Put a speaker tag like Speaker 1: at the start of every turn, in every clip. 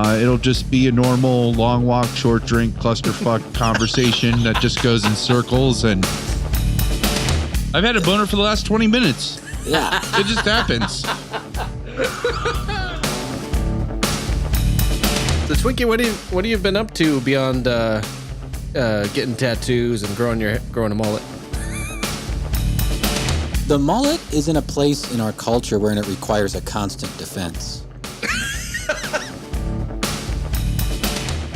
Speaker 1: It'll just be a normal long walk, short drink, clusterfuck conversation that just goes in circles. And I've had a boner for the last 20 minutes.
Speaker 2: Yeah.
Speaker 1: It just happens.
Speaker 3: So Twinkie, what have you been up to beyond getting tattoos and growing a mullet?
Speaker 2: The mullet is in a place in our culture wherein it requires a constant defense.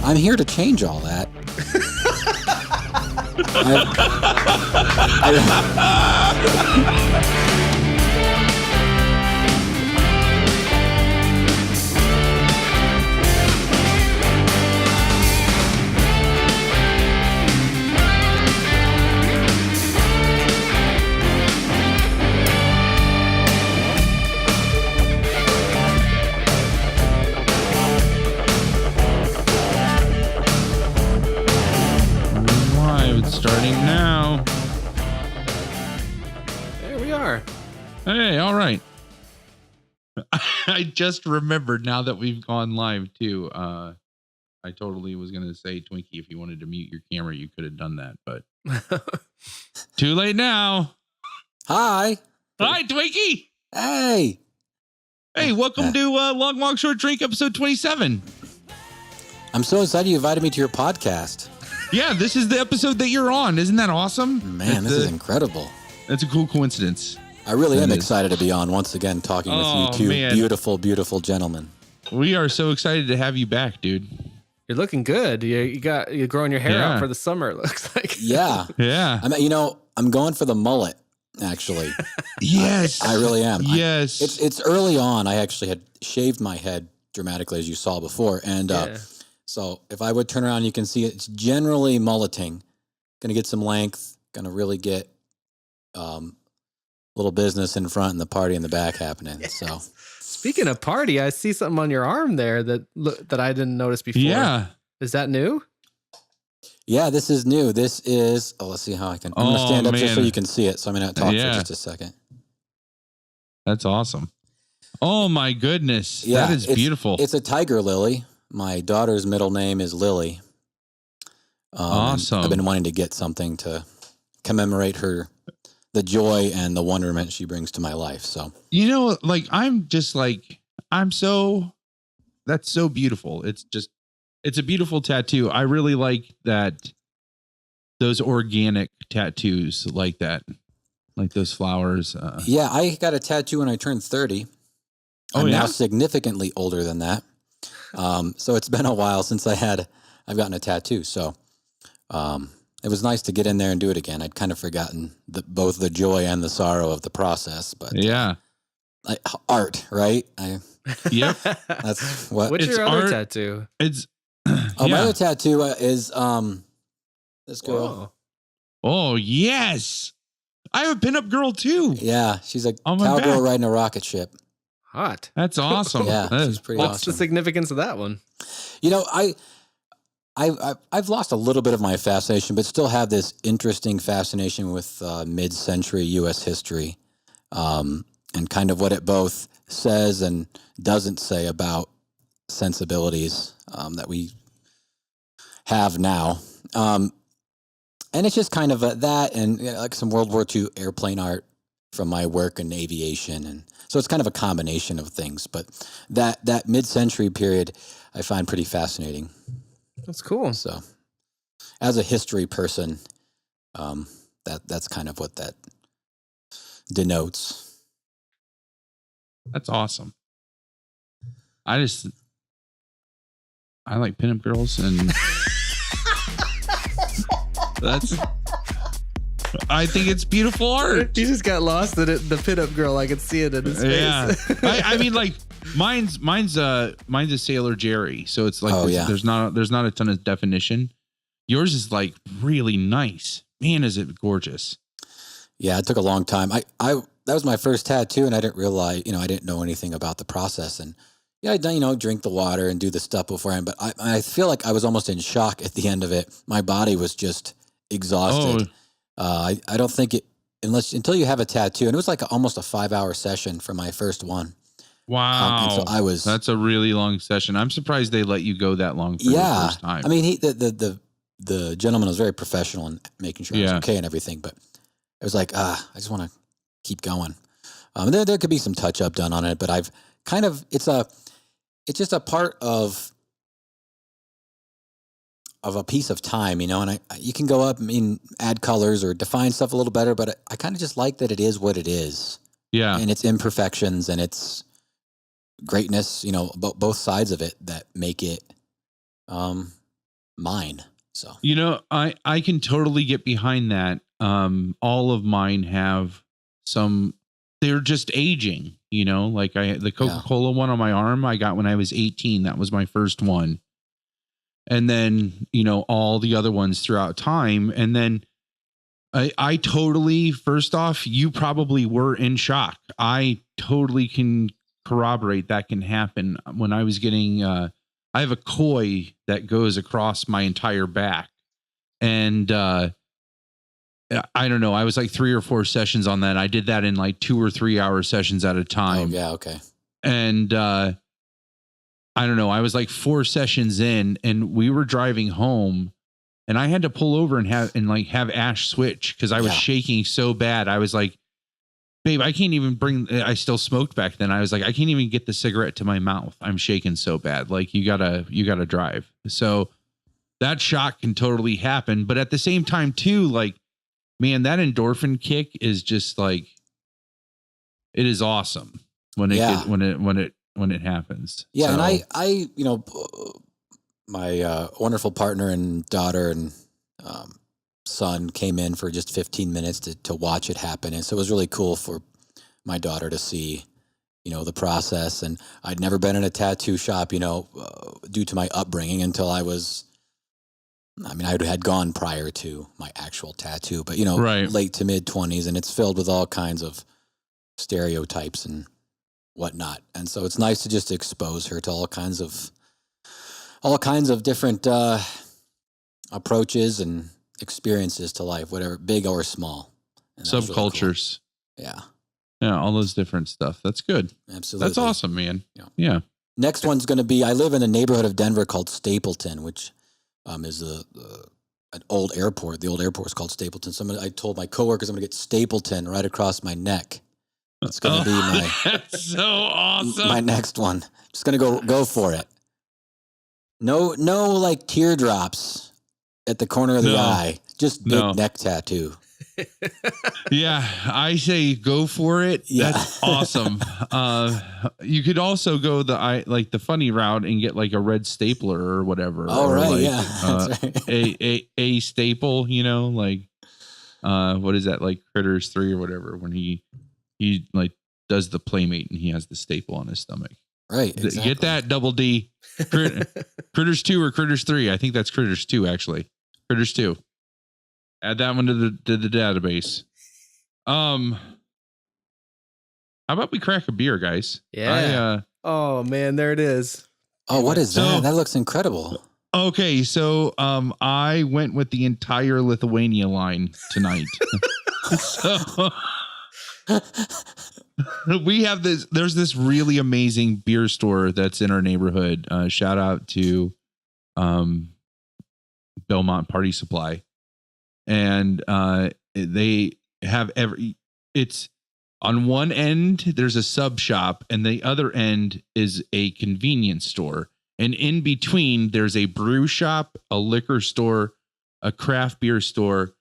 Speaker 2: I'm here to change all that.
Speaker 1: Starting now.
Speaker 3: There we are.
Speaker 1: Hey, all right. I just remembered now that we've gone live too. I totally was going to say, Twinkie, if you wanted to mute your camera, you could have done that, but too late now.
Speaker 2: Hi,
Speaker 1: Twinkie.
Speaker 2: Hey,
Speaker 1: welcome to Long Walk Short Drink episode 27.
Speaker 2: I'm so excited you invited me to your podcast.
Speaker 1: Yeah, this is the episode that you're on. Isn't that awesome?
Speaker 2: Man, this is incredible.
Speaker 1: That's a cool coincidence.
Speaker 2: I really am excited to be on once again, talking with you two beautiful, beautiful gentlemen.
Speaker 1: We are so excited to have you back, dude.
Speaker 3: You're looking good. You're growing your hair out for the summer, it looks like.
Speaker 2: Yeah.
Speaker 1: Yeah.
Speaker 2: I'm going for the mullet, actually.
Speaker 1: Yes.
Speaker 2: I really am.
Speaker 1: Yes.
Speaker 2: It's early on. I actually had shaved my head dramatically, as you saw before. And so if I would turn around, you can see it's generally mulleting. Going to get some length. Going to really get little business in front and the party in the back happening. Yes. So,
Speaker 3: speaking of party, I see something on your arm there that I didn't notice before.
Speaker 1: Yeah.
Speaker 3: Is that new?
Speaker 2: Yeah, this is new. This is, let's see how I can, I'm going to stand up just so you can see it. So I'm going to talk for just a second.
Speaker 1: That's awesome. Oh my goodness. Yeah, that is beautiful.
Speaker 2: It's a tiger lily. My daughter's middle name is Lily.
Speaker 1: Awesome.
Speaker 2: I've been wanting to get something to commemorate her, the joy and the wonderment she brings to my life. So,
Speaker 1: that's so beautiful. It's a beautiful tattoo. I really like that. Those organic tattoos like that, like those flowers.
Speaker 2: Yeah, I got a tattoo when I turned 30. I'm now significantly older than that. So it's been a while since I've gotten a tattoo. So, it was nice to get in there and do it again. I'd kind of forgotten both the joy and the sorrow of the process, but art, right?
Speaker 1: Yep.
Speaker 2: That's what.
Speaker 3: What's your other tattoo?
Speaker 2: It's my other tattoo is this girl.
Speaker 1: Oh yes, I have a pinup girl too.
Speaker 2: Yeah, she's a cowgirl riding a rocket ship.
Speaker 3: Hot.
Speaker 1: That's awesome.
Speaker 2: Yeah, she's pretty awesome.
Speaker 3: What's the significance of that one?
Speaker 2: I've lost a little bit of my fascination, but still have this interesting fascination with mid-century U.S. history, and kind of what it both says and doesn't say about sensibilities that we have now. And it's just kind of that and like some World War II airplane art from my work in aviation. And so it's kind of a combination of things. But that mid-century period I find pretty fascinating.
Speaker 3: That's cool.
Speaker 2: So as a history person, that's kind of what that denotes.
Speaker 1: That's awesome. I like pinup girls, and I think it's beautiful art.
Speaker 3: You just got lost in it. The pinup girl, I could see it in his face.
Speaker 1: Yeah, I mean, like mine's a Sailor Jerry, so it's like there's not a ton of definition. Yours is like really nice. Man, is it gorgeous?
Speaker 2: Yeah, it took a long time. That was my first tattoo, and I didn't realize, I didn't know anything about the process. And yeah, I'd drink the water and do the stuff beforehand, but I feel like I was almost in shock at the end of it. My body was just exhausted. I don't think it, until you have a tattoo, and it was like almost a 5-hour session for my first one.
Speaker 1: Wow.
Speaker 2: And so
Speaker 1: that's a really long session. I'm surprised they let you go that long for the first time.
Speaker 2: I mean, the gentleman was very professional in making sure I was okay and everything, but it was like, I just want to keep going. There could be some touch up done on it, but I've kind of, it's just a part of a piece of time, and you can go up and add colors or define stuff a little better, but I kind of just like that it is what it is.
Speaker 1: Yeah.
Speaker 2: And its imperfections and its greatness, both sides of it that make it mine. So,
Speaker 1: I can totally get behind that. All of mine have they're just aging, like the Coca-Cola one on my arm, I got when I was 18. That was my first one. And then, all the other ones throughout time. And then I totally, first off, you probably were in shock. I totally can corroborate that can happen. When I was getting, I have a koi that goes across my entire back. And I don't know, I was like 3 or 4 sessions on that. I did that in like 2 or 3 hour sessions at a time.
Speaker 2: Oh, yeah, okay.
Speaker 1: And I don't know, I was like 4 sessions in, and we were driving home, and I had to pull over and have Ash switch because I was shaking so bad. I was like, babe, I can't even I still smoked back then. I was like, I can't even get the cigarette to my mouth. I'm shaking so bad. Like, you gotta drive. So that shock can totally happen. But at the same time too, like, man, that endorphin kick is just like, it is awesome when it happens.
Speaker 2: Yeah.
Speaker 1: So,
Speaker 2: And I my wonderful partner and daughter and son came in for just 15 minutes to watch it happen. And so it was really cool for my daughter to see, the process. And I'd never been in a tattoo shop, due to my upbringing until I had gone prior to my actual tattoo, but, late to mid 20s, and it's filled with all kinds of stereotypes and whatnot. And so it's nice to just expose her to all kinds of different approaches and experiences to life, whatever, big or small.
Speaker 1: Subcultures.
Speaker 2: Really cool.
Speaker 1: Yeah, all those different stuff. That's good.
Speaker 2: Absolutely.
Speaker 1: That's awesome, man. Yeah.
Speaker 2: Next one's going to be, I live in a neighborhood of Denver called Stapleton, which is an old airport. The old airport is called Stapleton. So I told my coworkers I'm going to get Stapleton right across my neck. It's going to be
Speaker 1: that's so awesome.
Speaker 2: My next one. Just going to go for it. No, like teardrops at the corner of the eye. Just big neck tattoo.
Speaker 1: Yeah, I say go for it. Yeah. That's awesome. You could also go the funny route and get like a red stapler or whatever.
Speaker 2: Oh, right,
Speaker 1: like,
Speaker 2: yeah. That's right.
Speaker 1: a staple, like what is that, like Critters 3 or whatever, when he like does the Playmate and he has the staple on his stomach.
Speaker 2: Right. Exactly.
Speaker 1: Get that, Double D. Critters 2 or Critters 3. I think that's Critters 2, actually. Critters 2. Add that one to the database. How about we crack a beer, guys?
Speaker 3: Yeah. Oh man, there it is.
Speaker 2: Oh, what is that? That looks incredible.
Speaker 1: Okay, so I went with the entire Lithuania line tonight. So we have this. There's this really amazing beer store that's in our neighborhood. Shout out to Belmont Party Supply. And they have it's on one end there's a sub shop and the other end is a convenience store, and in between there's a brew shop, a liquor store, a craft beer store,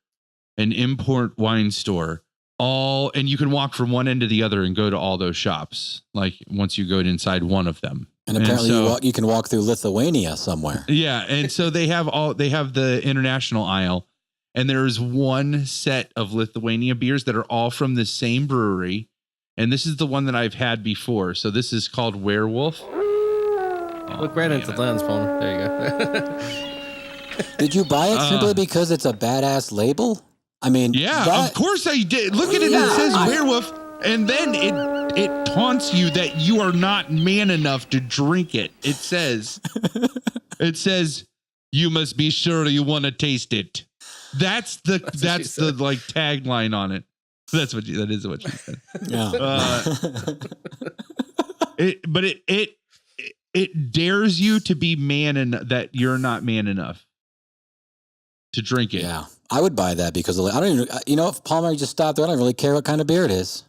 Speaker 1: an import wine store, and you can walk from one end to the other and go to all those shops, like once you go inside one of them.
Speaker 2: And apparently you can walk through Lithuania somewhere.
Speaker 1: Yeah, and so they have the international aisle. And there's one set of Lithuania beers that are all from the same brewery. And this is the one that I've had before. So this is called Werewolf.
Speaker 3: Look right into the lens, phone. There you go.
Speaker 2: Did you buy it simply because it's a badass label? I mean,
Speaker 1: yeah, of course I did. Look at it. It says Werewolf. And then it taunts you that you are not man enough to drink it. It says, you must be sure you want to taste it. That's the like tagline on it. That is what she said.
Speaker 2: Yeah.
Speaker 1: It dares you to be that you're not man enough to drink it.
Speaker 2: Yeah, I would buy that because I don't even, if Palmer just stopped there, I don't really care what kind of beer it is.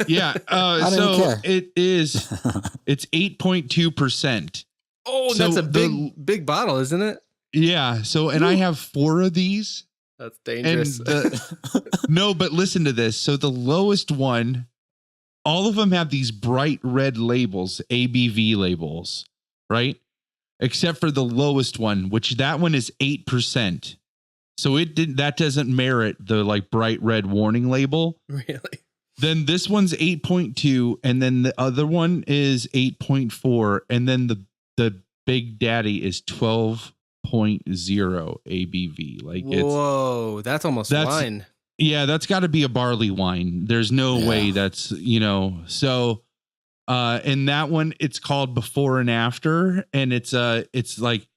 Speaker 1: Yeah.
Speaker 2: I don't even care.
Speaker 1: It's 8.2%.
Speaker 3: Oh,
Speaker 1: So
Speaker 3: that's a big bottle, isn't it?
Speaker 1: Yeah. So, and I have 4 of these.
Speaker 3: That's dangerous.
Speaker 1: No, but listen to this. So the lowest one, all of them have these bright red labels, ABV labels, right? Except for the lowest one, which that one is 8%. So that doesn't merit the like bright red warning label.
Speaker 3: Really?
Speaker 1: Then this one's 8.2, and then the other one is 8.4, and then the Big Daddy is 12.0 ABV. Like,
Speaker 3: whoa, that's almost wine.
Speaker 1: Yeah, that's got to be a barley wine. There's no way that's, so and that one, it's called Before and After, and it's like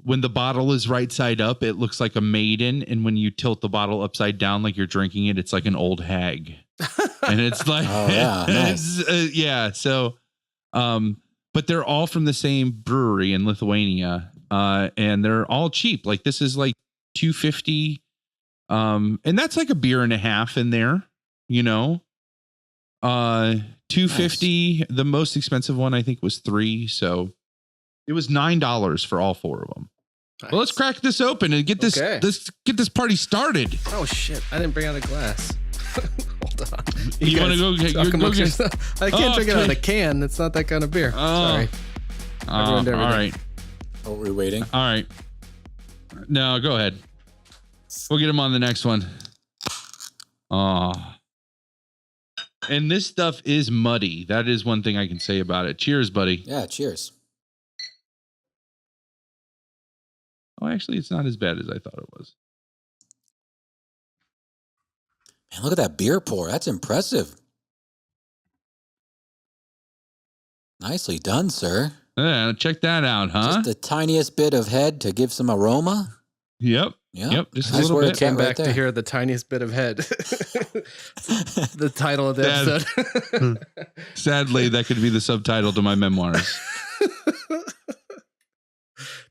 Speaker 1: when the bottle is right side up, it looks like a maiden, and when you tilt the bottle upside down like you're drinking it, it's like an old hag. And it's like
Speaker 2: nice.
Speaker 1: So but they're all from the same brewery in Lithuania, and they're all cheap. Like this is like $2.50, and that's like a beer and a half in there, $2.50. Nice. The most expensive one I think was $3, so it was $9 for all 4 of them. Nice. Well, let's crack this open and get this party started.
Speaker 3: Oh shit! I didn't bring out a glass. Hold on.
Speaker 1: You want to go get your
Speaker 3: I can't drink it out of the can. It's not that kind of beer. Sorry.
Speaker 1: All right.
Speaker 2: Are we waiting?
Speaker 1: All right. No, go ahead. We'll get him on the next one. And this stuff is muddy. That is one thing I can say about it. Cheers, buddy.
Speaker 2: Yeah, cheers.
Speaker 1: Oh, actually, it's not as bad as I thought it was.
Speaker 2: Man, look at that beer pour. That's impressive. Nicely done, sir.
Speaker 1: Yeah, check that out, huh?
Speaker 2: Just the tiniest bit of head to give some aroma.
Speaker 1: Yep. Just a little bit.
Speaker 3: Came back to hear the tiniest bit of head. The title of the episode.
Speaker 1: Sadly, that could be the subtitle to my memoirs.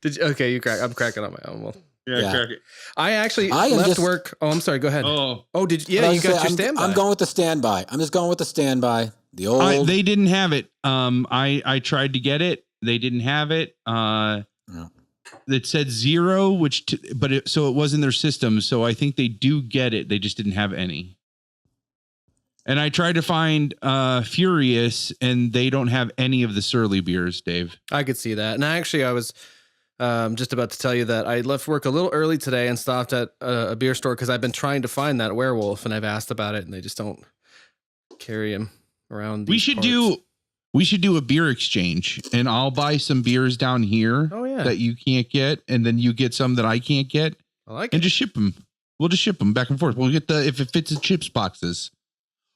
Speaker 3: Okay, you crack. I'm cracking on my own. Well,
Speaker 1: yeah, crack it.
Speaker 3: I actually left work. Oh, I'm sorry. Go ahead. Oh, did you? Yeah, you got your standby.
Speaker 2: I'm going with the standby. I'm just going with the standby. The old.
Speaker 1: They didn't have it. I tried to get it. They didn't have it. It said 0, so it was in their system. So I think they do get it. They just didn't have any. And I tried to find Furious, and they don't have any of the Surly beers, Dave.
Speaker 3: I could see that. And I was just about to tell you that I left work a little early today and stopped at a beer store because I've been trying to find that werewolf, and I've asked about it, and they just don't carry him around. We should do a beer exchange, and I'll buy some beers down here that you can't get, and then you get some that I can't get. I like it.
Speaker 1: And just ship them. We'll just ship them back and forth. We'll get if it fits the chips boxes.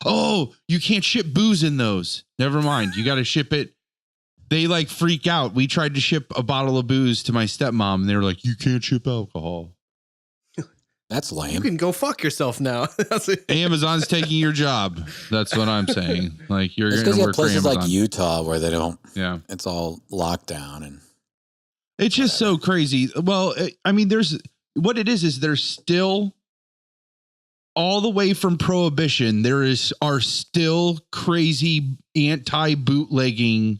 Speaker 1: Oh, you can't ship booze in those. Never mind. You got to ship it. They like freak out. We tried to ship a bottle of booze to my stepmom, and they were like, "You can't ship alcohol."
Speaker 2: That's lame.
Speaker 3: You can go fuck yourself now.
Speaker 1: Amazon's taking your job. That's what I'm saying. Like you're going to work for
Speaker 2: places
Speaker 1: Amazon.
Speaker 2: like Utah where they don't.
Speaker 1: Yeah,
Speaker 2: it's all locked down, and
Speaker 1: it's just so crazy. Well, I mean, there's still all the way from Prohibition. Are still crazy anti-bootlegging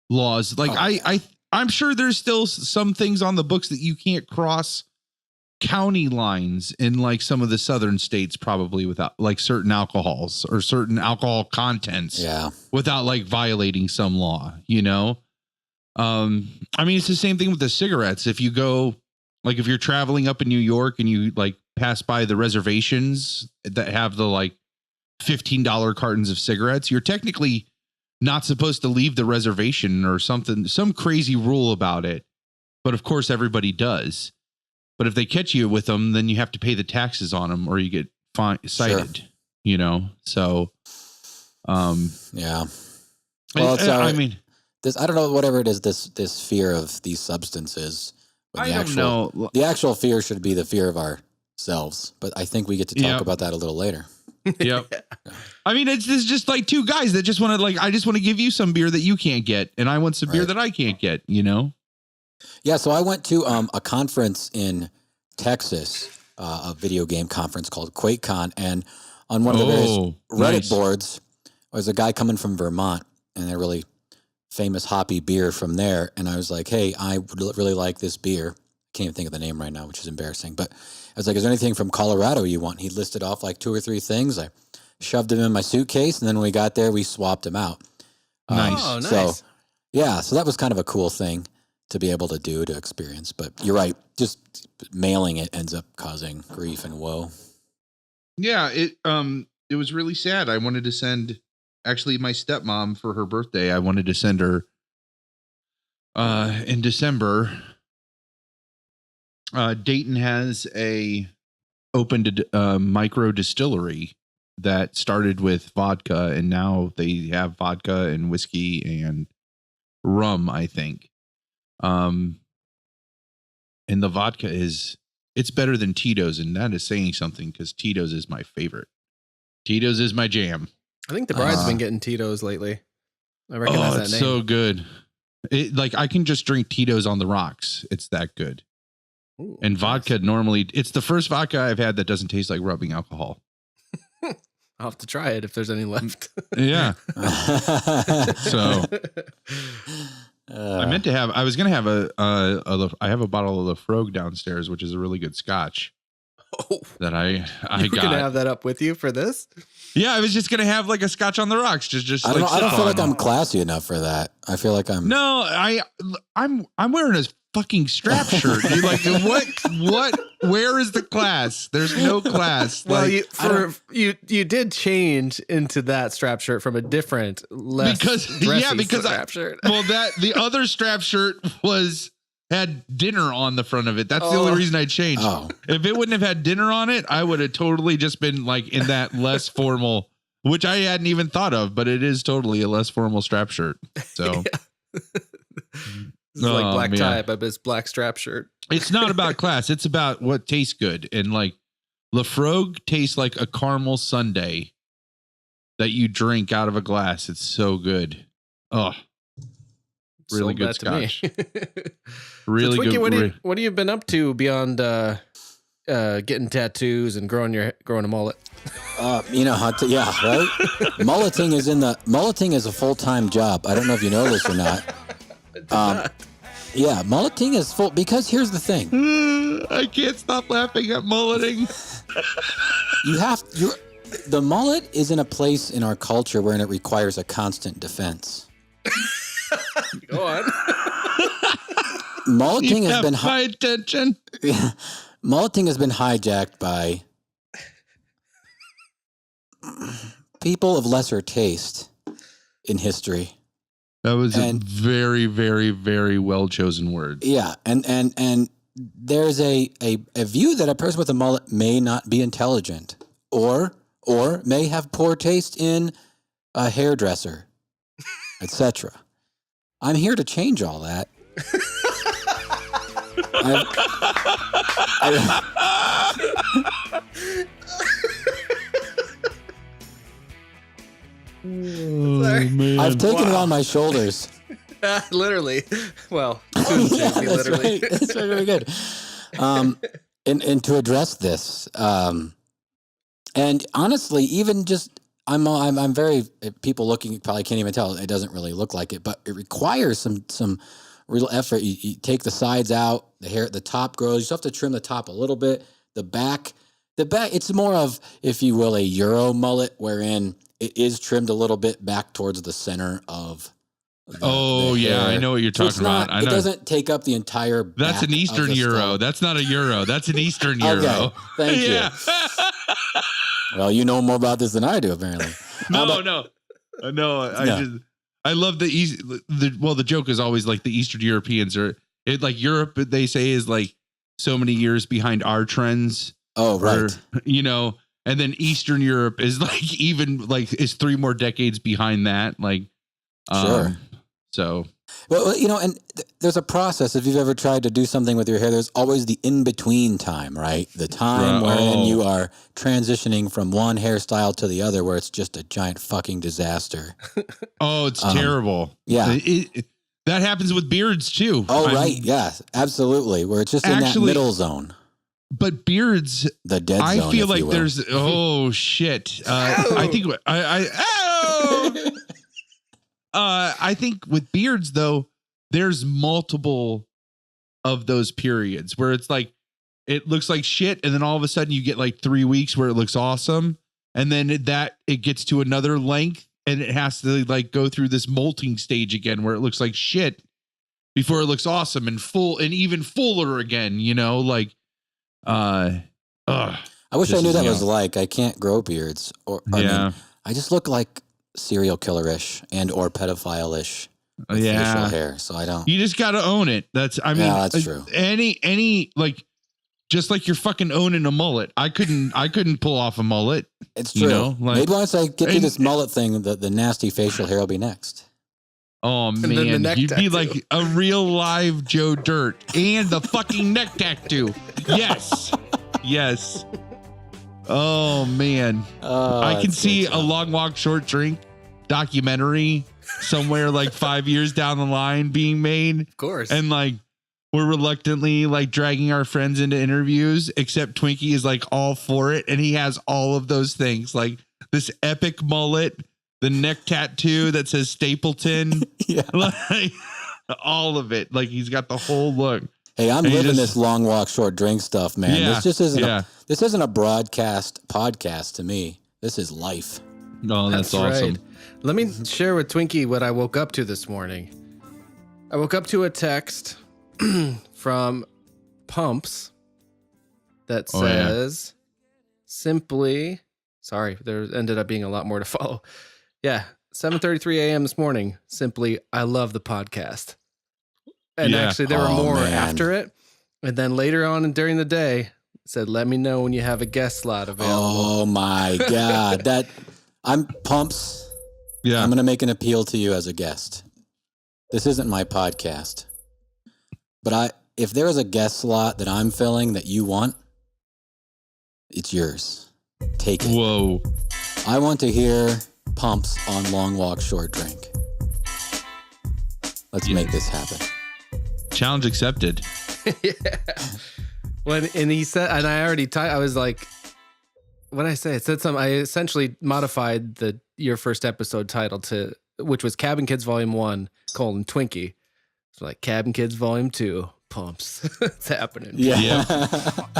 Speaker 1: laws. Like I'm sure there's still some things on the books that you can't cross county lines in like some of the southern states, probably without like certain alcohols or certain alcohol contents without like violating some law, I mean, it's the same thing with the cigarettes. If you go, like if you're traveling up in New York and you like pass by the reservations that have the like $15 cartons of cigarettes, you're technically not supposed to leave the reservation or something, some crazy rule about it. But of course everybody does. But if they catch you with them, then you have to pay the taxes on them or you get cited, So,
Speaker 2: yeah. Well, I mean, I don't know, whatever it is, this fear of these substances.
Speaker 1: I don't know.
Speaker 2: The actual fear should be the fear of ourselves. But I think we get to talk about that a little later.
Speaker 1: Yep. I mean, it's just like two guys that just want to I just want to give you some beer that you can't get, and I want some beer that I can't get.
Speaker 2: Yeah. So I went to a conference in Texas, a video game conference called QuakeCon, and on one of the various Reddit boards was a guy coming from Vermont, and they're really famous hoppy beer from there. And I was like, hey, I would really like this beer. Can't even think of the name right now, which is embarrassing. But I was like, is there anything from Colorado you want? He listed off like 2 or 3 things. I shoved them in my suitcase, and then when we got there, we swapped them out.
Speaker 1: Nice.
Speaker 3: Nice.
Speaker 2: So, yeah, so that was kind of a cool thing to be able to do, to experience. But you're right, just mailing it ends up causing grief and woe.
Speaker 1: Yeah, it was really sad. I wanted to send, actually, my stepmom for her birthday. I wanted to send her in December. Dayton has opened a micro distillery that started with vodka, and now they have vodka and whiskey and rum, I think. And the vodka it's better than Tito's, and that is saying something, because Tito's is my favorite. Tito's is my jam.
Speaker 3: I think the bride's been getting Tito's lately. I recognize that name.
Speaker 1: It's so good. I can just drink Tito's on the rocks. It's that good.
Speaker 3: Ooh,
Speaker 1: and vodka normally, it's the first vodka I've had that doesn't taste like rubbing alcohol.
Speaker 3: I'll have to try it if there's any left.
Speaker 1: Yeah. So I was going to have I have a bottle of Lafrogue downstairs, which is a really good scotch that I
Speaker 3: You're
Speaker 1: got.
Speaker 3: going to have that up with you for this?
Speaker 1: Yeah, I was just going to have like a scotch on the rocks. Just
Speaker 2: I don't feel like I'm classy enough for that. I feel like I'm.
Speaker 1: No, I'm wearing a fucking strap shirt. You're like, what? Where is the class? There's no class.
Speaker 3: Well, you did change into that strap shirt from a different, less dressy strap shirt.
Speaker 1: Well, the other strap shirt had dinner on the front of it. That's the only reason I changed.
Speaker 2: Oh.
Speaker 1: If it wouldn't have had dinner on it, I would have totally just been like in that less formal, which I hadn't even thought of, but it is totally a less formal strap shirt. So.
Speaker 3: It's like black tie, but it's black strap shirt.
Speaker 1: It's not about class. It's about what tastes good. And like Lafrogue tastes like a caramel sundae that you drink out of a glass. It's so good. Oh, really good scotch. Really
Speaker 3: so, Twinkie,
Speaker 1: good.
Speaker 3: What have you been up to beyond getting tattoos and growing a mullet?
Speaker 2: Right? Mulleting is a full-time job. I don't know if you know this or not. Yeah, mulleting is full, because here's the thing.
Speaker 1: I can't stop laughing at mulleting.
Speaker 2: The mullet is in a place in our culture wherein it requires a constant defense.
Speaker 3: Go on.
Speaker 2: Mulleting has been
Speaker 1: my attention.
Speaker 2: Mulleting has been hijacked by people of lesser taste in history.
Speaker 1: That was a very, very, very well chosen word.
Speaker 2: Yeah, and there's a view that a person with a mullet may not be intelligent, or may have poor taste in a hairdresser, etc. I'm here to change all that. I've taken it on my shoulders.
Speaker 3: Literally. Well, literally.
Speaker 2: That's very good. And to address this, and honestly, even just I'm very, people looking probably can't even tell. It doesn't really look like it, but it requires some real effort. You take the sides out, the top grows. You still have to trim the top a little bit. The back, it's more of, if you will, a Euro mullet, wherein it is trimmed a little bit back towards the center of the hair.
Speaker 1: I know what you're talking about.
Speaker 2: It doesn't take up the entire back.
Speaker 1: That's an Eastern Euro.
Speaker 2: Skull.
Speaker 1: That's not a Euro. That's an Eastern Euro.
Speaker 2: Okay, thank you. Well, you know more about this than I do, apparently.
Speaker 1: No. I love the joke is always like the Eastern Europeans like Europe, they say, is like so many years behind our trends.
Speaker 2: Oh, right.
Speaker 1: And then Eastern Europe is is 3 more decades behind that. Like,
Speaker 2: sure.
Speaker 1: So
Speaker 2: Well, and there's a process. If you've ever tried to do something with your hair, there's always the in-between time, right? The time wherein you are transitioning from one hairstyle to the other, where it's just a giant fucking disaster.
Speaker 1: Oh, it's terrible.
Speaker 2: Yeah.
Speaker 1: That happens with beards too.
Speaker 2: Oh, right. Yeah, absolutely. Where it's just in that middle zone.
Speaker 1: But beards,
Speaker 2: the dead zone,
Speaker 1: I feel like there's, shit. I think, I think with beards though, there's multiple of those periods where it's like, it looks like shit. And then all of a sudden you get like 3 weeks where it looks awesome. And then it gets to another length and it has to like go through this molting stage again where it looks like shit before it looks awesome and full and even fuller again, like, I
Speaker 2: wish I knew that was like. I can't grow beards, I just look like serial killer-ish and or pedophile-ish with facial hair. So I don't.
Speaker 1: You just got to own it. That's
Speaker 2: true.
Speaker 1: Any like, just like you're fucking owning a mullet. I couldn't pull off a mullet.
Speaker 2: It's true. Maybe once I get to this mullet thing, the nasty facial hair will be next.
Speaker 1: Oh man, you'd be like a real live Joe Dirt and the fucking neck tattoo. Yes. Oh man, I can see a Long Walk Short Drink documentary somewhere like 5 years down the line being made.
Speaker 3: Of course.
Speaker 1: And like we're reluctantly like dragging our friends into interviews, except Twinkie is like all for it, and he has all of those things, like this epic mullet. The neck tattoo that says Stapleton. Like, all of it. Like he's got the whole look.
Speaker 2: Hey, I'm living this Long Walk Short Drink stuff, man.
Speaker 1: Yeah,
Speaker 2: this just isn't this isn't a broadcast podcast to me. This is life.
Speaker 1: Oh, that's awesome.
Speaker 3: Right. Let me share with Twinkie what I woke up to this morning. I woke up to a text from Pumps that says simply, sorry, there ended up being a lot more to follow. Yeah, 7:33 a.m. this morning. Simply, I love the podcast. And actually, there were more after it. And then later on and during the day, it said, let me know when you have a guest slot available.
Speaker 2: Oh my God. I'm Pumps. Yeah. I'm going to make an appeal to you as a guest. This isn't my podcast. But if there is a guest slot that I'm filling that you want, it's yours. Take it.
Speaker 1: Whoa.
Speaker 2: I want to hear Pumps on Long Walk Short Drink. Let's make this happen.
Speaker 1: Challenge accepted.
Speaker 3: Yeah. And he said, and I already I was like, what did I say? It said something. I essentially modified your first episode title to, which was Cabin Kids Volume 1, Twinkie. So like Cabin Kids Volume 2, Pumps. It's happening.
Speaker 2: Yeah.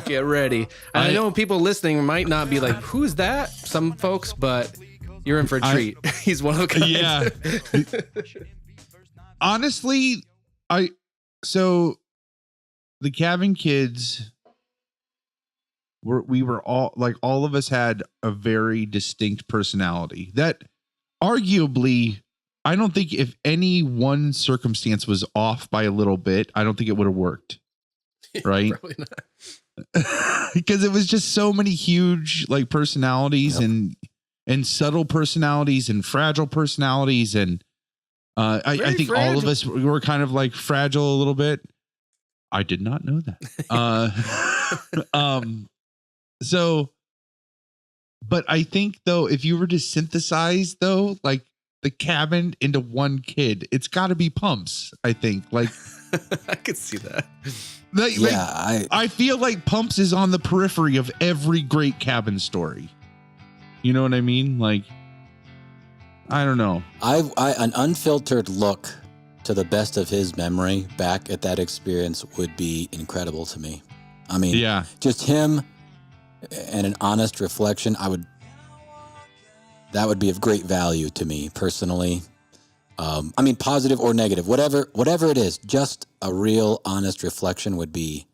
Speaker 3: Get ready. And I know people listening might not be like, who's that? Some folks, but you're in for a treat. He's one of a kind.
Speaker 1: Yeah. Honestly, so the Cabin Kids we were all like, all of us had a very distinct personality that arguably, I don't think if any one circumstance was off by a little bit, I don't think it would have worked. Right.
Speaker 3: Probably not.
Speaker 1: Because it was just so many huge like personalities and subtle personalities and fragile personalities. And I think fragile. All of us were kind of like fragile a little bit. I did not know that. But I think though, if you were to synthesize though, like the cabin into one kid, it's got to be Pumps. I think like
Speaker 3: I could see that.
Speaker 1: I feel like Pumps is on the periphery of every great cabin story. You know what I mean? Like, I don't know.
Speaker 2: An unfiltered look to the best of his memory back at that experience would be incredible to me. I mean, just him and an honest reflection. That would be of great value to me personally. I mean, positive or negative, whatever it is, just a real honest reflection would be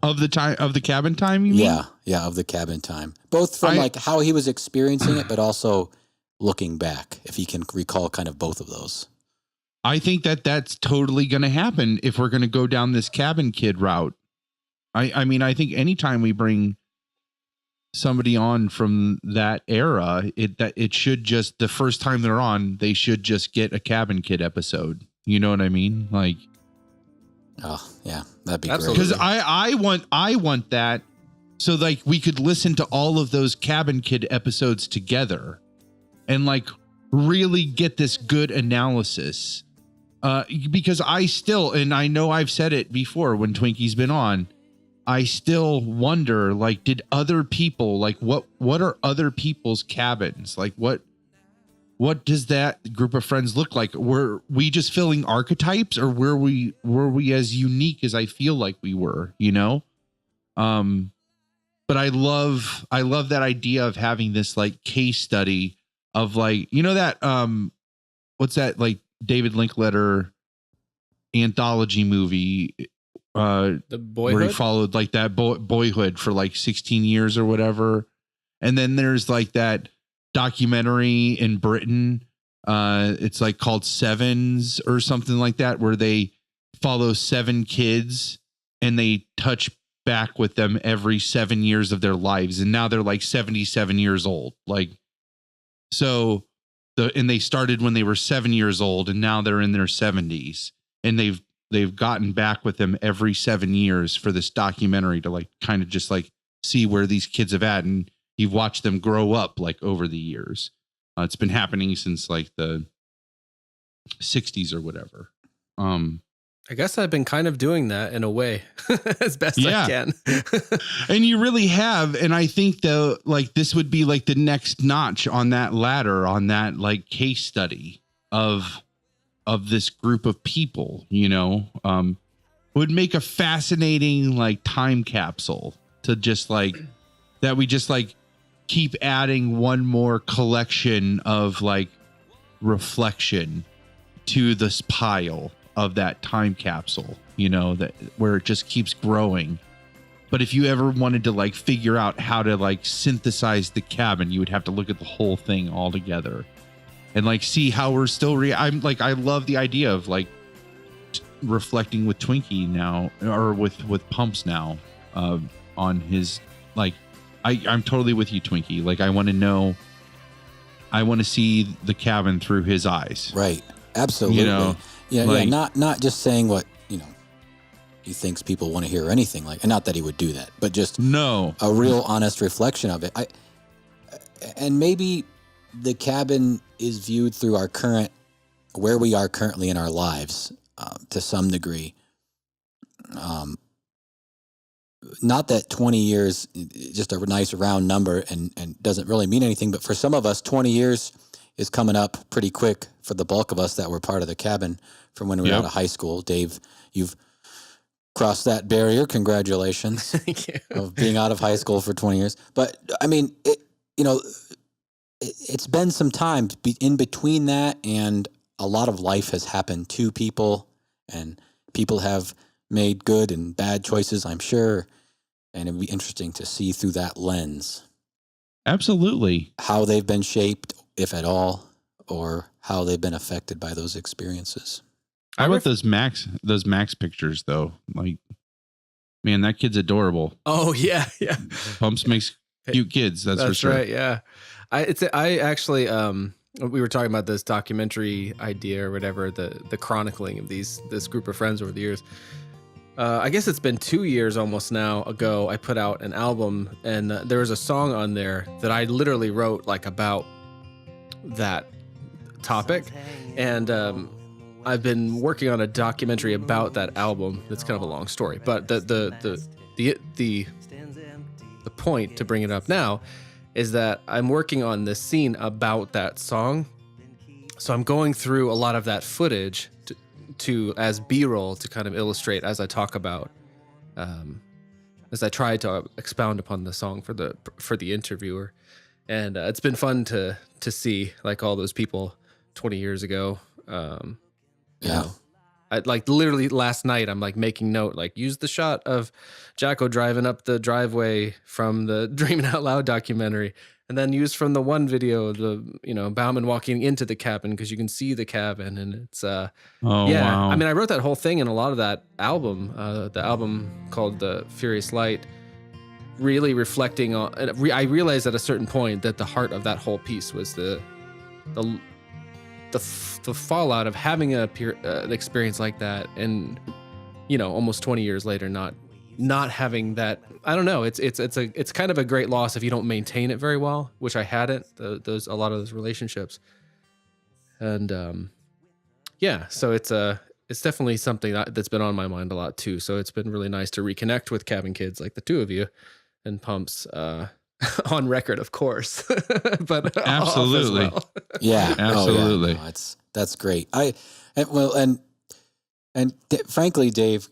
Speaker 1: of the time of the cabin time. You mean?
Speaker 2: Yeah, of the cabin time, both from like how he was experiencing it, but also looking back, if he can recall kind of both of those.
Speaker 1: I think that's totally going to happen if we're going to go down this Cabin Kid route. I mean, I think anytime we bring somebody on from that era, it should just, the first time they're on, they should just get a Cabin Kid episode. You know what I mean? Like,
Speaker 2: oh yeah, that'd be
Speaker 3: Absolutely.
Speaker 2: great.
Speaker 1: Because I want that, so like we could listen to all of those Cabin Kid episodes together and like really get this good analysis. Because I still, and I know I've said it before when Twinkie's been on, I still wonder, like, did other people, like, what are other people's cabins? Like, what does that group of friends look like? Were we just filling archetypes, or were we as unique as I feel like we were, you know? But I love that idea of having this like case study of like, you know, that, what's that, like David Linklater anthology movie,
Speaker 3: The Boyhood?
Speaker 1: where he followed like that Boyhood for like 16 years or whatever. And then there's like that documentary in Britain. It's like called Sevens or something like that, where they follow 7 kids and they touch back with them every 7 years of their lives. And now they're like 77 years old. Like, so and they started when they were 7 years old and now they're in their 70s, and they've gotten back with them every 7 years for this documentary to like kind of just like see where these kids have at. And you've watched them grow up like over the years. It's been happening since like the 60s or whatever.
Speaker 3: I guess I've been kind of doing that in a way as best I can.
Speaker 1: And you really have. And I think though, like this would be like the next notch on that ladder, on that like case study of this group of people, you know, would make a fascinating like time capsule to just like that. We just like keep adding one more collection of like reflection to this pile of that time capsule, you know, that where it just keeps growing. But if you ever wanted to like figure out how to like synthesize the cabin, you would have to look at the whole thing all together and like see how we're still I'm like, I love the idea of like reflecting with Twinkie now, or with Pumps now, on his like, I'm totally with you, Twinkie. Like I want to see the cabin through his eyes.
Speaker 2: Right. Absolutely.
Speaker 1: You know,
Speaker 2: yeah,
Speaker 1: like,
Speaker 2: not just saying what, you know, he thinks people want to hear or anything like, and not that he would do that, but just a real honest reflection of it. And maybe the cabin is viewed through where we are currently in our lives, to some degree. Not that 20 years is just a nice round number and doesn't really mean anything, but for some of us, 20 years is coming up pretty quick for the bulk of us that were part of the cabin from when we were out of high school. Dave, you've crossed that barrier. Congratulations.
Speaker 3: Thank you.
Speaker 2: Of being out of high school for 20 years. But I mean, it's been some time in between that, and a lot of life has happened to people, and people have made good and bad choices, I'm sure. And it'd be interesting to see through that lens.
Speaker 1: Absolutely.
Speaker 2: How they've been shaped, if at all, or how they've been affected by those experiences.
Speaker 1: How about those Max pictures though? Like, man, that kid's adorable.
Speaker 3: Oh yeah. Yeah.
Speaker 1: Pumps makes cute kids. That's for sure.
Speaker 3: Right. Yeah. I actually, we were talking about this documentary idea or whatever, the chronicling of this group of friends over the years. I guess it's been 2 years almost now ago, I put out an album, and there was a song on there that I literally wrote like about that topic. And I've been working on a documentary about that album. That's kind of a long story, but the point to bring it up now is that I'm working on this scene about that song. So I'm going through a lot of that footage to as B-roll to kind of illustrate as I talk about, as I try to expound upon the song for the interviewer. And it's been fun to see like all those people 20 years ago. You know, I like literally last night, I'm like making note, like use the shot of Jacko driving up the driveway from the Dreaming Out Loud documentary, and then use from the one video, Bauman walking into the cabin, because you can see the cabin, and it's wow. I mean, I wrote that whole thing in a lot of that album, the album called The Furious Light. really reflecting on, I realized at a certain point that the heart of that whole piece was the fallout of having an experience like that, and almost 20 years later, not having that. I don't know. It's kind of a great loss if you don't maintain it very well, which I hadn't. A lot of those relationships, and yeah. So it's definitely something that's been on my mind a lot too. So it's been really nice to reconnect with Cabin Kids, like the two of you, and Pumps on record, of course, but
Speaker 1: absolutely,
Speaker 3: well.
Speaker 2: Yeah,
Speaker 1: absolutely.
Speaker 2: No, that's great. Frankly, Dave.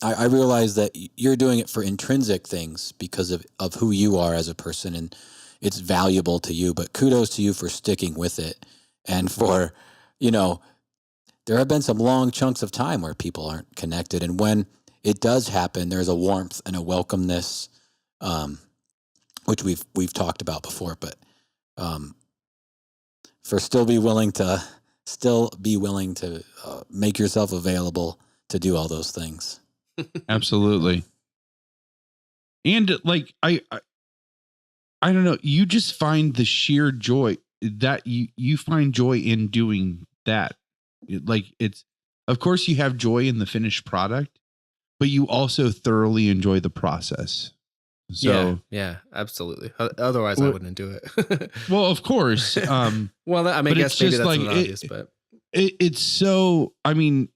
Speaker 2: I realize that you're doing it for intrinsic things because of who you are as a person, and it's valuable to you, but kudos to you for sticking with it. And for, there have been some long chunks of time where people aren't connected. And when it does happen, there's a warmth and a welcomeness, which we've talked about before, but for still be willing to make yourself available to do all those things.
Speaker 1: Absolutely. And like, I don't know, you just find the sheer joy that you find joy in doing that. It's, of course you have joy in the finished product, but you also thoroughly enjoy the process. So
Speaker 3: yeah, absolutely. Otherwise I wouldn't do it.
Speaker 1: Well, of course.
Speaker 3: Well, I mean, I guess maybe that's not obvious, but
Speaker 1: it's so, I mean,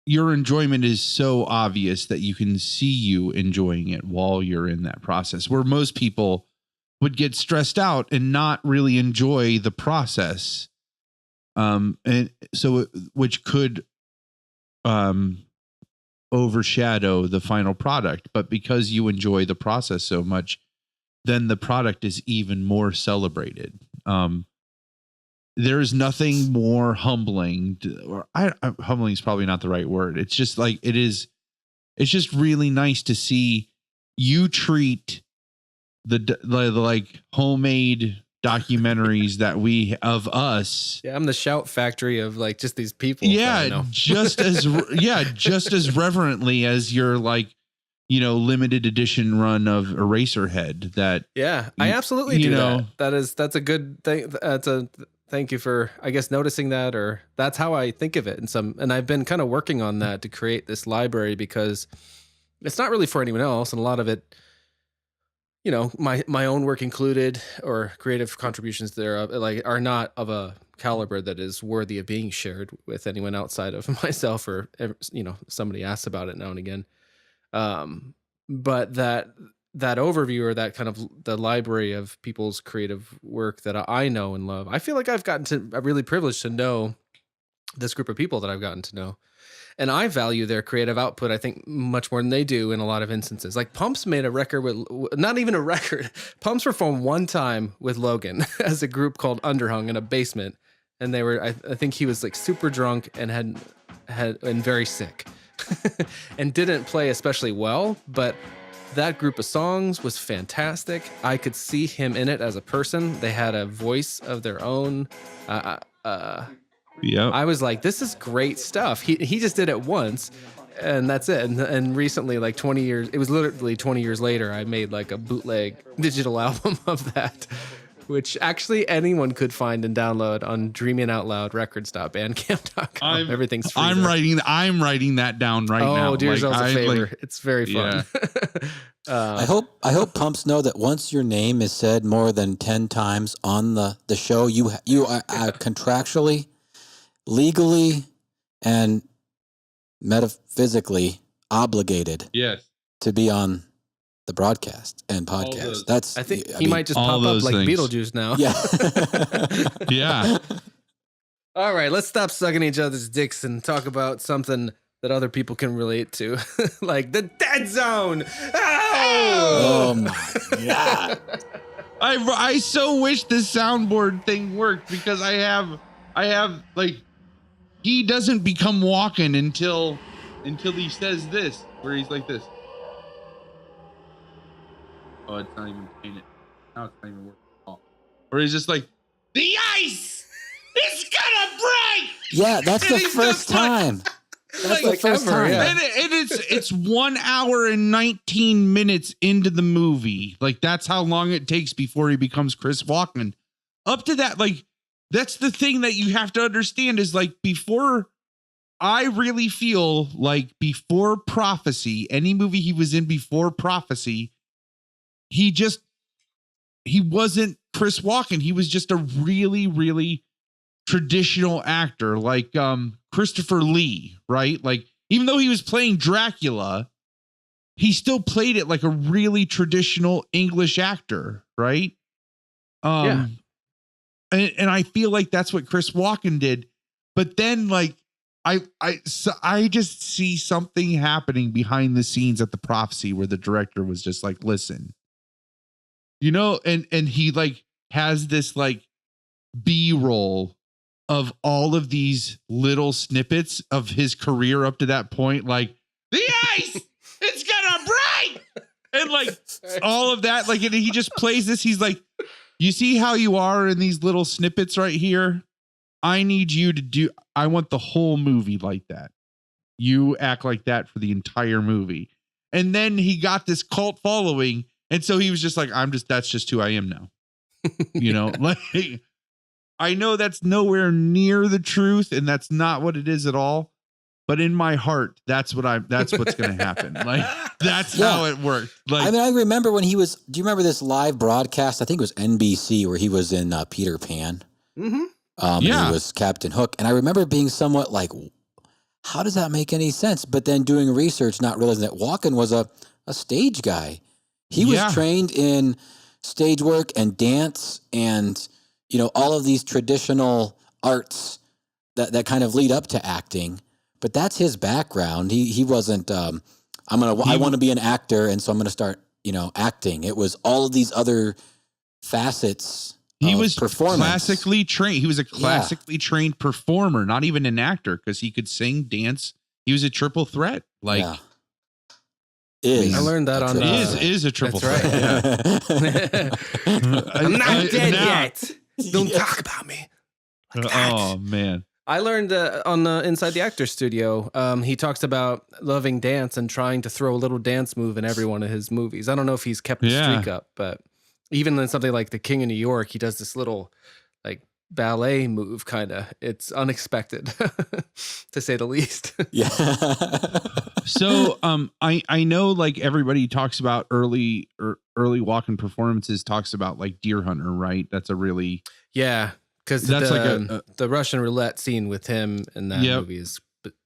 Speaker 1: your enjoyment is so obvious that you can see you enjoying it while you're in that process, where most people would get stressed out and not really enjoy the process. And so, which could, overshadow the final product, but because you enjoy the process so much, then the product is even more celebrated. There's nothing more humbling, humbling is probably not the right word. It's just like, it's just really nice to see you treat the like homemade documentaries that we of us.
Speaker 3: Yeah, I'm the shout factory of like just these people.
Speaker 1: Yeah, just as reverently as your like, limited edition run of Eraserhead. That
Speaker 3: I absolutely do that. That's a good thing. Thank you for, I guess, noticing that, or that's how I think of it. And I've been kind of working on that to create this library, because it's not really for anyone else. And a lot of it, my own work included, or creative contributions there are not of a caliber that is worthy of being shared with anyone outside of myself, or, somebody asks about it now and again. But that overview, or that kind of the library of people's creative work that I know and love, I feel like I've really privileged to know this group of people that I've gotten to know. And I value their creative output, I think, much more than they do in a lot of instances. Like Pumps made a record not even a record. Pumps performed one time with Logan as a group called Underhung in a basement. And they were, I think he was like super drunk and had very sick and didn't play especially well, but that group of songs was fantastic. I could see him in it as a person. They had a voice of their own.
Speaker 1: Yeah,
Speaker 3: I was like, this is great stuff. He just did it once, and that's it. And recently, like 20 years, it was literally 20 years later, I made like a bootleg digital album of that, which actually anyone could find and download on dreamingoutloudrecords.bandcamp.com. Everything's free.
Speaker 1: I'm writing that down right now.
Speaker 3: Oh, do yourselves a favor. It's very fun.
Speaker 2: Yeah. I hope Pumps know that once your name is said more than 10 times on the show, you are contractually, legally, and metaphysically obligated to be on the broadcast and podcast.
Speaker 3: I think he might just pop up like things. Beetlejuice now.
Speaker 2: Yeah.
Speaker 1: Yeah.
Speaker 3: All right, let's stop sucking each other's dicks and talk about something that other people can relate to, like the Dead Zone.
Speaker 2: Oh my God.
Speaker 1: I so wish the soundboard thing worked, because I have like, he doesn't become walking until he says this, where he's like this. Oh, it's not even painted. Now it's not even working at all. Or he's just like, the ice is gonna break.
Speaker 2: Yeah, that's the first time.
Speaker 1: Like,
Speaker 2: the first time.
Speaker 3: Yeah.
Speaker 1: and it's 1 hour and 19 minutes into the movie. Like, that's how long it takes before he becomes Chris Walken. Up to that, like, that's the thing that you have to understand is, like, before, I really feel like before Prophecy, any movie he was in before Prophecy, he wasn't Chris Walken. He was just a really, really traditional actor, like Christopher Lee, right? Like, even though he was playing Dracula, he still played it like a really traditional English actor, right? And I feel like that's what Chris Walken did. But then, like, I just see something happening behind the scenes at the Prophecy where the director was just like, listen, you know, and he like has this like B-roll of all of these little snippets of his career up to that point, like, the ice, it's gonna break, and like all of that, like, and he just plays this. He's like, you see how you are in these little snippets right here? I need you to do, I want the whole movie like that. You act like that for the entire movie. And then he got this cult following, and so he was just like, that's just who I am now. You know, like, I know that's nowhere near the truth, and that's not what it is at all. But in my heart, that's what's going to happen. Like, that's how it worked. Like,
Speaker 2: I mean, I remember when he was, do you remember this live broadcast? I think it was NBC where he was in Peter Pan.
Speaker 3: Mm-hmm.
Speaker 2: And he was Captain Hook. And I remember being somewhat like, how does that make any sense? But then doing research, not realizing that Walken was a stage guy. He was trained in stage work and dance and, you know, all of these traditional arts that kind of lead up to acting. But that's his background. He wasn't, I want to be an actor, and so I'm going to start, you know, acting. It was all of these other facets.
Speaker 1: He was
Speaker 2: performance.
Speaker 1: classically trained. He was a classically trained performer, not even an actor, because he could sing, dance. He was a triple threat. Like,
Speaker 3: I learned that on
Speaker 1: is a triple threat.
Speaker 3: Right.
Speaker 1: Yeah.
Speaker 3: I'm not dead yet. Don't talk about me like that.
Speaker 1: Oh man.
Speaker 3: I learned on the Inside the Actor Studio, he talks about loving dance and trying to throw a little dance move in every one of his movies. I don't know if he's kept the streak up, but even in something like The King of New York, he does this little like ballet move, kind of. It's unexpected, to say the least.
Speaker 2: Yeah.
Speaker 1: So I know, like, everybody talks about early Walken performances, talks about like Deer Hunter, right? That's a really
Speaker 3: because that's like the Russian roulette scene with him in that movie is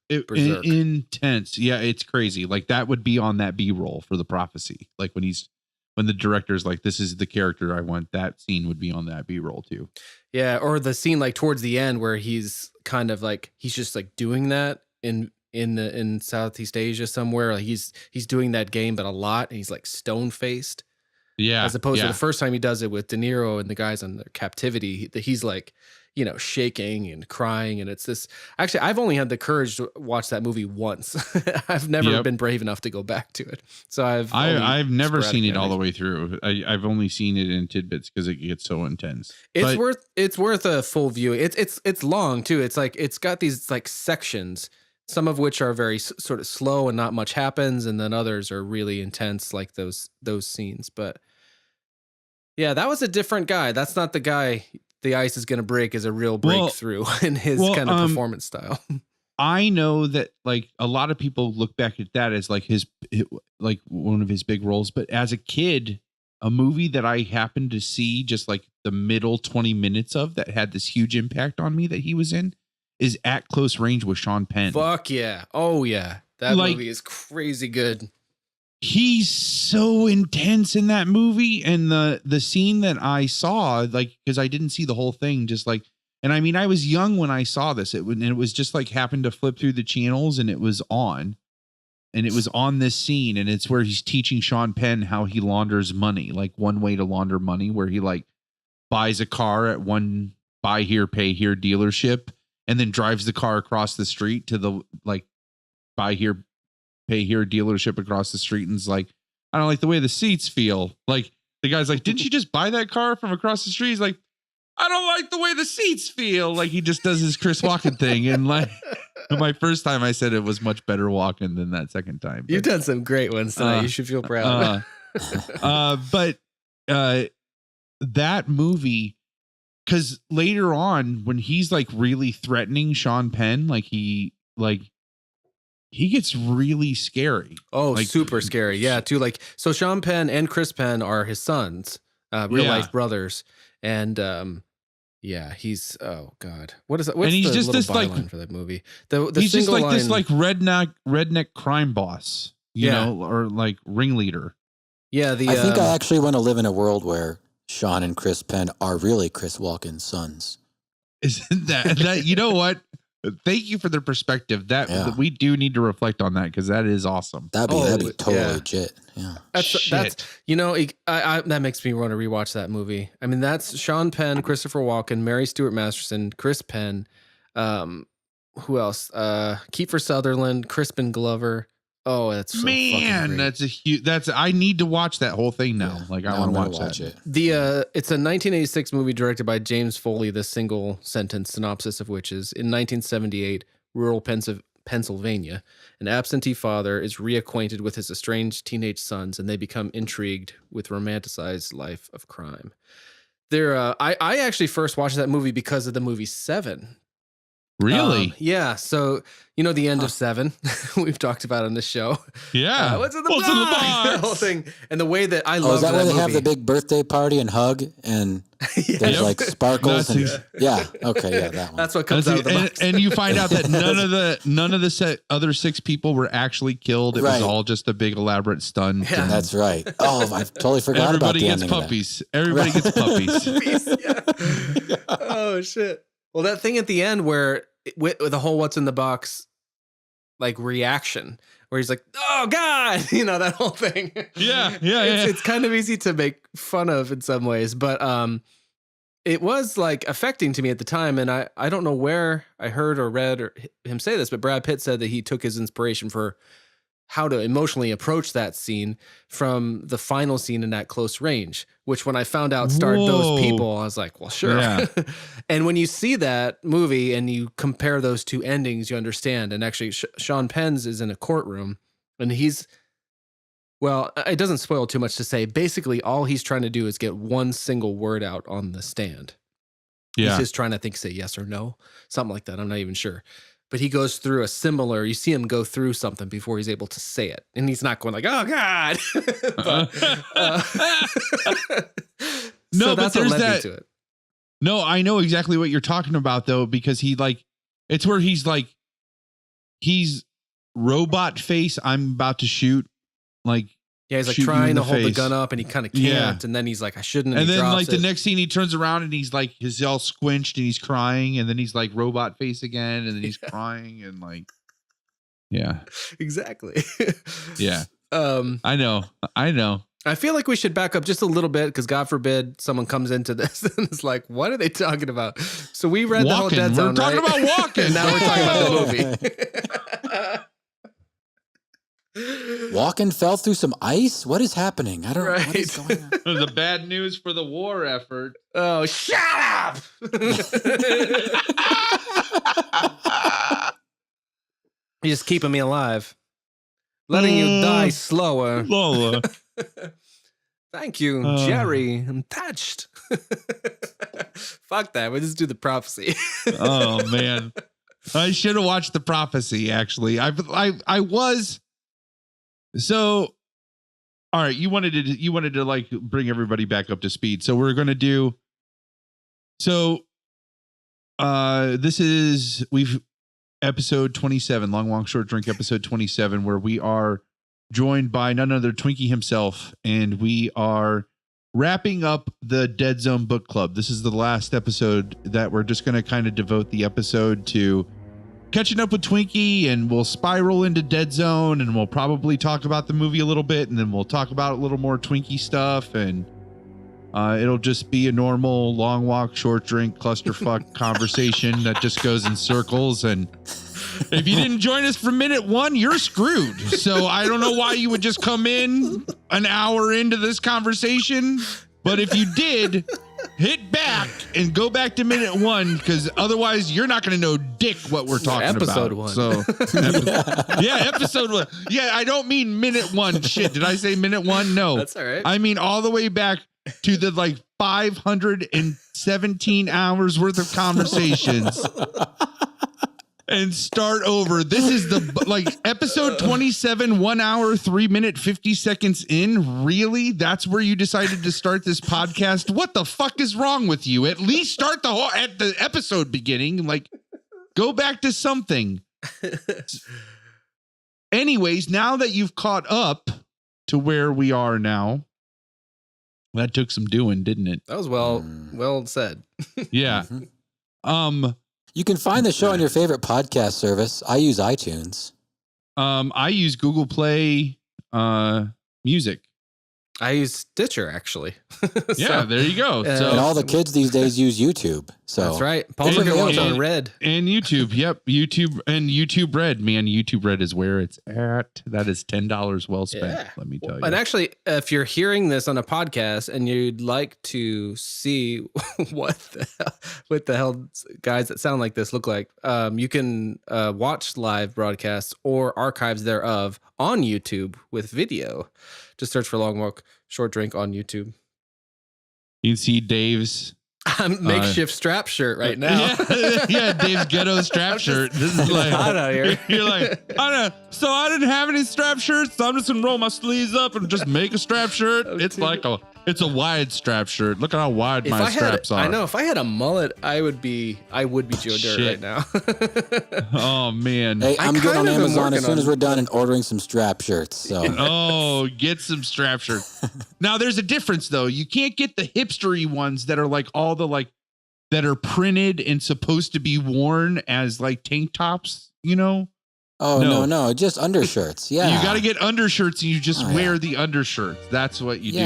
Speaker 1: intense. Yeah, it's crazy. Like, that would be on that B-roll for the Prophecy. Like, when the director's like, this is the character I want, that scene would be on that B-roll too.
Speaker 3: Yeah, or the scene like towards the end where he's kind of like, he's just like doing that in Southeast Asia somewhere. Like he's doing that game, but a lot, and he's like stone faced.
Speaker 1: Yeah.
Speaker 3: As opposed to the first time he does it with De Niro and the guys on their captivity, he's like, you know, shaking and crying. And it's this, actually, I've only had the courage to watch that movie once. I've never been brave enough to go back to it. So I've
Speaker 1: never seen it all the way through. I've only seen it in tidbits because it gets so intense.
Speaker 3: It's worth a full view. It's long too. It's like, it's got these like sections, some of which are very sort of slow and not much happens. And then others are really intense, like those scenes. But yeah, that was a different guy. That's not the guy The Ice is going to break as a real breakthrough in his kind of performance style.
Speaker 1: I know that, like, a lot of people look back at that as like his like one of his big roles. But as a kid, a movie that I happened to see just like the middle 20 minutes of that had this huge impact on me that he was in is At Close Range with Sean Penn.
Speaker 3: Fuck yeah. Oh yeah. That movie is crazy good.
Speaker 1: He's so intense in that movie, and the scene that I saw, like, because I didn't see the whole thing, just like, and I mean, I was young when I saw this. It was just like happened to flip through the channels, and it was on this scene, and it's where he's teaching Sean Penn how he launders money, like one way to launder money, where he like buys a car at one buy here, pay here dealership, and then drives the car across the street to the like buy here, pay here dealership across the street, and is like, I don't like the way the seats feel. Like, the guy's like, didn't you just buy that car from across the street? He's like, I don't like the way the seats feel. Like he just does his Chris Walken thing. And like my first time I said it was much better Walken than that second time.
Speaker 3: You've done some great ones tonight. You should feel proud.
Speaker 1: But that movie, because later on when he's like really threatening Sean Penn, like he gets really scary.
Speaker 3: Oh,
Speaker 1: like,
Speaker 3: super scary. Yeah, too. Like, so Sean Penn and Chris Penn are his sons, real life brothers. And yeah, he's, oh God. What is that? What's
Speaker 1: and he's
Speaker 3: the
Speaker 1: just
Speaker 3: little
Speaker 1: this like
Speaker 3: byline for that movie? The
Speaker 1: he's just like
Speaker 3: line,
Speaker 1: this like redneck crime boss, you know, or like ringleader.
Speaker 3: Yeah,
Speaker 2: I think I actually want to live in a world where Sean and Chris Penn are really Chris Walken's sons.
Speaker 1: Isn't that you know what? Thank you for the perspective. That we do need to reflect on that because that is awesome.
Speaker 2: That'd be totally legit. Yeah,
Speaker 3: that's you know, I that makes me want to rewatch that movie. I mean, that's Sean Penn, Christopher Walken, Mary Stuart Masterson, Chris Penn, who else? Kiefer Sutherland, Crispin Glover. Oh, that's so
Speaker 1: man, that's a huge. I need to watch that whole thing now. Like I want to watch that.
Speaker 3: It's a 1986 movie directed by James Foley. The single sentence synopsis of which is: in 1978, rural Pennsylvania, an absentee father is reacquainted with his estranged teenage sons, and they become intrigued with romanticized life of crime. I actually first watched that movie because of the movie Seven.
Speaker 1: Really?
Speaker 3: Yeah. So, you know, the end of Seven, we've talked about on this show.
Speaker 1: Yeah.
Speaker 3: What's in the box? The whole thing. And the way that I love
Speaker 2: is that where they
Speaker 3: movie.
Speaker 2: have the big birthday party and hug and there's like sparkles? Yeah. Okay. Yeah. That one.
Speaker 3: That's what comes out of the box.
Speaker 1: And you find out that none of the other 6 people were actually killed. It was all just a big elaborate stunt.
Speaker 2: Yeah. That's right. Oh, I totally forgot about the ending.
Speaker 1: Everybody gets puppies.
Speaker 3: Yeah. Oh, shit. Well, that thing at the end where with the whole "what's in the box" like reaction, where he's like, "Oh God," you know, that whole thing.
Speaker 1: Yeah.
Speaker 3: It's kind of easy to make fun of in some ways, but it was like affecting to me at the time, and I don't know where I heard or read him say this, but Brad Pitt said that he took his inspiration for how to emotionally approach that scene from the final scene in that Close Range, which when I found out starred those people, I was like, well, sure. Yeah. And when you see that movie and you compare those two endings, you understand. And actually Sean Penn's is in a courtroom and well, it doesn't spoil too much to say. Basically, all he's trying to do is get one single word out on the stand. Yeah. He's just trying to say yes or no, something like that. I'm not even sure. But he goes through you see him go through something before he's able to say it. And he's not going like, oh God.
Speaker 1: No, but there's that. To it. No, I know exactly what you're talking about though, because it's where he's robot face. I'm about to shoot. Like,
Speaker 3: yeah, he's like trying to hold the gun up and he kind of can't. Yeah. And then he's like, I shouldn't.
Speaker 1: And then like the next scene, he turns around and he's like, he's all squinched and he's crying. And then he's like robot face again. And then he's crying and like, yeah,
Speaker 3: exactly.
Speaker 1: Yeah. I know.
Speaker 3: I feel like we should back up just a little bit because God forbid someone comes into this and it's like, what are they talking about? So we read the whole Dead Zone.
Speaker 1: We're talking about Walken.
Speaker 3: And now we're talking about the movie.
Speaker 2: Walken fell through some ice? What is happening? I don't know. What is going on?
Speaker 1: The bad news for the war effort.
Speaker 3: Oh, shut up! You're just keeping me alive. Letting you die slower. Thank you, Jerry. I'm touched. Fuck that. We'll just do the prophecy.
Speaker 1: Oh, man. I should have watched the prophecy, actually. I was... So, all right, you wanted to like bring everybody back up to speed. So we're going to do, we've episode 27, Long Walk Short Drink episode 27, where we are joined by none other Twinkie himself. And we are wrapping up the Dead Zone book club. This is the last episode that we're just going to kind of devote the episode to catching up with Twinkie, and we'll spiral into Dead Zone, and we'll probably talk about the movie a little bit, and then we'll talk about a little more Twinkie stuff, and it'll just be a normal long walk, short drink, clusterfuck conversation that just goes in circles. And if you didn't join us for minute 1, you're screwed. So I don't know why you would just come in an hour into this conversation, but if you did, hit back and go back to minute 1, because otherwise you're not going to know dick what we're talking
Speaker 3: episode
Speaker 1: about.
Speaker 3: 1.
Speaker 1: So, episode 1. Yeah, I don't mean minute 1. Shit, did I say minute 1? No.
Speaker 3: That's all right.
Speaker 1: I mean all the way back to the 517 hours worth of conversations. And start over. This is the episode 27, 1 hour, 3 minute, 50 seconds in. Really? That's where you decided to start this podcast? What the fuck is wrong with you? At least start at the episode beginning. Go back to something. Anyways, now that you've caught up to where we are now, that took some doing, didn't it?
Speaker 3: That was well said.
Speaker 1: Yeah.
Speaker 2: You can find the show on your favorite podcast service. I use iTunes.
Speaker 1: I use Google Play Music.
Speaker 3: I use Stitcher, actually.
Speaker 1: Yeah, there you go.
Speaker 2: And all the kids these days use YouTube. So
Speaker 3: that's right. Paul's going to watch on Red.
Speaker 1: And YouTube. Yep. YouTube and YouTube Red. Man, YouTube Red is where it's at. That is $10 well spent. Let me tell you.
Speaker 3: And actually, if you're hearing this on a podcast and you'd like to see what the hell guys that sound like this look like, you can watch live broadcasts or archives thereof on YouTube with video. Just search for Long Walk Short Drink on YouTube.
Speaker 1: You can see Dave's
Speaker 3: makeshift strap shirt right now.
Speaker 1: Yeah, Dave's ghetto strap shirt. This is
Speaker 3: hot out here.
Speaker 1: You're like, so I didn't have any strap shirts, so I'm just gonna roll my sleeves up and just make a strap shirt. It's a wide strap shirt. Look at how wide my straps are.
Speaker 3: I know. If I had a mullet, I would be Joe Dirt right now.
Speaker 1: Oh man.
Speaker 2: Hey, I'm getting on Amazon as soon as we're done and ordering some strap shirts. So
Speaker 1: get some strap shirts. Now there's a difference though. You can't get the hipstery ones that are all the that are printed and supposed to be worn as tank tops,
Speaker 2: Oh, no, just undershirts. Yeah.
Speaker 1: You got to get undershirts and you just wear the undershirts. That's what you do.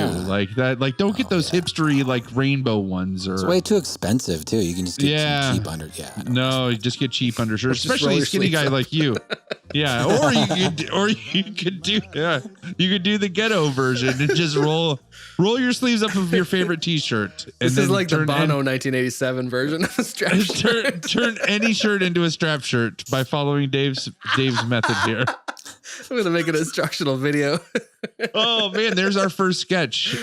Speaker 1: Don't get those hipstery rainbow ones. It's
Speaker 2: way too expensive too. You can just get some cheap
Speaker 1: No, you just get cheap undershirts, especially a skinny guy like you. Yeah. Or you could do the ghetto version and just roll your sleeves up of your favorite t-shirt.
Speaker 3: This is like the Bono 1987 version of a strap shirt.
Speaker 1: Turn any shirt into a strap shirt by following Dave's method here.
Speaker 3: I'm going to make an instructional video.
Speaker 1: Oh man, there's our first sketch.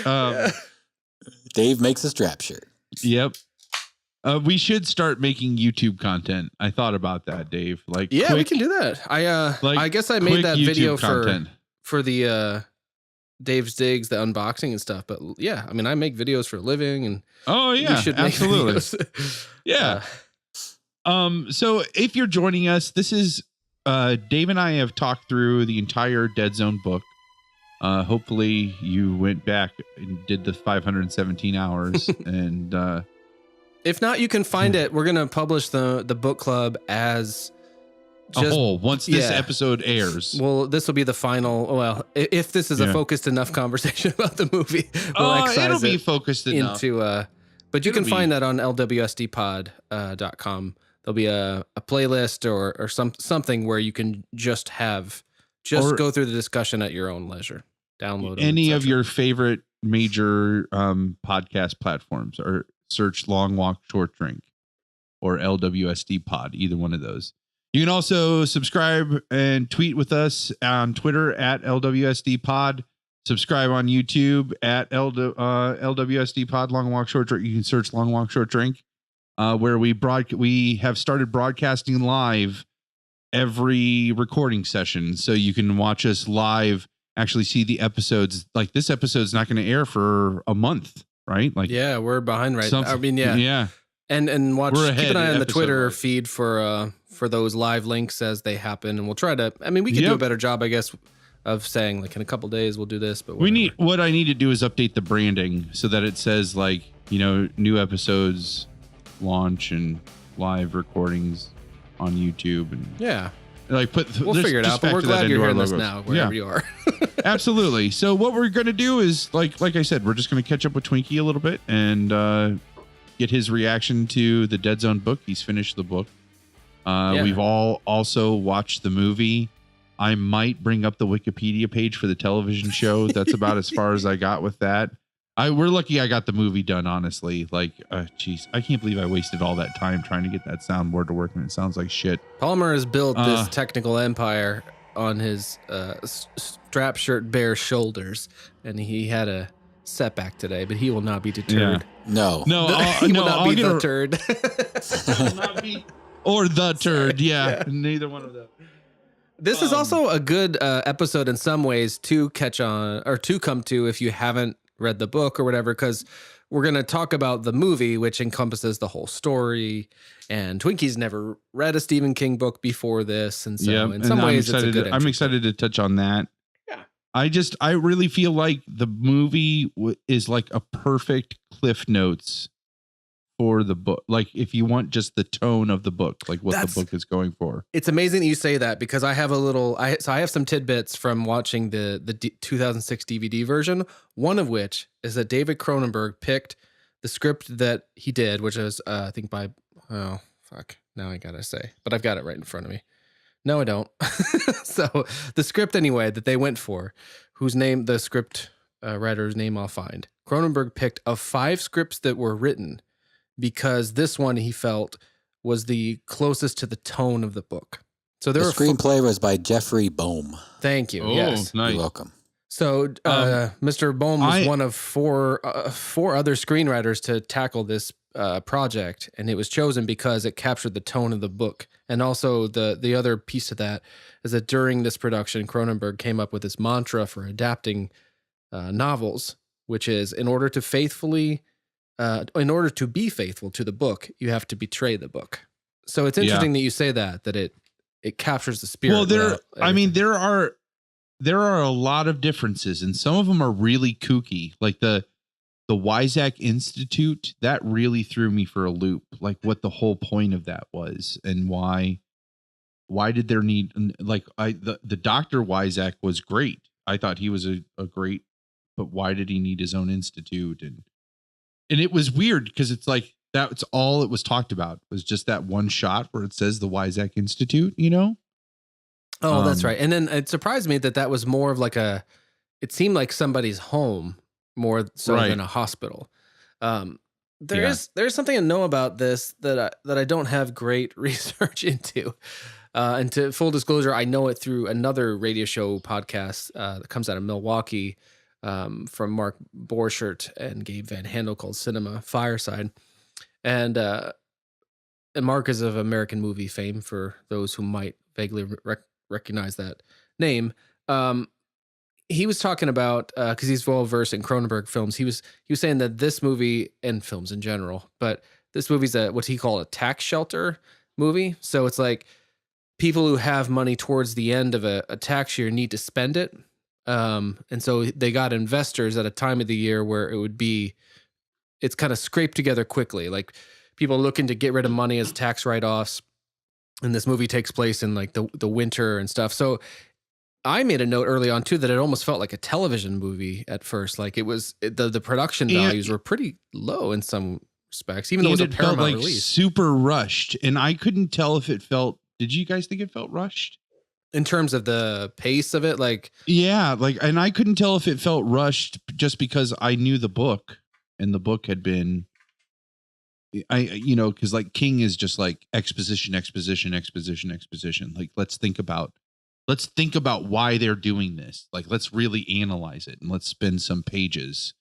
Speaker 2: Dave makes a strap shirt.
Speaker 1: Yep. We should start making YouTube content. I thought about that, Dave.
Speaker 3: We can do that. I guess I made that video for the Dave's Digs, the unboxing and stuff. But yeah, I mean, I make videos for a living, and we should make
Speaker 1: absolutely.
Speaker 3: Videos.
Speaker 1: Yeah. So if you're joining us, this is Dave and I have talked through the entire Dead Zone book. Hopefully you went back and did the 517 hours and
Speaker 3: if not, you can find it. We're going to publish the book club as
Speaker 1: a whole once this episode airs.
Speaker 3: Well, this will be the final. Well, if this is a focused enough conversation about the movie,
Speaker 1: it'll be focused enough.
Speaker 3: But you can find that on LWSDpod.com. There'll be a playlist or something where you can just go through the discussion at your own leisure. Download
Speaker 1: any of your favorite major podcast platforms, or search Long Walk Short Drink or LWSD Pod, either one of those. You can also subscribe and tweet with us on Twitter at LWSD Pod. Subscribe on YouTube at LWSD Pod, Long Walk Short Drink. You can search Long Walk Short Drink, where we have started broadcasting live every recording session. So you can watch us live, actually see the episodes. This episode's not going to air for a month, right?
Speaker 3: We're behind now. I mean, yeah. And watch, keep an eye on the Twitter feed for those live links as they happen. And we'll try to, we can do a better job, I guess, of saying in a couple days we'll do this, but whatever.
Speaker 1: What I need to do is update the branding so that it says new episodes launch and live recordings on YouTube, and we'll
Speaker 3: figure it out. But we're glad you're hearing this now, wherever you are.
Speaker 1: Absolutely. So what we're going to do is, like I said, we're just going to catch up with Twinkie a little bit and get his reaction to the Dead Zone book. He's finished the book. We've all also watched the movie. I might bring up the Wikipedia page for the television show. That's about as far as I got with that. We're lucky I got the movie done, honestly. Like, geez, I can't believe I wasted all that time trying to get that soundboard to work, and it sounds like shit.
Speaker 3: Palmer has built this technical empire on his strap shirt bare shoulders, and he had a setback today, but he will not be deterred.
Speaker 2: Yeah. No,
Speaker 3: he will not be deterred.
Speaker 1: Or the turd. Yeah, neither one of them.
Speaker 3: This is also a good episode in some ways to catch on or to come to if you haven't read the book or whatever, because we're going to talk about the movie, which encompasses the whole story. And Twinkie's never read a Stephen King book before this. And so in some ways, it's a good
Speaker 1: I'm excited to touch on that. Yeah. I really feel like the movie is like a perfect Cliff Notes for the book. Like if you want just the tone of the book, like what the book is going for.
Speaker 3: It's amazing that you say that, because I have I have some tidbits from watching the 2006 DVD version. One of which is that David Cronenberg picked the script that he did, which is I think by now I gotta say, but I've got it right in front of me. No, I don't. So the script anyway that they went for, whose name the script writer's name I'll find. Cronenberg picked of 5 scripts that were written, because this one he felt was the closest to the tone of the book. So the
Speaker 2: screenplay was by Jeffrey Boehm.
Speaker 3: Thank you.
Speaker 1: Oh,
Speaker 3: yes,
Speaker 1: nice.
Speaker 2: You're welcome.
Speaker 3: So Mr. Boehm was one of four other screenwriters to tackle this project, and it was chosen because it captured the tone of the book. And also the other piece of that is that during this production, Cronenberg came up with this mantra for adapting novels, which is in order to be faithful to the book, you have to betray the book. So it's interesting that you say that it captures the spirit.
Speaker 1: Well, there are a lot of differences, and some of them are really kooky. Like the Weizsäck Institute, that really threw me for a loop. Like what the whole point of that was, and why did there need, like the Dr. Weizsäck was great. I thought he was a great, but why did he need his own institute? And it was weird because it's like that's all it was talked about was just that one shot where it says the Weizsäck Institute, you know?
Speaker 3: Oh, that's right. And then it surprised me that was more of like it seemed like somebody's home more so than a hospital. There's something to know about this that I don't have great research into. And to full disclosure, I know it through another radio show podcast that comes out of Milwaukee, from Mark Borchert and Gabe Van Handel, called Cinema Fireside. And Mark is of American movie fame, for those who might vaguely recognize that name. He was talking about, because he's well versed in Cronenberg films, he was saying that this movie, and films in general, but this movie's what he called a tax shelter movie. So it's like people who have money towards the end of a tax year need to spend it. And so they got investors at a time of the year where it's kind of scraped together quickly. Like people looking to get rid of money as tax write-offs. And this movie takes place in like the winter and stuff. So I made a note early on too, that it almost felt like a television movie at first. Like the production values were pretty low in some respects, even though it was a Paramount release.
Speaker 1: Super rushed. And I couldn't tell if it felt, did you guys think it felt rushed?
Speaker 3: In terms of the pace of it, like,
Speaker 1: yeah, like, and I couldn't tell if it felt rushed just because I knew the book, and the book had been, because like King is just like exposition. Like, let's think about why they're doing this. Like, let's really analyze it, and let's spend some pages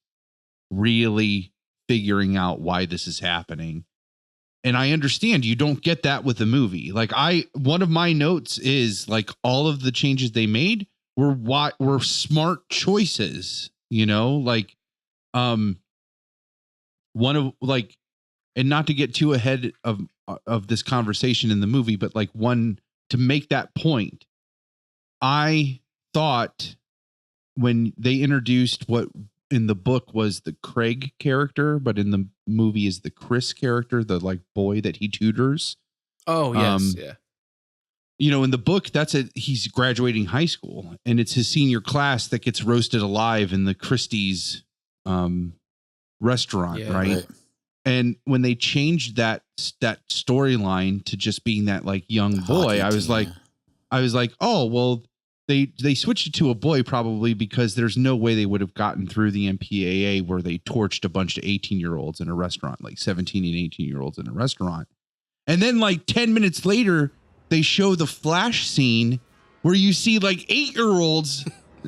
Speaker 1: really figuring out why this is happening. And I understand you don't get that with a movie. Like one of my notes is like all of the changes they made were smart choices, like, one of like, and not to get too ahead of this conversation in the movie, but like to make that point, I thought when they introduced what in the book was the Craig character, but in the movie is the Chris character, the like boy that he tutors.
Speaker 3: Oh, yes. Yeah.
Speaker 1: In the book, he's graduating high school, and it's his senior class that gets roasted alive in the Christie's restaurant. Yeah, right. And when they changed that storyline to just being that like young boy, I was like, oh, well, they switched it to a boy probably because there's no way they would have gotten through the MPAA where they torched a bunch of 18-year-olds in a restaurant, like 17 and 18-year-olds in a restaurant. And then like 10 minutes later, they show the flash scene where you see like 8-year-olds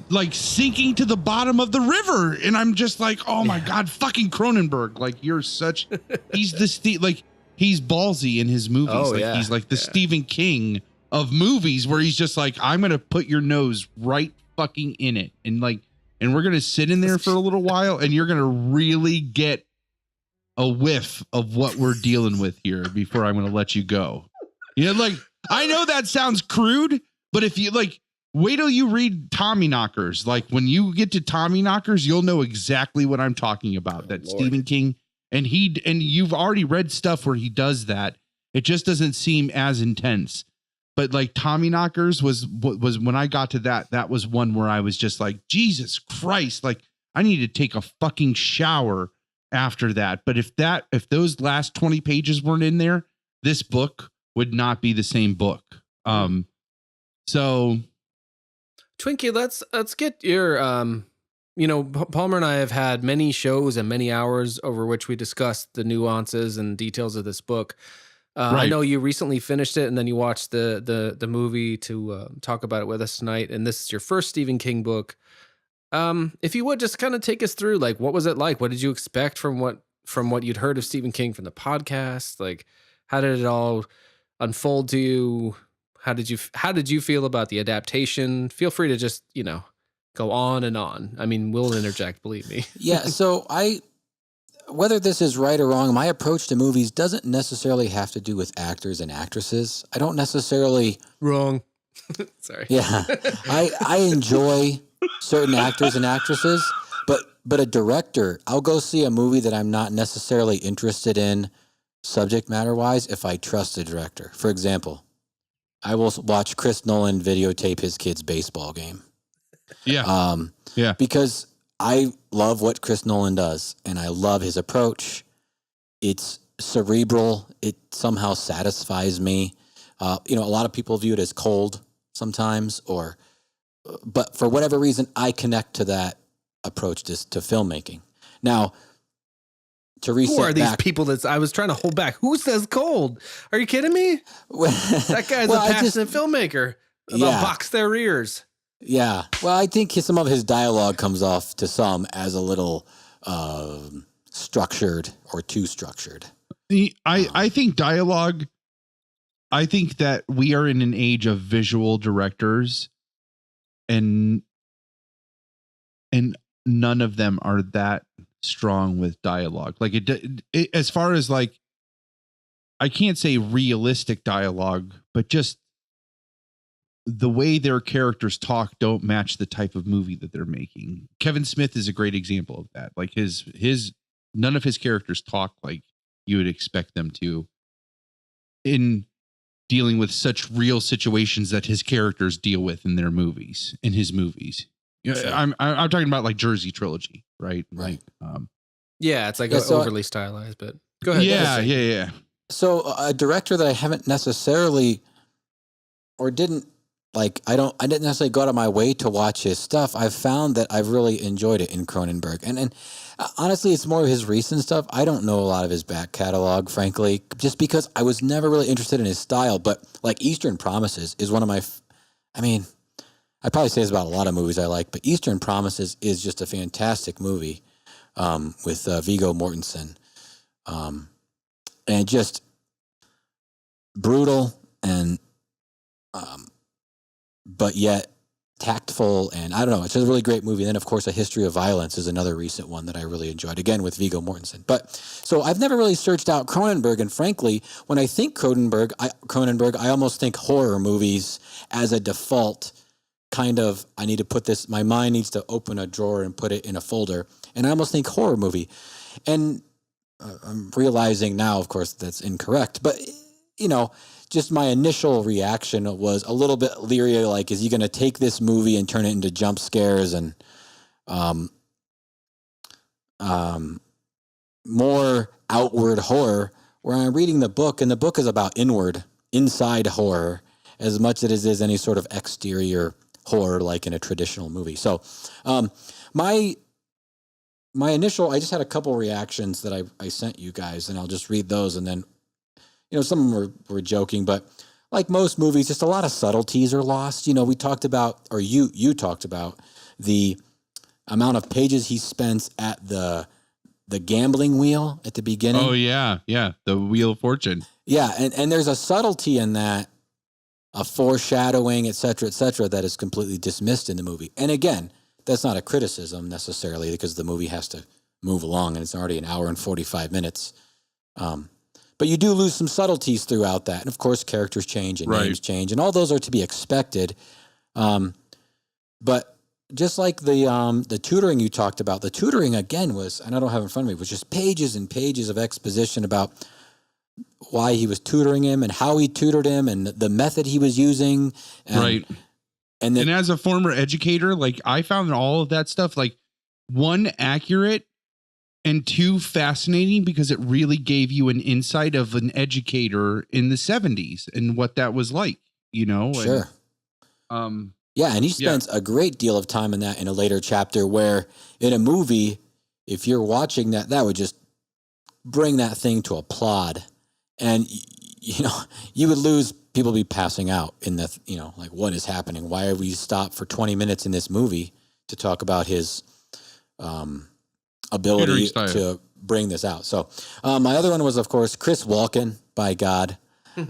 Speaker 1: like sinking to the bottom of the river. And I'm just like, oh my God, fucking Cronenberg. Like he's he's ballsy in his movies.
Speaker 3: Oh,
Speaker 1: like he's like the Stephen King of movies where he's just like, I'm going to put your nose right fucking in it. And we're going to sit in there for a little while and you're going to really get a whiff of what we're dealing with here before I'm going to let you go. You know, like, I know that sounds crude, but if you like, wait till you read Tommyknockers. Like when you get to Tommyknockers, you'll know exactly what I'm talking about. That Lord. Stephen King and you've already read stuff where he does that. It just doesn't seem as intense. But like Tommyknockers was when I got to that was one where I was just like, Jesus Christ, like I need to take a fucking shower after that. But if those last 20 pages weren't in there, this book would not be the same book. So
Speaker 3: Twinkie, let's get your Palmer and I have had many shows and many hours over which we discussed the nuances and details of this book. Right. I know you recently finished it and then you watched the movie to talk about it with us tonight. And this is your first Stephen King book. If you would just kind of take us through, like, what was it like? What did you expect from what you'd heard of Stephen King from the podcast? Like, how did it all unfold to you? How did you feel about the adaptation? Feel free to just, go on and on. I mean, we'll interject, believe me.
Speaker 2: Yeah. So whether this is right or wrong, my approach to movies doesn't necessarily have to do with actors and actresses. I don't necessarily
Speaker 3: wrong. Sorry.
Speaker 2: Yeah. I enjoy certain actors and actresses, but a director, I'll go see a movie that I'm not necessarily interested in subject matter wise if I trust the director. For example, I will watch Chris Nolan videotape his kid's baseball game.
Speaker 1: Yeah.
Speaker 2: Because I love what Chris Nolan does, and I love his approach. It's cerebral. It somehow satisfies me. A lot of people view it as cold sometimes, but for whatever reason, I connect to that approach to filmmaking. Now, to reset
Speaker 3: who are these people I was trying to hold back? Who says cold? Are you kidding me? That guy's a passionate filmmaker. Box their ears.
Speaker 2: Yeah. Well, I think some of his dialogue comes off to some as a little structured or too structured.
Speaker 1: I think dialogue, I think that we are in an age of visual directors and none of them are that strong with dialogue. Like it as far as like, I can't say realistic dialogue, but just the way their characters talk don't match the type of movie that they're making. Kevin Smith is a great example of that. Like his none of his characters talk like you would expect them to in dealing with such real situations that his characters deal with in his movies. Sure. I'm talking about like Jersey Trilogy, right?
Speaker 2: Right.
Speaker 1: Like,
Speaker 3: yeah, it's like overly stylized, but go ahead.
Speaker 1: Yeah.
Speaker 2: So a director that I haven't necessarily or didn't like, I didn't necessarily go out of my way to watch his stuff. I've found that I've really enjoyed it in Cronenberg. And honestly, it's more of his recent stuff. I don't know a lot of his back catalog, frankly, just because I was never really interested in his style. But like Eastern Promises is one of my, I probably say this about a lot of movies I like, but Eastern Promises is just a fantastic movie with Viggo Mortensen. And just brutal and but yet tactful, and I don't know, it's a really great movie. And then, of course, A History of Violence is another recent one that I really enjoyed, again with Viggo Mortensen. But so I've never really searched out Cronenberg, and frankly, when I think Cronenberg, I almost think horror movies as a default kind of, I need to put this, my mind needs to open a drawer and put it in a folder, and I almost think horror movie. And I'm realizing now, of course, that's incorrect, but, just my initial reaction was a little bit leery, like, is he going to take this movie and turn it into jump scares and more outward horror, where I'm reading the book, and the book is about inside horror, as much as it is any sort of exterior horror like in a traditional movie. So my initial, I just had a couple reactions that I sent you guys, and I'll just read those. And then, some of them were joking, but like most movies, just a lot of subtleties are lost. We talked about, or you talked about the amount of pages he spends at the gambling wheel at the beginning.
Speaker 1: Oh yeah. Yeah. The Wheel of Fortune.
Speaker 2: Yeah. And there's a subtlety in that, a foreshadowing, et cetera, that is completely dismissed in the movie. And again, that's not a criticism necessarily, because the movie has to move along and it's already an hour and 45 minutes. But you do lose some subtleties throughout that. And of course, characters change and names change, and all those are to be expected. But just like the tutoring you talked about, the tutoring again was, and I don't have it in front of me, was just pages and pages of exposition about why he was tutoring him and how he tutored him and the method he was using. And
Speaker 1: as a former educator, like I found all of that stuff, like one, accurate, and two, fascinating, because it really gave you an insight of an educator in the 70s and what that was like,
Speaker 2: Sure. And, yeah. And he spends a great deal of time in that in a later chapter, where in a movie, if you're watching that would just bring that thing to a plod. And, you would lose, people be passing out in the, like, what is happening? Why are we stopped for 20 minutes in this movie to talk about his ability to bring this out? So my other one was, of course, Chris Walken, by God. We've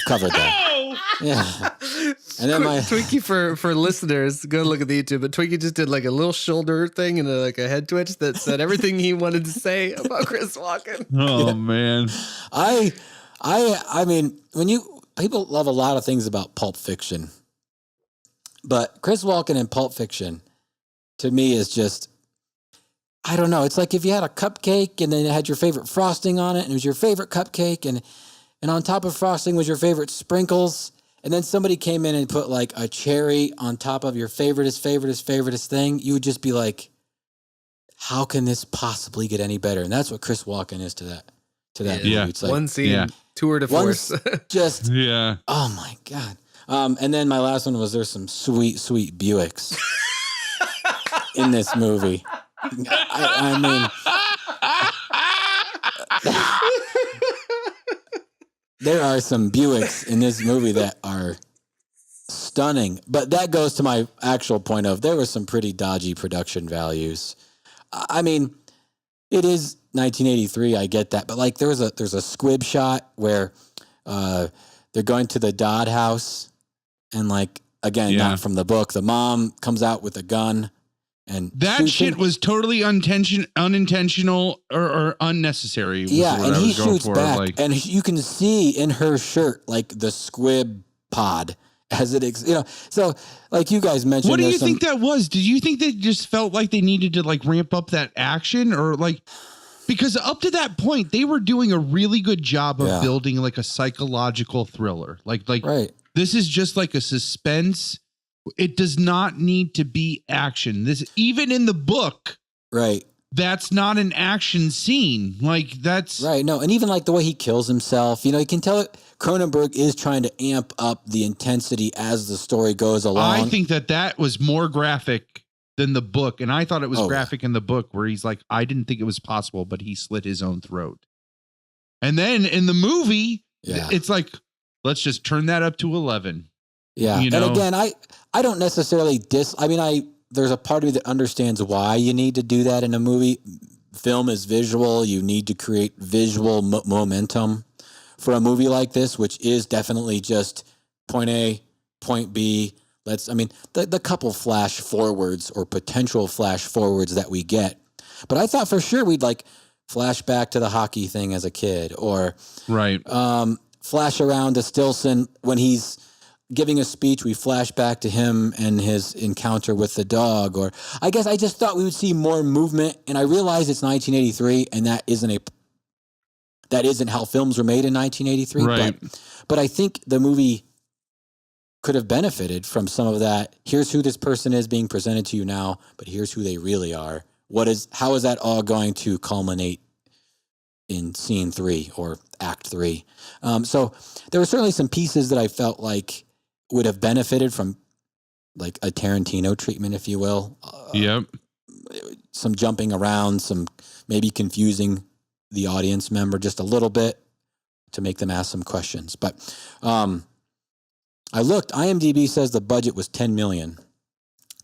Speaker 2: covered that. Yeah. And then
Speaker 3: Twinkie, for listeners, go look at the YouTube, but Twinkie just did like a little shoulder thing and a head twitch that said everything he wanted to say about Chris Walken.
Speaker 1: Oh man.
Speaker 2: I mean, people love a lot of things about Pulp Fiction, but Chris Walken in Pulp Fiction to me is just, I don't know. It's like if you had a cupcake and then it had your favorite frosting on it, and it was your favorite cupcake, and on top of frosting was your favorite sprinkles. And then somebody came in and put like a cherry on top of your favoriteest thing. You would just be like, how can this possibly get any better? And that's what Chris Walken is to that movie. It's like
Speaker 3: one scene, tour de force.
Speaker 2: Just, oh my God. And then my last one was, there's some sweet Buicks in this movie. I mean, there are some Buicks in this movie that are stunning, but that goes to my actual point of, there were some pretty dodgy production values. I mean, it is 1983. I get that, but like there's a squib shot where they're going to the Dodd house, and like, again, not from the book, the mom comes out with a gun. And
Speaker 1: that shit was totally unintentional or unnecessary.
Speaker 2: Yeah, and he shoots back, and you can see in her shirt like the squib pod as it, So, like you guys mentioned,
Speaker 1: what do you think that was? Did you think they just felt like they needed to like ramp up that action, or like, because up to that point they were doing a really good job of building like a psychological thriller, like this is just like a suspense. It does not need to be action. This, even in the book, that's not an action scene. Like that's
Speaker 2: right. No, and even like the way he kills himself, you can tell Cronenberg is trying to amp up the intensity as the story goes along.
Speaker 1: I think that was more graphic than the book, and I thought it was graphic in the book, where he's like, I didn't think it was possible, but he slit his own throat. And then in the movie, it's like, let's just turn that up to 11.
Speaker 2: Yeah. And again, I don't necessarily there's a part of me that understands why you need to do that in a movie. Film is visual. You need to create visual momentum for a movie like this, which is definitely just point A, point B. The couple flash forwards or potential flash forwards that we get. But I thought for sure we'd like flash back to the hockey thing as a kid, or flash around to Stilson when he's giving a speech. We flash back to him and his encounter with the dog, or I guess I just thought we would see more movement. And I realize it's 1983, and that isn't how films were made in 1983.
Speaker 1: Right.
Speaker 2: But I think the movie could have benefited from some of that. Here's who this person is being presented to you now, but here's who they really are. How is that all going to culminate in scene 3 or act 3? So there were certainly some pieces that I felt like would have benefited from like a Tarantino treatment, if you will.
Speaker 1: Yep.
Speaker 2: Some jumping around, some maybe confusing the audience member just a little bit to make them ask some questions. But I looked, IMDb says the budget was $10 million,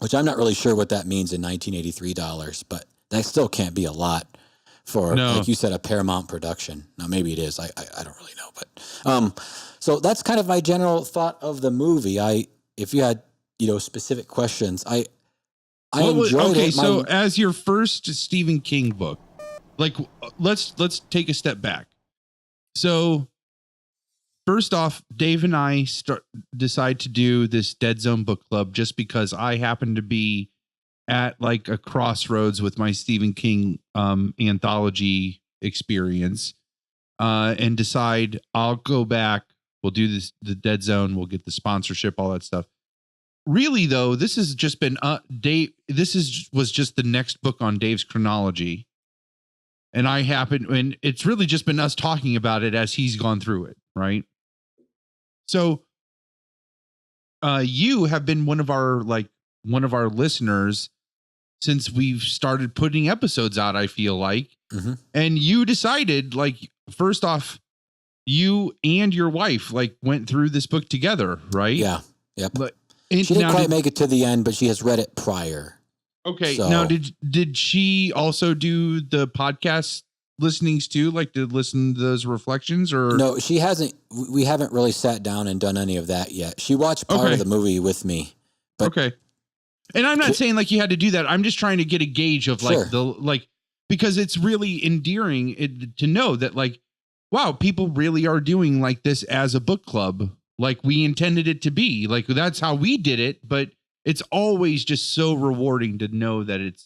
Speaker 2: which I'm not really sure what that means in 1983 dollars, but that still can't be a lot for, like you said, a Paramount production. Now, maybe it is. I don't really know. But so that's kind of my general thought of the movie. If you had, specific questions, I enjoyed it.
Speaker 1: So as your first Stephen King book, like let's take a step back. So first off, Dave and I decide to do this Dead Zone book club just because I happen to be at like a crossroads with my Stephen King anthology experience, and decide I'll go back. We'll do this, the Dead Zone. We'll get the sponsorship, all that stuff. Really, though, this has just been Dave. Was just the next book on Dave's chronology, and and it's really just been us talking about it as he's gone through it, right? So, you have been one of our listeners since we've started putting episodes out. I feel like, and you decided, like, first off, you and your wife went through this book together, right?
Speaker 2: Yeah. Yep.
Speaker 1: But
Speaker 2: she didn't quite make it to the end, but she has read it prior.
Speaker 1: Okay. So. Now, did she also do the podcast listenings too? Like to listen to those reflections, or
Speaker 2: no? She hasn't. We haven't really sat down and done any of that yet. She watched part of the movie with me. But
Speaker 1: okay. And I'm not saying like you had to do that. I'm just trying to get a gauge of because it's really endearing to know that wow, people really are doing like this as a book club. Like we intended it to be. Like that's how we did it, but it's always just so rewarding to know that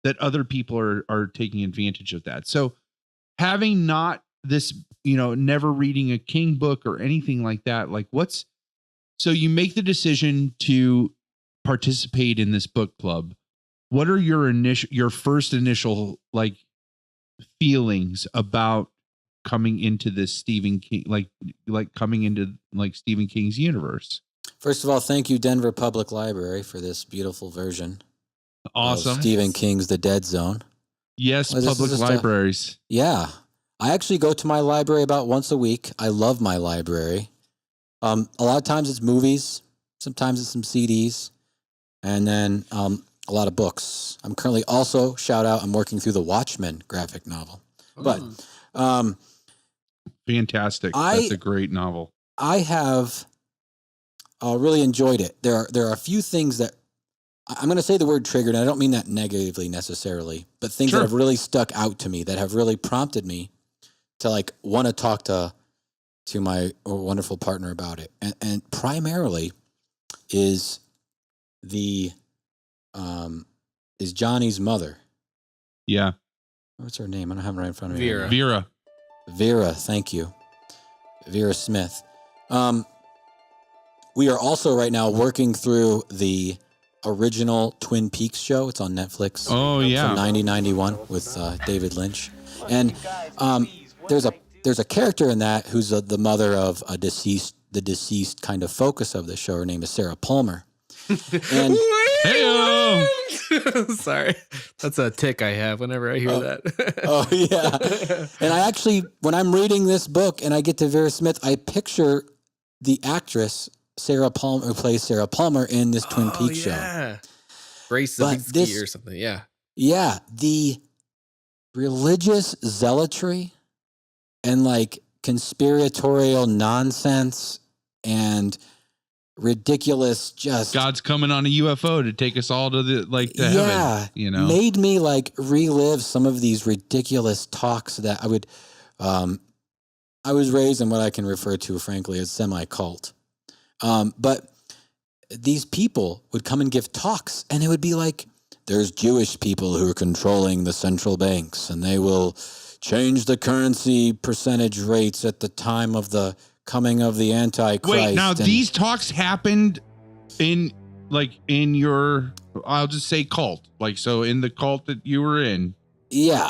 Speaker 1: that other people are taking advantage of that. So having not this, never reading a King book or anything like that, so you make the decision to participate in this book club. What are your first initial feelings about coming into this Stephen King, coming into Stephen King's universe?
Speaker 2: First of all, thank you, Denver Public Library, for this beautiful version.
Speaker 1: Awesome.
Speaker 2: Of Stephen King's The Dead Zone.
Speaker 1: Yes, public libraries.
Speaker 2: Yeah. I actually go to my library about once a week. I love my library. A lot of times it's movies. Sometimes it's some CDs. And then a lot of books. I'm currently also, shout out, I'm working through the Watchmen graphic novel. But
Speaker 1: fantastic. That's a great novel.
Speaker 2: I have really enjoyed it. There are a few things that I'm going to say the word triggered, and I don't mean that negatively necessarily, but things that have really stuck out to me, that have really prompted me to want to talk to my wonderful partner about it. And primarily is is Johnny's mother.
Speaker 1: Yeah.
Speaker 2: What's her name? I don't have it right in front of me.
Speaker 1: Vera.
Speaker 2: Thank you. Vera Smith. We are also right now working through the original Twin Peaks show. It's on Netflix.
Speaker 1: Oh yeah.
Speaker 2: From 1991 with David Lynch. And there's a character in that who's the mother of the deceased kind of focus of the show. Her name is Sarah Palmer. And
Speaker 3: sorry, that's a tick I have whenever I hear that.
Speaker 2: Oh yeah. And I actually, when I'm reading this book and I get to Vera Smith, I picture the actress Sarah Palmer, who plays Sarah Palmer in this Twin Peaks show.
Speaker 3: Grace Zabinski or something. Yeah.
Speaker 2: Yeah. The religious zealotry and conspiratorial nonsense and ridiculous, just
Speaker 1: God's coming on a UFO to take us all to to heaven,
Speaker 2: made me relive some of these ridiculous talks that I would I was raised in what I can refer to frankly as semi-cult, but these people would come and give talks, and it would be there's Jewish people who are controlling the central banks, and they will change the currency percentage rates at the time of the coming of the Antichrist.
Speaker 1: Wait, now these talks happened in your, I'll just say cult, so in the cult that you were in.
Speaker 2: Yeah,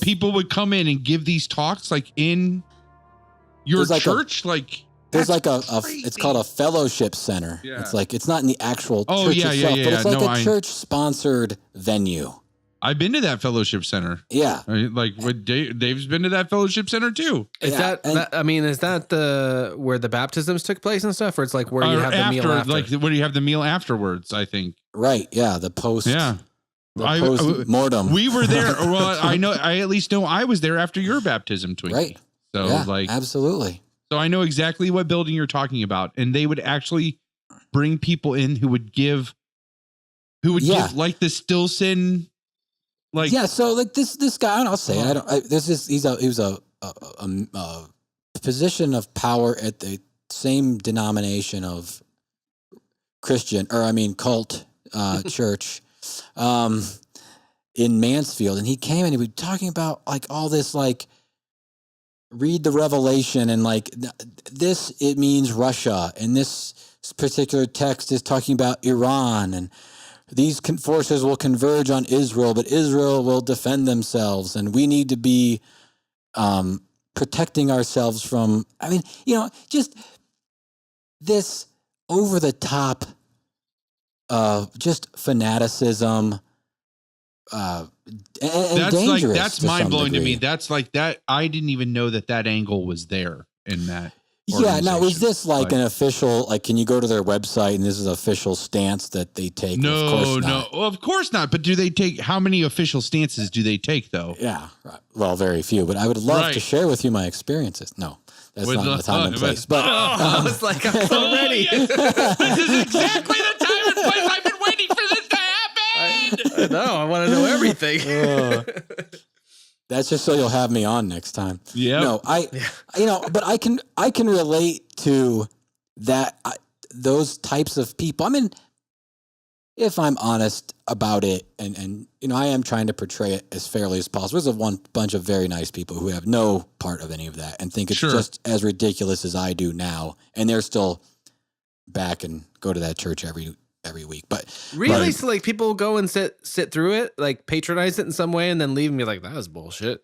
Speaker 1: people would come in and give these talks in your church,
Speaker 2: there's like it's called a fellowship center.
Speaker 1: Yeah.
Speaker 2: It's like, it's not in the actual church itself, but it's like a church-sponsored venue.
Speaker 1: I've been to that fellowship center.
Speaker 2: Yeah.
Speaker 1: Like what Dave's been to that fellowship center too.
Speaker 3: Is that where the baptisms took place and stuff? Or it's like where you have the meal after?
Speaker 1: Like where you have the meal afterwards, I think.
Speaker 2: Right. Yeah. The post.
Speaker 1: Yeah.
Speaker 2: Post-mortem.
Speaker 1: We were there. Well, I at least know I was there after your baptism, Twinkie.
Speaker 2: Right.
Speaker 1: So
Speaker 2: absolutely.
Speaker 1: So I know exactly what building you're talking about. And they would actually bring people in who would give like the Stilson. Like,
Speaker 2: yeah, so like this guy, and I'll say he was a position of power at the same denomination of cult church in Mansfield, and he came and he was talking about like all this, like, read the Revelation, and like this, it means Russia, and this particular text is talking about Iran, and these forces will converge on Israel, but Israel will defend themselves, and we need to be protecting ourselves from, just this over-the-top, just fanaticism, and dangerous.
Speaker 1: That's mind-blowing to me. That's like that. I didn't even know that angle was there in that.
Speaker 2: Yeah, now is this like an official, like, can you go to their website and this is an official stance that they take?
Speaker 1: No,
Speaker 2: of course not.
Speaker 1: No, of course not. But do they take, how many official stances do they take though?
Speaker 2: Yeah, right. Well, very few, but I would love to share with you my experiences. No, that's not the time and place. But
Speaker 3: I was like, I'm so ready.
Speaker 1: Yes. This is exactly the time and place I've been waiting for this to happen.
Speaker 3: I know. I want to know everything.
Speaker 2: That's just so you'll have me on next time.
Speaker 1: Yeah.
Speaker 2: No, but I can relate to that, those types of people. I mean, if I'm honest about it, and I am trying to portray it as fairly as possible. There's a bunch of very nice people who have no part of any of that and think it's just as ridiculous as I do now, and they're still back and go to that church every week. But
Speaker 3: really, so like people go and sit through it, like patronize it in some way, and then leave and be like, that was bullshit.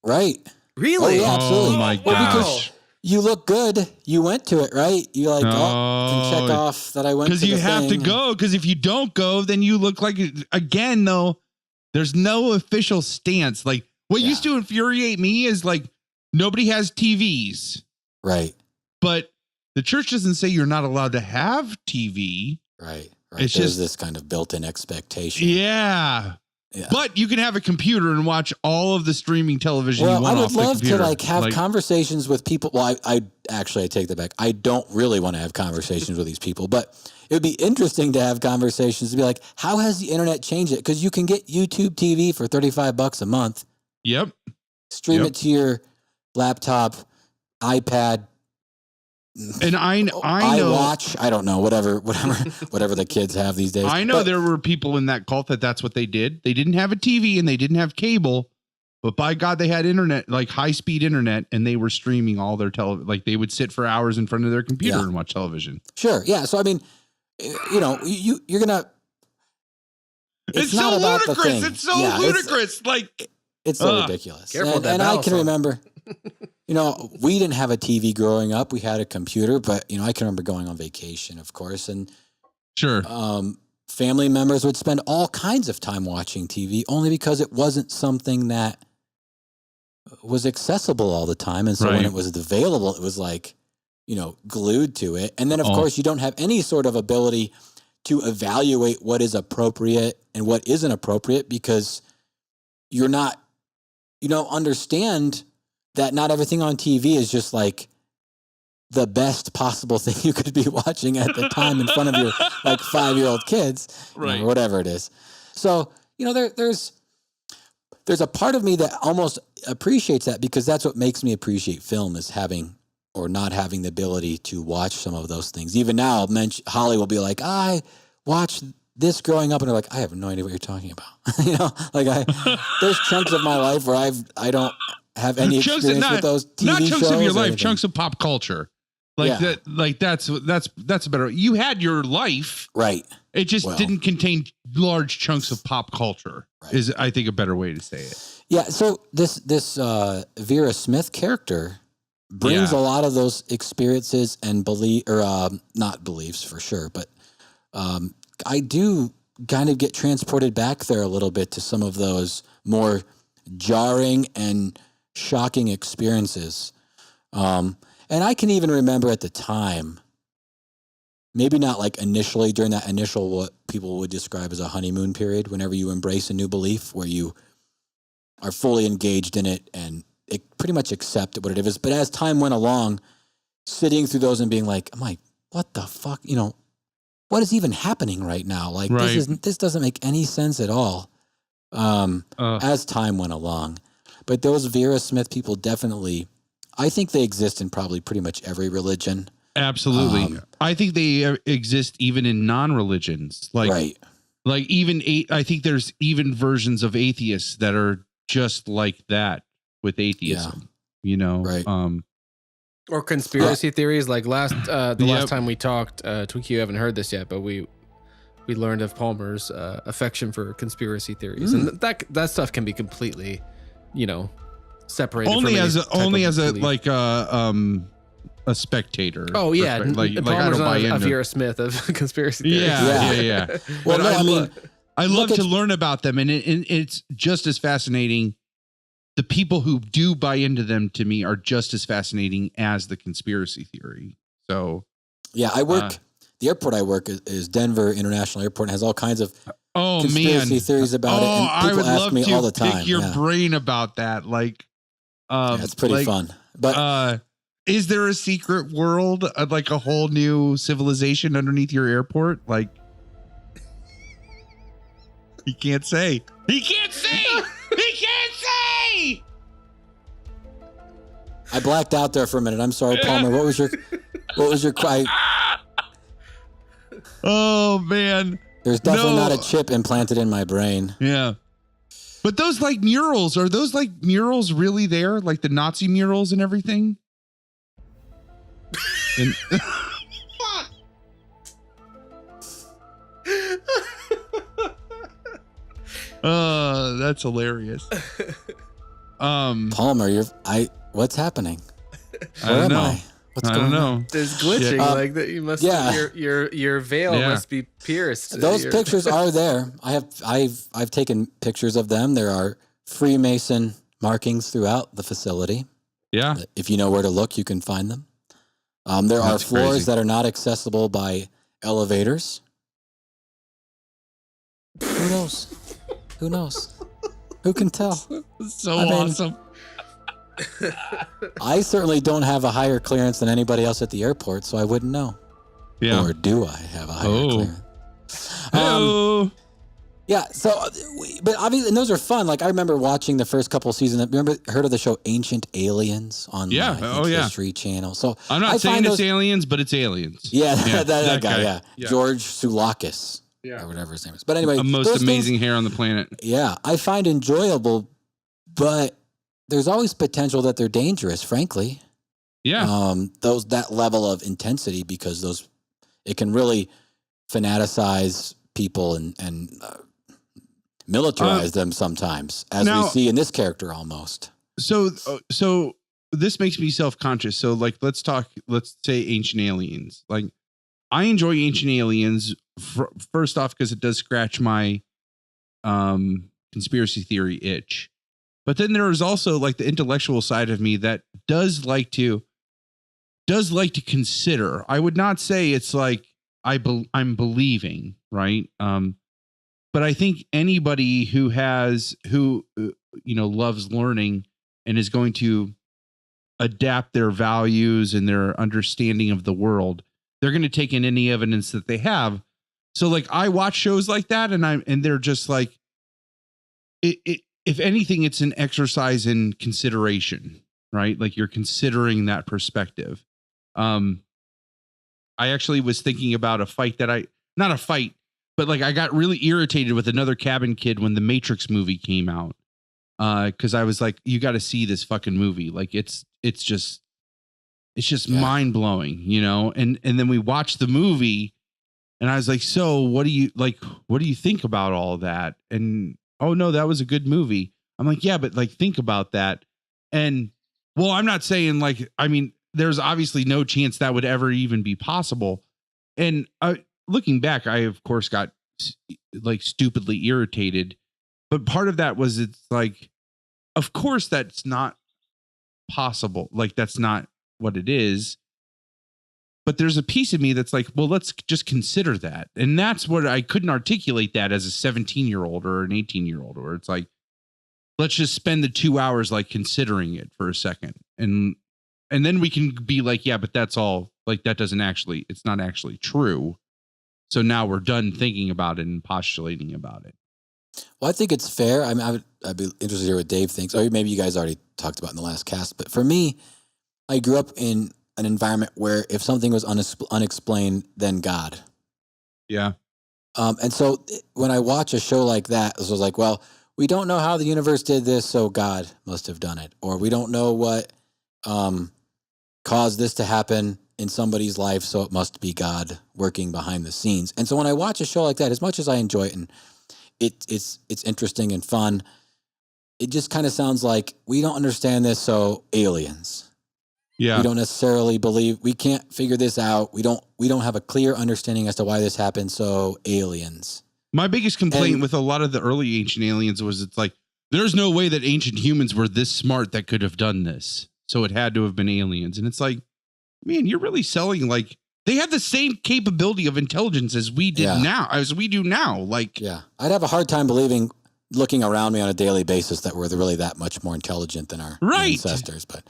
Speaker 2: Right.
Speaker 3: Really?
Speaker 2: Oh, yeah, absolutely.
Speaker 1: Oh my gosh.
Speaker 2: Because you look good. You went to it, right? You like, can check off that I went to the thing.
Speaker 1: Because you have to go. Because if you don't go, then you look like, again, though, there's no official stance. Like, what used to infuriate me is like, nobody has TVs.
Speaker 2: Right.
Speaker 1: But the church doesn't say you're not allowed to have TV.
Speaker 2: Right.
Speaker 1: It's
Speaker 2: There's
Speaker 1: just
Speaker 2: this kind of built-in expectation.
Speaker 1: Yeah. But you can have a computer and watch all of the streaming television you want
Speaker 2: I would
Speaker 1: off the
Speaker 2: love
Speaker 1: computer.
Speaker 2: to like have conversations with people. Well, I take that back. I don't really want to have conversations with these people, but it would be interesting to have conversations to be like, how has the internet changed it? Because you can get YouTube TV for $35 a month.
Speaker 1: Yep.
Speaker 2: Stream it to your laptop, iPad.
Speaker 1: And I know,
Speaker 2: watch. I don't know, whatever the kids have these days.
Speaker 1: I know there were people in that cult that's what they did. They didn't have a TV and they didn't have cable, but by God, they had internet, like high speed internet, and they were streaming all their like they would sit for hours in front of their computer and watch television.
Speaker 2: Sure. Yeah. So, I mean, you're going to,
Speaker 1: it's so ludicrous. It's so ludicrous.
Speaker 2: It's so ridiculous.
Speaker 3: Careful
Speaker 2: and I can remember, we didn't have a TV growing up. We had a computer, but, I can remember going on vacation, of course. And family members would spend all kinds of time watching TV only because it wasn't something that was accessible all the time. And so when it was available, it was like, glued to it. And then, of course, you don't have any sort of ability to evaluate what is appropriate and what isn't appropriate because you're not, you don't understand that not everything on TV is just like the best possible thing you could be watching at the time in front of your like 5-year-old kids, or whatever it is. So, there's a part of me that almost appreciates that because that's what makes me appreciate film is having or not having the ability to watch some of those things. Even now, Holly will be like, I watched this growing up, and they're like, I have no idea what you're talking about. There's chunks of my life where I don't have any experience with those TV
Speaker 1: not
Speaker 2: shows.
Speaker 1: Chunks of your life, chunks of pop culture. That's a better. You had your life,
Speaker 2: right?
Speaker 1: It just didn't contain large chunks of pop culture. Right. Is I think a better way to say it.
Speaker 2: Yeah. So this Vera Smith character brings a lot of those experiences and not beliefs for sure, but I do kind of get transported back there a little bit to some of those more jarring and shocking experiences. And I can even remember at the time, maybe not like initially during that initial, what people would describe as a honeymoon period, whenever you embrace a new belief where you are fully engaged in it and it pretty much accept what it is. But as time went along, sitting through those and being like, I'm like, what the fuck? What is even happening right now? Like, this doesn't make any sense at all. As time went along. But those Vera Smith people definitely, I think they exist in probably pretty much every religion.
Speaker 1: Absolutely. I think they exist even in non-religions. Like even I think there's even versions of atheists that are just like that with atheism,
Speaker 2: Right.
Speaker 3: Or conspiracy theories. Like last time we talked, Twinkie, you haven't heard this yet, but we learned of Palmer's affection for conspiracy theories, and that stuff can be completely, separated.
Speaker 1: Only as a spectator.
Speaker 3: Oh yeah,
Speaker 1: like
Speaker 3: Palmer's
Speaker 1: I don't buy into
Speaker 3: a Vera Smith of conspiracy theories.
Speaker 1: Yeah.
Speaker 2: Well,
Speaker 1: but I love to learn about them, and it's just as fascinating. The people who do buy into them, to me, are just as fascinating as the conspiracy theory. So,
Speaker 2: yeah, I work. The airport I work is Denver International Airport, and has all kinds of conspiracy theories about it. And people ask me all the time.
Speaker 1: Pick your brain about that. Like,
Speaker 2: it's pretty fun. But
Speaker 1: is there a secret world, like a whole new civilization underneath your airport? Like, he can't say. He can't say. He can't say.
Speaker 2: I blacked out there for a minute. I'm sorry, Palmer. What was your cry?
Speaker 1: Oh man.
Speaker 2: There's definitely not a chip implanted in my brain.
Speaker 1: Yeah. But those like murals, are those like murals really there? Like the Nazi murals and everything? That's hilarious.
Speaker 2: Palmer, what's happening? Where am I? What's going on?
Speaker 3: There's glitching like that. You must your veil must be pierced.
Speaker 2: Those pictures are there. I've taken pictures of them. There are Freemason markings throughout the facility.
Speaker 1: Yeah.
Speaker 2: If you know where to look, you can find them. There are floors that are not accessible by elevators. Who knows? Who knows? Who can tell?
Speaker 1: Awesome.
Speaker 2: I certainly don't have a higher clearance than anybody else at the airport, so I wouldn't know.
Speaker 1: Yeah.
Speaker 2: Or do I have a higher clearance? Yeah. So, but obviously, and those are fun. Like I remember watching the first couple of seasons. Heard of the show Ancient Aliens on History Channel? So
Speaker 1: I'm not saying it's aliens, but it's aliens.
Speaker 2: Yeah, that guy. Yeah. George Soulakis. Yeah. Or whatever his name is. But anyway,
Speaker 1: the most amazing hair on the planet.
Speaker 2: Yeah, I find enjoyable, but there's always potential that they're dangerous, frankly.
Speaker 1: Yeah.
Speaker 2: That level of intensity, because it can really fanaticize people and militarize them sometimes, as we see in this character almost.
Speaker 1: So this makes me self-conscious. So like, let's say Ancient Aliens. Like I enjoy Ancient Aliens first off, because it does scratch my conspiracy theory itch. But then there is also like the intellectual side of me that does like to consider. I would not say it's like I'm believing, right? But I think anybody who loves learning and is going to adapt their values and their understanding of the world, they're going to take in any evidence that they have. So like I watch shows like that and they're just like, if anything, it's an exercise in consideration, right? Like you're considering that perspective. I actually was thinking about a fight not a fight, but like I got really irritated with another cabin kid when the Matrix movie came out. Cause I was like, you got to see this fucking movie. Like it's just mind blowing, And then we watched the movie and I was like, so what do you think about all that? And oh no, that was a good movie. I'm like, yeah, but like, think about that. And Well, I'm not saying like, I mean, there's obviously no chance that would ever even be possible. And looking back, I of course got like stupidly irritated, but part of that was it's like, of course that's not possible. Like that's not what it is. But there's a piece of me that's like, well, let's just consider that. And that's what I couldn't articulate that as a 17-year-old or an 18-year-old, where it's like, let's just spend the 2 hours like considering it for a second. And then we can be like, yeah, but that's all like, that doesn't actually, it's not actually true. So now we're done thinking about it and postulating about it.
Speaker 2: Well, I think it's fair. I mean, I'd be interested to hear what Dave thinks, or maybe you guys already talked about in the last cast. But for me, I grew up in an environment where if something was unexplained, then God.
Speaker 1: Yeah.
Speaker 2: And so when I watch a show like that, it was like, well, we don't know how the universe did this, so God must have done it. Or we don't know what caused this to happen in somebody's life, so it must be God working behind the scenes. And so when I watch a show like that, as much as I enjoy it and it's interesting and fun, it just kind of sounds like we don't understand this, so aliens.
Speaker 1: Yeah.
Speaker 2: We don't necessarily believe, we can't figure this out. We don't have a clear understanding as to why this happened, so aliens.
Speaker 1: My biggest complaint with a lot of the early ancient aliens was it's like, there's no way that ancient humans were this smart that could have done this. So it had to have been aliens. And it's like, man, you're really selling like they have the same capability of intelligence as we do now. Like,
Speaker 2: yeah, I'd have a hard time believing, looking around me on a daily basis, that we're really that much more intelligent than our ancestors. But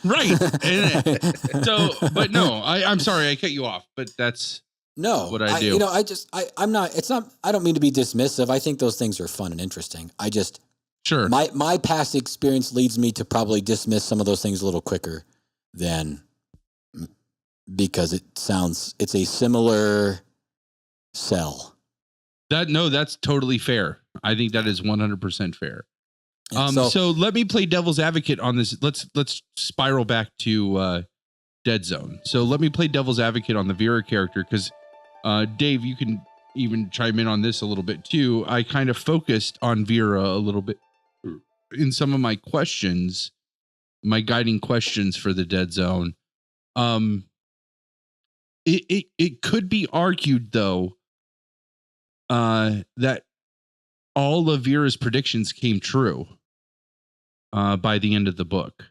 Speaker 1: but no, I'm sorry I cut you off, but that's what I do.
Speaker 2: I'm not. It's not. I don't mean to be dismissive. I think those things are fun and interesting. I just my past experience leads me to probably dismiss some of those things a little quicker than, because it's a similar sell.
Speaker 1: That's totally fair. I think that is 100% fair. So let me play devil's advocate on this. Let's spiral back to Dead Zone. So let me play devil's advocate on the Vera character, because Dave, you can even chime in on this a little bit too. I kind of focused on Vera a little bit in some of my questions, my guiding questions for the Dead Zone. It could be argued though that all of Vera's predictions came true by the end of the book.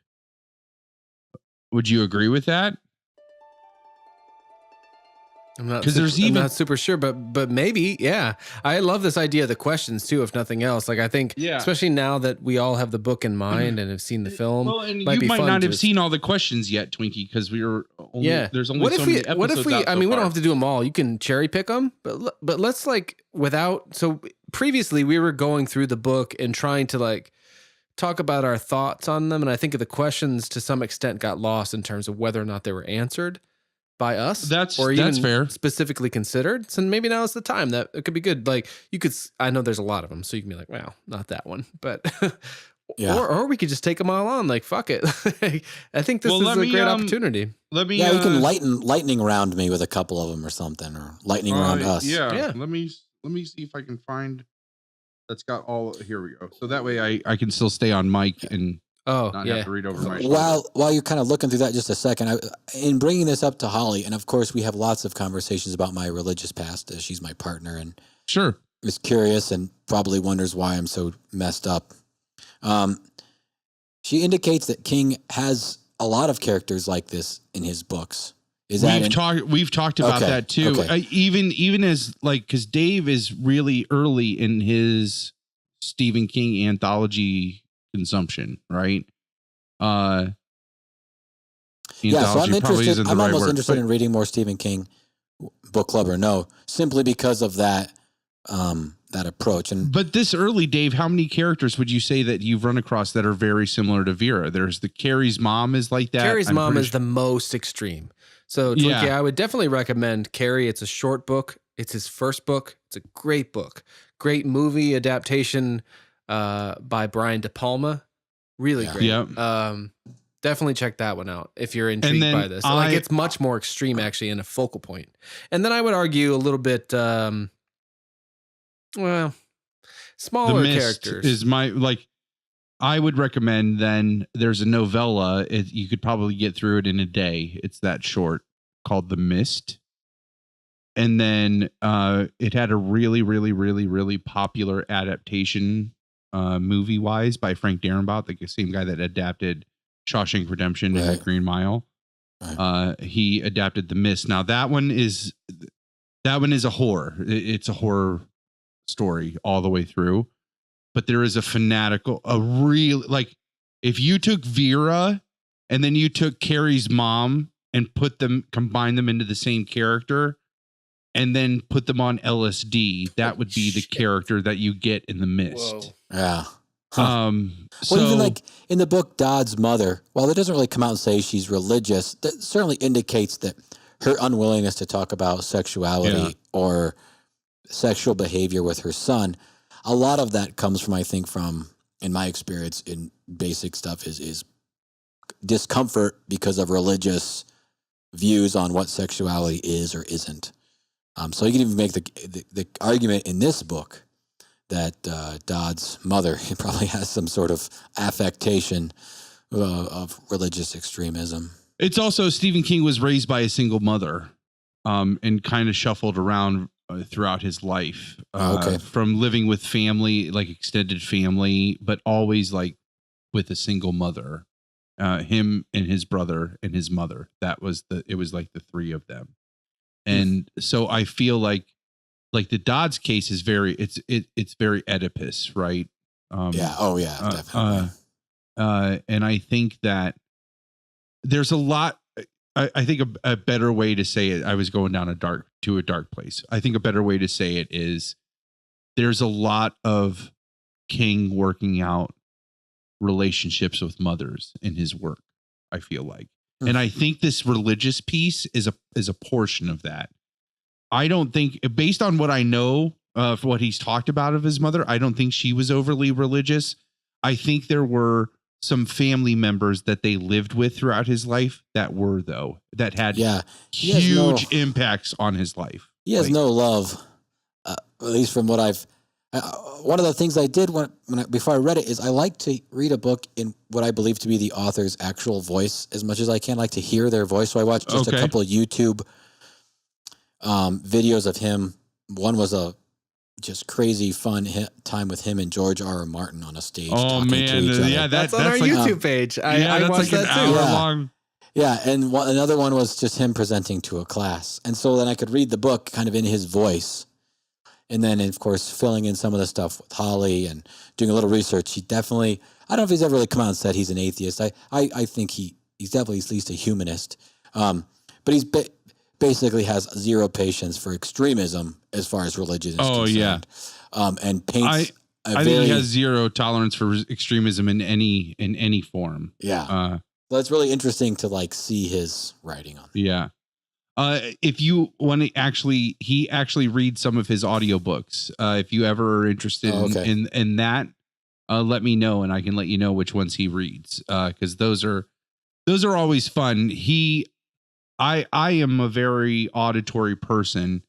Speaker 1: Would you agree with that?
Speaker 3: I'm not super sure, but maybe, yeah. I love this idea of the questions too, if nothing else. Like I think, especially now that we all have the book in mind and have seen the film.
Speaker 1: Well, and you might not have seen all the questions yet, Twinkie, because there's only so many episodes.
Speaker 3: What if we? I mean, we don't have to do them all. You can cherry pick them, but let's like So previously, we were going through the book and trying to like talk about our thoughts on them, and I think the questions to some extent got lost in terms of whether or not they were answered by us. That's fair. Specifically considered. So maybe now is the time that it could be good. Like I know there's a lot of them, so you can be like, well, not that one, but or we could just take them all on. Like, fuck it. I think this is a great opportunity.
Speaker 2: You can lightning round me with a couple of them or something, or lightning round us.
Speaker 1: Yeah. Let me see if I can find that's got all. Here we go. So that way I can still stay on mic and not have to read over my shoulder.
Speaker 2: While you're kind of looking through that, just a second, in bringing this up to Holly, and of course we have lots of conversations about my religious past, as she's my partner and is curious and probably wonders why I'm so messed up. She indicates that King has a lot of characters like this in his books.
Speaker 1: We've talked about that too. Okay. Even as like, because Dave is really early in his Stephen King anthology consumption, right?
Speaker 2: So I'm interested. I'm almost interested in reading more Stephen King, book club or no, simply because of that approach.
Speaker 1: But this early, Dave, how many characters would you say that you've run across that are very similar to Vera? There's Carrie's mom is like that.
Speaker 3: Carrie's mom is the most extreme. So Twinkie, I would definitely recommend Carrie. It's a short book. It's his first book. It's a great book. Great movie adaptation by Brian De Palma. Really great. Yeah. Definitely check that one out if you're intrigued by this. It's much more extreme actually in a focal point. And then I would argue a little bit smaller characters.
Speaker 1: Is my I would recommend then there's a novella. You could probably get through it in a day. It's that short, called The Mist. And then it had a really, really, really, really popular adaptation movie wise by Frank Darabont, the same guy that adapted Shawshank Redemption and The Green Mile. He adapted The Mist. Now that one is a horror. It's a horror story all the way through. But there is if you took Vera and then you took Carrie's mom and combine them into the same character and then put them on LSD, that would be the character that you get in The Mist.
Speaker 3: Whoa.
Speaker 2: Yeah.
Speaker 1: Huh.
Speaker 2: Well, even like in the book, Dodd's mother, while it doesn't really come out and say she's religious, that certainly indicates that her unwillingness to talk about sexuality or sexual behavior with her son, a lot of that comes from, I think, in my experience, in basic stuff is discomfort because of religious views on what sexuality is or isn't. So you can even make the argument in this book that Dodd's mother probably has some sort of affectation of religious extremism.
Speaker 1: It's also Stephen King was raised by a single mother and kind of shuffled around throughout his life from living with family, like extended family, but always like with a single mother, him and his brother and his mother. It was like the three of them. And so I feel like the Dodd's case is it's very Oedipus, right?
Speaker 2: Definitely.
Speaker 1: And I think that there's a lot. I think a better way to say it, I was going down a dark place. I think a better way to say it is there's a lot of King working out relationships with mothers in his work, I feel like. And I think this religious piece is a portion of that. I don't think, based on what I know for what he's talked about of his mother, I don't think she was overly religious. I think there were some family members that they lived with throughout his life that had huge impacts on his life.
Speaker 2: He has no love, at least from what I've. One of the things I did before I read it is I like to read a book in what I believe to be the author's actual voice as much as I can. I like to hear their voice. So I watched just a couple of YouTube videos of him. One was a just crazy fun time with him and George R.R. Martin on a stage.
Speaker 1: Oh man, yeah,
Speaker 3: that's on our YouTube page. I watched that too.
Speaker 2: Long. Yeah, and another one was just him presenting to a class, and so then I could read the book kind of in his voice. And then, of course, filling in some of the stuff with Holly and doing a little research. He definitely, I don't know if he's ever really come out and said he's an atheist. I think he's definitely at least a humanist. But he's basically has zero patience for extremism as far as religion is concerned. And paints
Speaker 1: I think he has zero tolerance for extremism in any form.
Speaker 2: Yeah. So it's really interesting to see his writing on it.
Speaker 1: Yeah. If you want to he actually reads some of his audiobooks. If you ever are interested in that, let me know and I can let you know which ones he reads. Cause those are always fun. I am a very auditory person.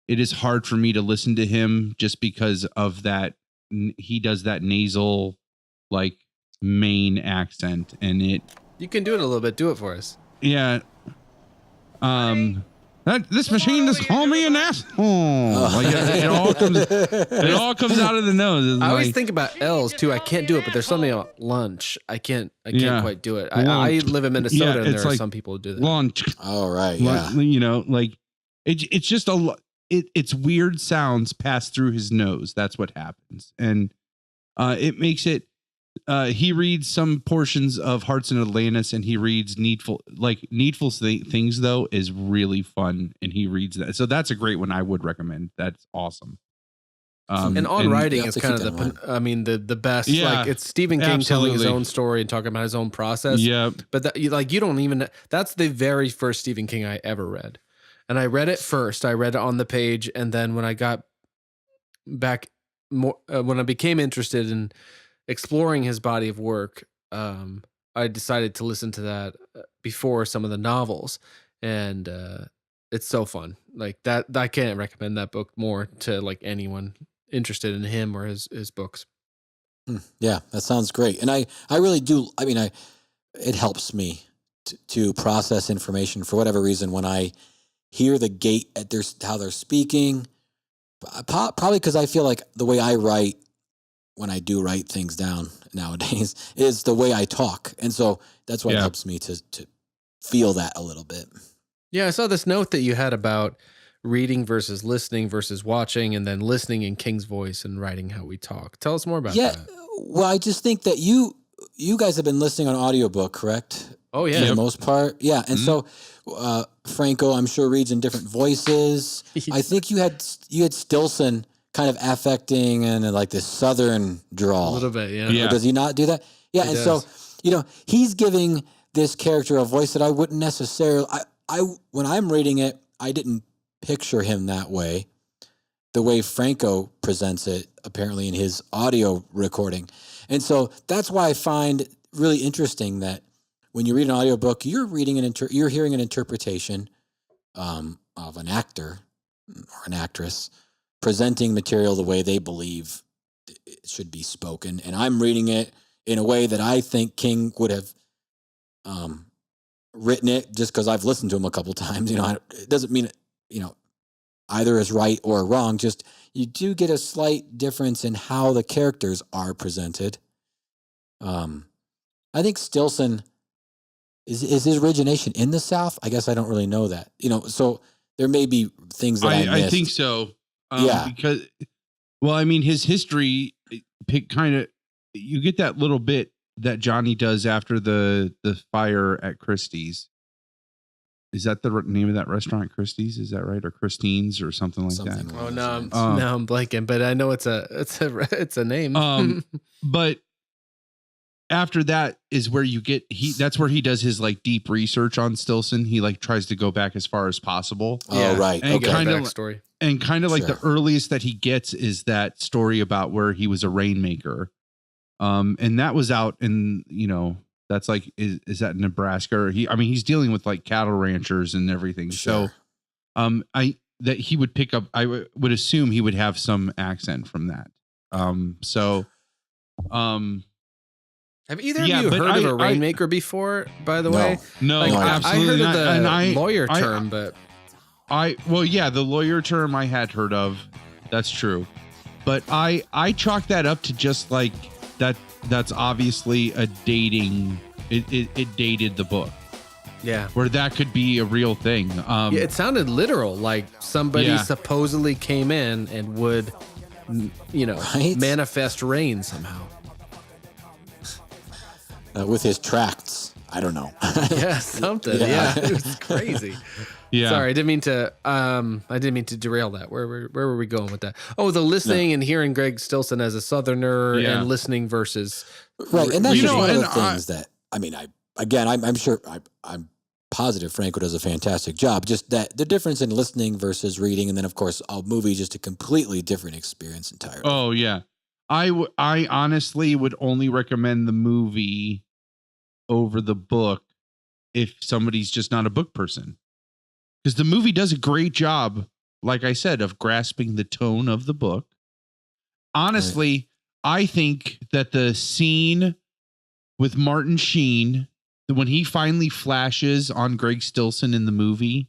Speaker 1: It is hard for me to listen to him just because of that. He does that nasal, Maine accent and
Speaker 3: you can do it a little bit. Do it for us.
Speaker 1: Yeah. This machine just called me an asshole. It all comes out of the nose.
Speaker 3: I always think about L's too. I can't do it, but there's something about lunch. I can't quite do it. I live in Minnesota, and there are some people who do that.
Speaker 1: Lunch.
Speaker 2: Oh right, yeah.
Speaker 1: It's just it's weird sounds pass through his nose. That's what happens, and it makes it. He reads some portions of Hearts in Atlantis and he reads Needful Things though is really fun. And he reads that. So that's a great one. I would recommend. That's awesome.
Speaker 3: And writing is kind of the best.
Speaker 1: Yeah,
Speaker 3: it's Stephen King telling his own story and talking about his own process.
Speaker 1: Yeah.
Speaker 3: But you don't even, that's the very first Stephen King I ever read. And I read it first. I read it on the page. And then when I got back more, when I became interested in exploring his body of work, I decided to listen to that before some of the novels, and it's so fun. That I can't recommend that book more to anyone interested in him or his books.
Speaker 2: Yeah, that sounds great. And I really do. I mean, it helps me to process information for whatever reason when I hear the gate at how they're speaking. Probably because I feel like the way I write, when I do write things down nowadays, is the way I talk. And so that's what helps me to feel that a little bit.
Speaker 3: Yeah, I saw this note that you had about reading versus listening versus watching, and then listening in King's voice and writing how we talk. Tell us more about that.
Speaker 2: Well, I just think that you guys have been listening on audiobook, correct?
Speaker 3: Oh, yeah.
Speaker 2: For the most part. Yeah. And so Franco, I'm sure, reads in different voices. I think you had Stilson kind of affecting and like this Southern drawl.
Speaker 3: A little bit, yeah.
Speaker 2: Or does he not do that? Yeah. He does. So, he's giving this character a voice that I wouldn't necessarily, when I'm reading it, I didn't picture him that way. The way Franco presents it, apparently in his audio recording. And so that's why I find really interesting that when you read an audiobook, you're reading you're hearing an interpretation of an actor or an actress presenting material the way they believe it should be spoken. And I'm reading it in a way that I think King would have written it, just because I've listened to him a couple times. It doesn't mean either is right or wrong. Just you do get a slight difference in how the characters are presented. I think Stilson is his origination in the South. I guess I don't really know that. So there may be things that I missed.
Speaker 1: I think so. Because, his history you get that little bit that Johnny does after the fire at Christie's. Is that the name of that restaurant, Christie's? Is that right, or Christine's, or something like that?
Speaker 3: Oh no, I'm blanking, but I know it's a name.
Speaker 1: But after that is where you get that's where he does his like deep research on Stilson. He like tries to go back as far as possible.
Speaker 2: Oh right,
Speaker 1: and
Speaker 2: okay.
Speaker 1: Backstory. And kind of like the earliest that he gets is that story about where he was a rainmaker, and that was out in that's like, is that Nebraska? Or he's dealing with like cattle ranchers and everything.
Speaker 2: Sure.
Speaker 1: So, that he would pick up, I would assume he would have some accent from that.
Speaker 3: Have either of you heard of a rainmaker before, by the way?
Speaker 1: No,
Speaker 3: absolutely
Speaker 1: I heard
Speaker 3: of the lawyer term, but
Speaker 1: the lawyer term I had heard of. That's true. But I chalk that up to just like that. That's obviously a dating. It dated the book.
Speaker 3: Yeah.
Speaker 1: Where that could be a real thing.
Speaker 3: It sounded literal, like somebody supposedly came in and would, manifest rain somehow.
Speaker 2: With his tracts. I don't know.
Speaker 3: Yeah, something. Yeah. It was crazy.
Speaker 1: Yeah.
Speaker 3: Sorry, I didn't mean to derail that. Where were we going with that? Oh, the listening and hearing Greg Stilson as a Southerner and listening versus
Speaker 2: right. And that's just one of the things that I'm sure I'm positive Franco does a fantastic job. Just that the difference in listening versus reading, and then of course a movie, just a completely different experience entirely.
Speaker 1: Oh yeah, I honestly would only recommend the movie over the book if somebody's just not a book person. Because the movie does a great job, like I said, of grasping the tone of the book. Honestly, I think that the scene with Martin Sheen, when he finally flashes on Greg Stilson in the movie,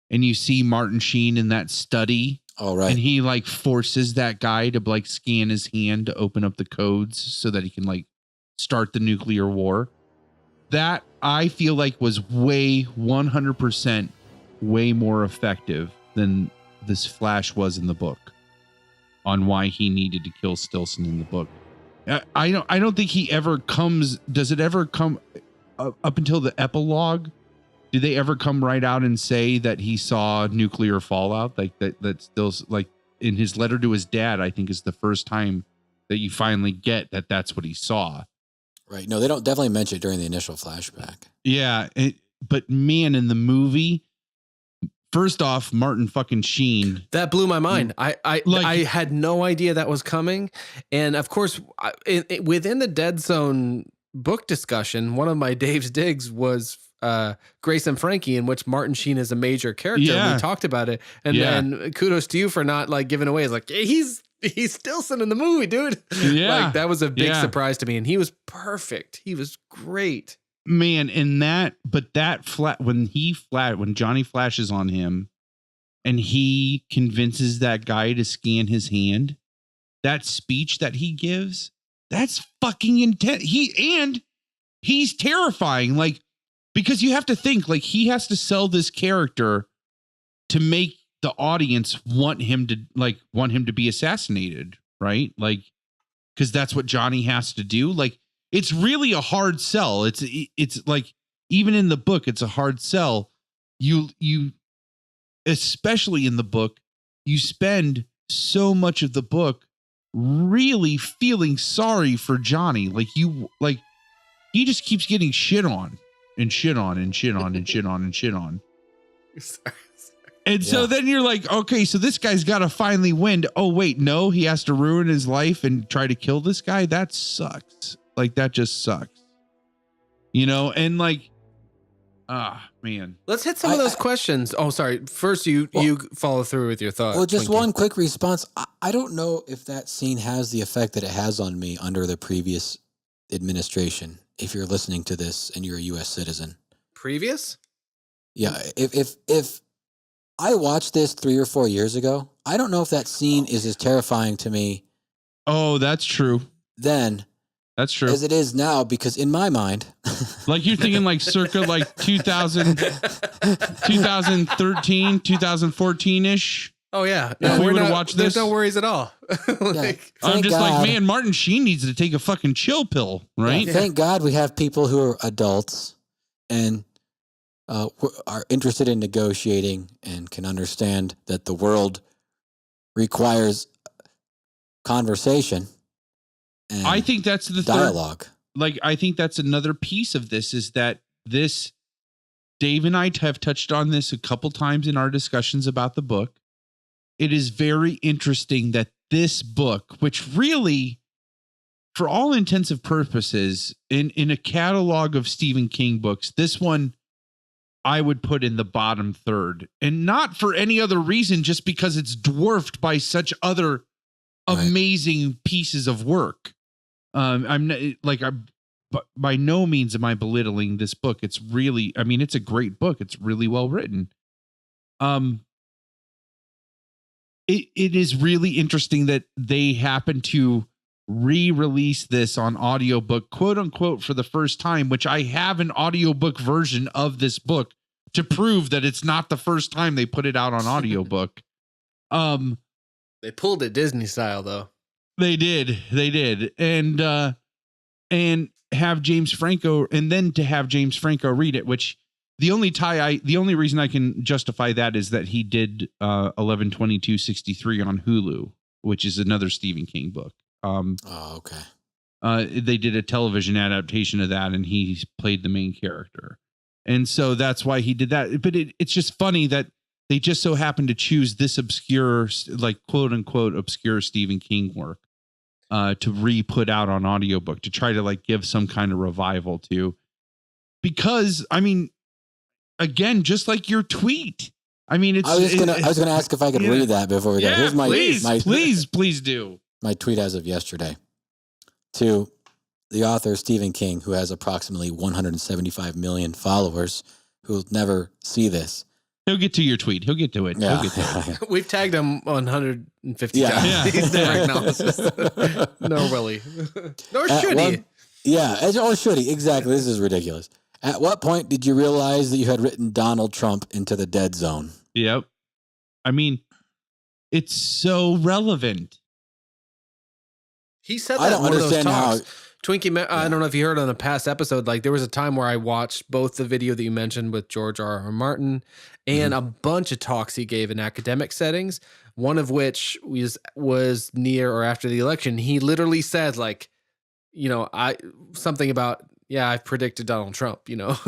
Speaker 1: and you see Martin Sheen in that study, and he like forces that guy to like scan his hand to open up the codes so that he can like start the nuclear war. That I feel like was 100% way more effective than this flash was in the book on why he needed to kill Stilson in the book. I don't think he ever comes. Does it ever come up until the epilogue? Do they ever come right out and say that he saw nuclear fallout? Like that still, like in his letter to his dad, I think is the first time that you finally get that that's what he saw.
Speaker 2: Right. No, they don't definitely mention it during the initial flashback.
Speaker 1: Yeah. But man, in the movie, first off, Martin fucking Sheen.
Speaker 3: That blew my mind. I had no idea that was coming. And of course, within the Dead Zone book discussion, one of my Dave's digs was Grace and Frankie, in which Martin Sheen is a major character. Yeah. We talked about it. And then kudos to you for not like giving away. It's like, he's He's Stilson in the movie, dude.
Speaker 1: Yeah.
Speaker 3: Like, that was a big surprise to me. And he was perfect. He was great.
Speaker 1: Man, and when Johnny flashes on him and he convinces that guy to scan his hand, that speech that he gives, that's fucking intense. He's terrifying. Like, because you have to think, like, he has to sell this character to make the audience want him to be assassinated, right? Like, because that's what Johnny has to do. Like, it's really a hard sell. It's like, even in the book, it's a hard sell. You especially in the book, you spend so much of the book really feeling sorry for Johnny. Like, he just keeps getting shit on and shit on and shit on and shit on and shit on. And so then you're like, okay, so this guy's got to finally win. Oh, wait, no, he has to ruin his life and try to kill this guy. That sucks. Like, that just sucks. You know, and like, man.
Speaker 3: Let's hit some of those questions. Oh, sorry. First, you follow through with your thought.
Speaker 2: Well, just
Speaker 3: Twinkie.
Speaker 2: one quick response. I don't know if that scene has the effect that it has on me under the previous administration. If you're listening to this and you're a U.S. citizen.
Speaker 3: Previous?
Speaker 2: Yeah. If I watched this 3 or 4 years ago, I don't know if that scene is as terrifying to me.
Speaker 1: Oh, that's true.
Speaker 2: Then.
Speaker 1: That's true.
Speaker 2: As it is now, because in my mind.
Speaker 1: Like, you're thinking like circa like 2013, 2014-ish.
Speaker 3: Oh, yeah.
Speaker 1: If we were to watch this.
Speaker 3: There's no worries at all.
Speaker 1: I'm just like, man, Martin Sheen needs to take a fucking chill pill, right?
Speaker 2: Yeah, thank God we have people who are adults and are interested in negotiating and can understand that the world requires conversation. And
Speaker 1: I think that's the
Speaker 2: dialogue.
Speaker 1: I think that's another piece of this, is that this, Dave and I have touched on this a couple times in our discussions about the book. It is very interesting that this book, which really, for all intents and purposes, in a catalog of Stephen King books, this one I would put in the bottom third, and not for any other reason, just because it's dwarfed by such other amazing pieces of work. But by no means am I belittling this book. It's really, I mean, it's a great book. It's really well written. It is really interesting that they happen to re-release this on audiobook, quote unquote, for the first time, which I have an audiobook version of this book to prove that it's not the first time they put it out on audiobook.
Speaker 3: They pulled it Disney style, though.
Speaker 1: They did. And have James Franco, and then to have James Franco read it, which the only reason I can justify that is that he did 11/22/63 on Hulu, which is another Stephen King book.
Speaker 2: Okay.
Speaker 1: They did a television adaptation of that, and he played the main character. And so that's why he did that. But it's just funny that they just so happened to choose this obscure, like, quote unquote, obscure Stephen King work to re-put out on audiobook, to try to like give some kind of revival to. Because, I mean, again, just like your tweet. I mean, it's. I
Speaker 2: was gonna ask if I could read that before we go. Here's
Speaker 1: Please do.
Speaker 2: My tweet as of yesterday to the author Stephen King, who has approximately 175 million followers, who will never see this.
Speaker 1: He'll get to your tweet. He'll get to it.
Speaker 2: Yeah.
Speaker 1: He'll get to it.
Speaker 3: We've tagged him 150
Speaker 2: Yeah.
Speaker 3: times.
Speaker 1: Yeah.
Speaker 3: He's never acknowledged this. No, really. Nor should he.
Speaker 2: Should he? Exactly. This is ridiculous. At what point did you realize that you had written Donald Trump into the dead zone?
Speaker 1: Yep. I mean, it's so relevant.
Speaker 3: He said that
Speaker 2: I don't
Speaker 3: in one of those
Speaker 2: understand
Speaker 3: talks.
Speaker 2: how.
Speaker 3: Twinkie, I don't know if you heard on a past episode, like there was a time where I watched both the video that you mentioned with George R.R. Martin and a bunch of talks he gave in academic settings, one of which was near or after the election. He literally said, like, you know, something about, I've predicted Donald Trump, you know.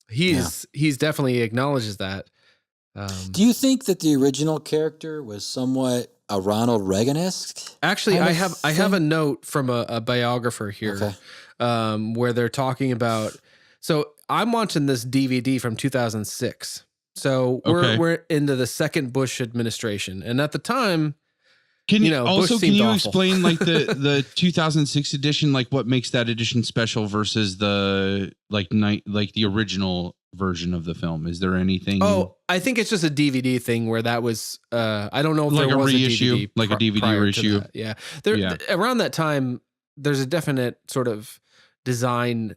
Speaker 3: He's definitely acknowledges that.
Speaker 2: Do you think that the original character was somewhat a Ronald Reagan-esque?
Speaker 3: Actually, I have a note from a biographer here, where they're talking about. So I'm watching this DVD from 2006. So we're into the second Bush administration, and at the time,
Speaker 1: Can you
Speaker 3: Bush
Speaker 1: can
Speaker 3: seemed
Speaker 1: you
Speaker 3: awful.
Speaker 1: explain like the 2006 edition, like what makes that edition special versus the like the original version of the film? Is there anything?
Speaker 3: Oh, I think it's just a DVD thing where that was. I don't know if
Speaker 1: like
Speaker 3: there
Speaker 1: a
Speaker 3: was
Speaker 1: reissue,
Speaker 3: a DVD
Speaker 1: like a DVD
Speaker 3: prior to
Speaker 1: reissue.
Speaker 3: that. Yeah, around that time, there's a definite sort of design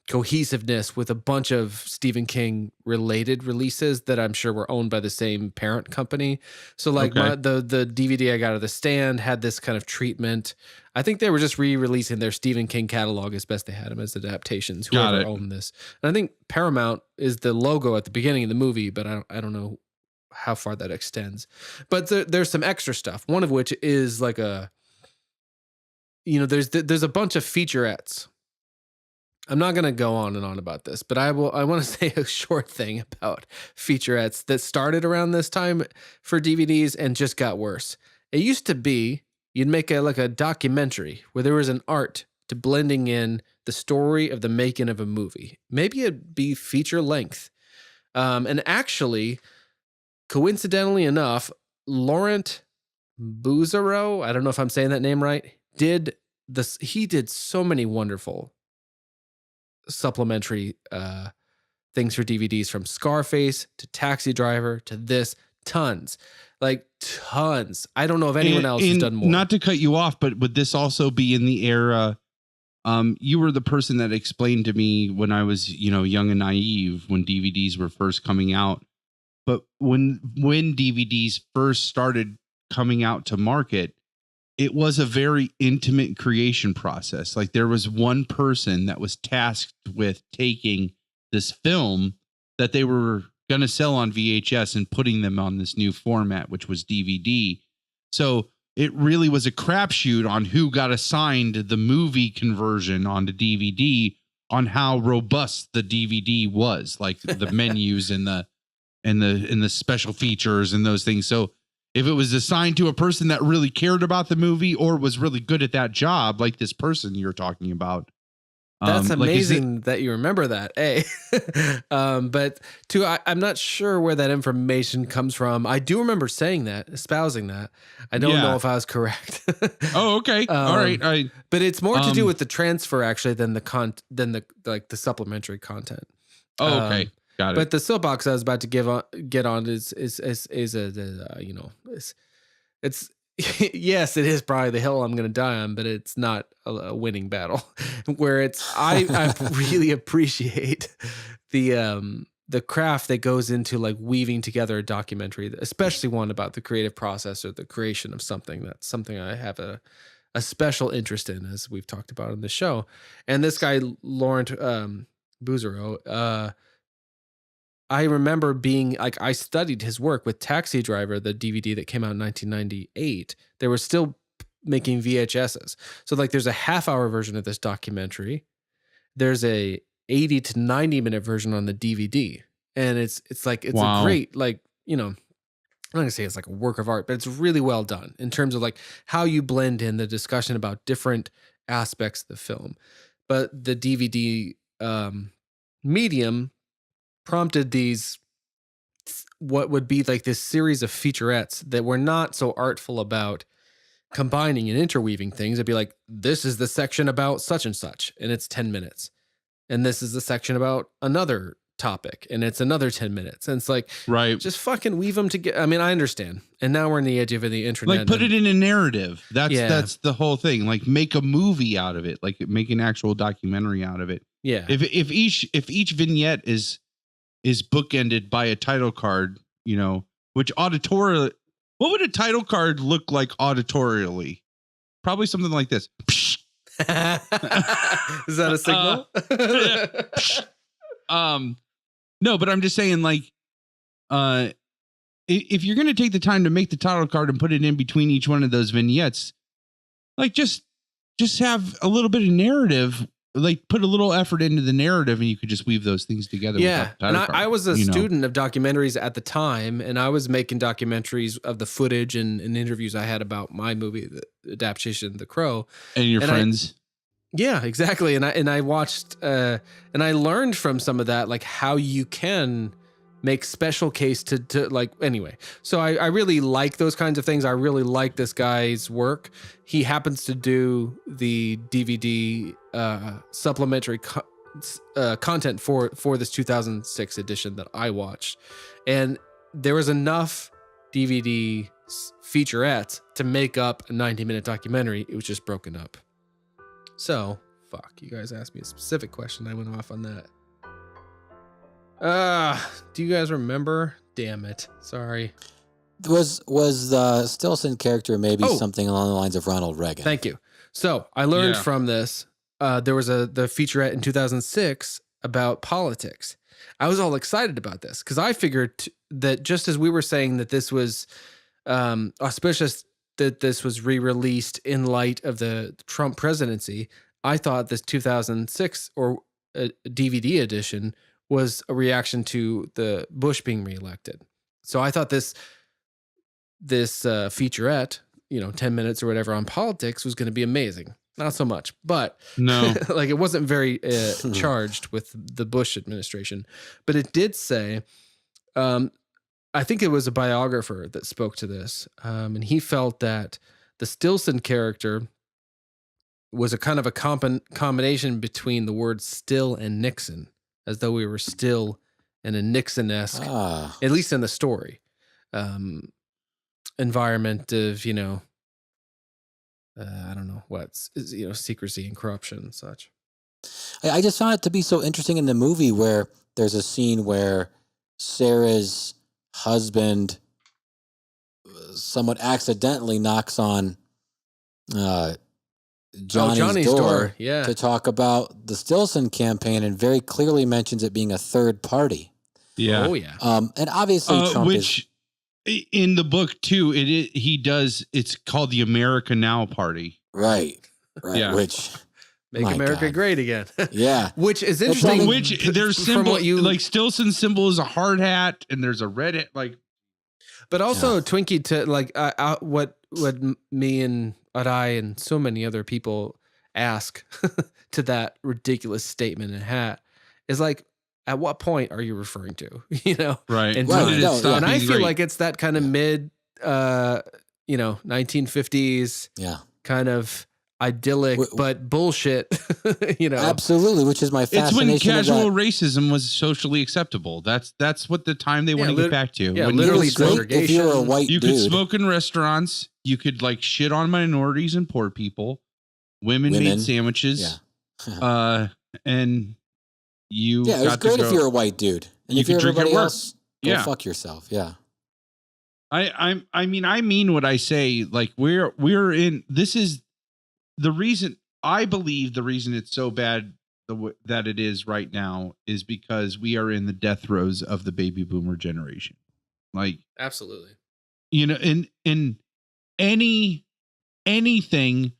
Speaker 3: cohesiveness with a bunch of Stephen King related releases that I'm sure were owned by the same parent company. So like the DVD I got at the stand had this kind of treatment. I think they were just re-releasing their Stephen King catalog as best they had them as adaptations. Whoever owned this, and I think Paramount is the logo at the beginning of the movie, but I don't know how far that extends. But there's some extra stuff. One of which is like there's a bunch of featurettes. I'm not going to go on and on about this, but I want to say a short thing about featurettes that started around this time for DVDs and just got worse. It used to be you'd make a documentary where there was an art to blending in the story of the making of a movie. Maybe it'd be feature length. And actually, coincidentally enough, Laurent Bouzereau, I don't know if I'm saying that name right, did this. He did so many wonderful supplementary things for DVDs, from Scarface to Taxi Driver to this, tons. I don't know if anyone else has done more.
Speaker 1: Not to cut you off, but would this also be in the era? You were the person that explained to me when I was, young and naive, when DVDs were first coming out. But when DVDs first started coming out to market, it was a very intimate creation process. Like there was one person that was tasked with taking this film that they were going to sell on VHS and putting them on this new format, which was DVD. So it really was a crapshoot on who got assigned the movie conversion onto DVD, on how robust the DVD was, like the menus and the special features and those things. So if it was assigned to a person that really cared about the movie or was really good at that job, like this person you're talking about.
Speaker 3: That's amazing that you remember that, A. But two, I'm not sure where that information comes from. I do remember saying that, espousing that. I don't know if I was correct.
Speaker 1: Oh, okay. All right.
Speaker 3: But it's more to do with the transfer actually than the supplementary content.
Speaker 1: Oh, okay. Got it.
Speaker 3: But the soapbox I was about to get on is it's yes, it is probably the hill I'm going to die on, but it's not a winning battle. Where I really appreciate the craft that goes into like weaving together a documentary, especially one about the creative process or the creation of something. That's something I have a special interest in, as we've talked about in the show. And this guy Laurent Bouzereau, I remember being like, I studied his work with Taxi Driver, the DVD that came out in 1998. They were still making VHSs. So like there's a half-hour version of this documentary. There's a 80 to 90 minute version on the DVD. And it's wow. A great, I'm not gonna say it's like a work of art, but it's really well done in terms of like how you blend in the discussion about different aspects of the film. But the DVD medium prompted these, what would be like this series of featurettes that were not so artful about combining and interweaving things. It'd be like, this is the section about such and such, and it's 10 minutes. And this is the section about another topic, and it's another 10 minutes. And it's like,
Speaker 1: right,
Speaker 3: just fucking weave them together. I mean, I understand. And now we're in the edge of the internet.
Speaker 1: Like put it in a narrative. That's the whole thing. Like make a movie out of it. Like make an actual documentary out of it.
Speaker 3: Yeah.
Speaker 1: If each vignette is bookended by a title card, which auditorially, what would a title card look like auditorially? Probably something like this.
Speaker 3: Is that a signal?
Speaker 1: No, but I'm just saying, like, if you're going to take the time to make the title card and put it in between each one of those vignettes, like just have a little bit of narrative. Like put a little effort into the narrative and you could just weave those things together.
Speaker 3: Yeah. And I was a student of documentaries at the time, and I was making documentaries of the footage and interviews I had about my movie, the adaptation, The Crow.
Speaker 1: And your friends.
Speaker 3: Yeah, exactly. And I watched, and I learned from some of that, like how you can make special case to like, anyway. So I really like those kinds of things. I really like this guy's work. He happens to do the DVD supplementary content for this 2006 edition that I watched. And there was enough DVD featurettes to make up a 90-minute documentary. It was just broken up. So, fuck, you guys asked me a specific question. I went off on that. Do you guys remember? Damn it. Sorry.
Speaker 2: Was the Stillson character maybe something along the lines of Ronald Reagan?
Speaker 3: Thank you. So I learned from this. There was the featurette in 2006 about politics. I was all excited about this because I figured that just as we were saying that this was auspicious, that this was re-released in light of the Trump presidency, I thought this 2006 or DVD edition was a reaction to the Bush being reelected. So I thought this featurette, 10 minutes or whatever on politics was going to be amazing. Not so much, but
Speaker 1: no,
Speaker 3: like it wasn't very charged with the Bush administration, but it did say, I think it was a biographer that spoke to this. And he felt that the Stillson character was a kind of a combination between the words still and Nixon, as though we were still in a Nixon-esque, at least in the story, environment of, I don't know what's, secrecy and corruption and such.
Speaker 2: I just found it to be so interesting in the movie where there's a scene where Sarah's husband somewhat accidentally knocks on Johnny's door to talk about the Stillson campaign and very clearly mentions it being a third party.
Speaker 1: Yeah.
Speaker 3: Oh, yeah.
Speaker 2: And obviously Trump
Speaker 1: in the book too, it's called the America Now Party.
Speaker 2: Right.
Speaker 1: Yeah.
Speaker 2: Which
Speaker 3: Make America great again.
Speaker 2: Yeah.
Speaker 3: Which is interesting.
Speaker 1: Which their symbol, like Stillson's symbol is a hard hat and there's a red hat, like.
Speaker 3: But also Twinkie to like what me and I and so many other people ask to that ridiculous statement and hat is like, at what point are you referring to?
Speaker 1: Right.
Speaker 3: And, and I feel like it's that kind of mid 1950s kind of idyllic but bullshit.
Speaker 2: Absolutely, which is my fascination.
Speaker 1: It's when casual racism was socially acceptable. That's what the time they want to get back to.
Speaker 3: Yeah,
Speaker 1: when
Speaker 3: literally
Speaker 2: if you're a white dude,
Speaker 1: could smoke in restaurants. You could like shit on minorities and poor people. Women made sandwiches. And you
Speaker 2: it was great if you're a white dude. And if you're everybody else, go fuck yourself. Yeah.
Speaker 1: I mean what I say. Like we're in, this is the reason, I believe the reason it's so bad that it is right now is because we are in the death throes of the baby boomer generation. Like,
Speaker 3: absolutely.
Speaker 1: In anything,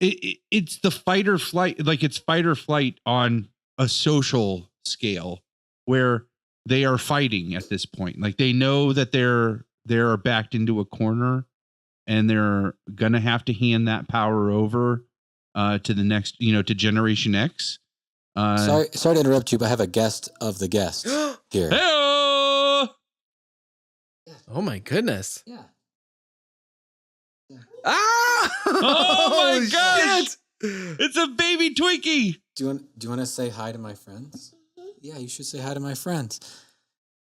Speaker 1: it's the fight or flight, like it's fight or flight on a social scale where they are fighting at this point. Like they know that they're backed into a corner and they're going to have to hand that power over to the next, to Generation X.
Speaker 2: Sorry to interrupt you, but I have a guest of the guest here.
Speaker 1: Hey-o!
Speaker 3: Oh my goodness.
Speaker 2: Yeah.
Speaker 3: Ah!
Speaker 1: Oh my gosh! It's a baby Twinkie.
Speaker 2: Do you want to say hi to my friends? Yeah, you should say hi to my friends.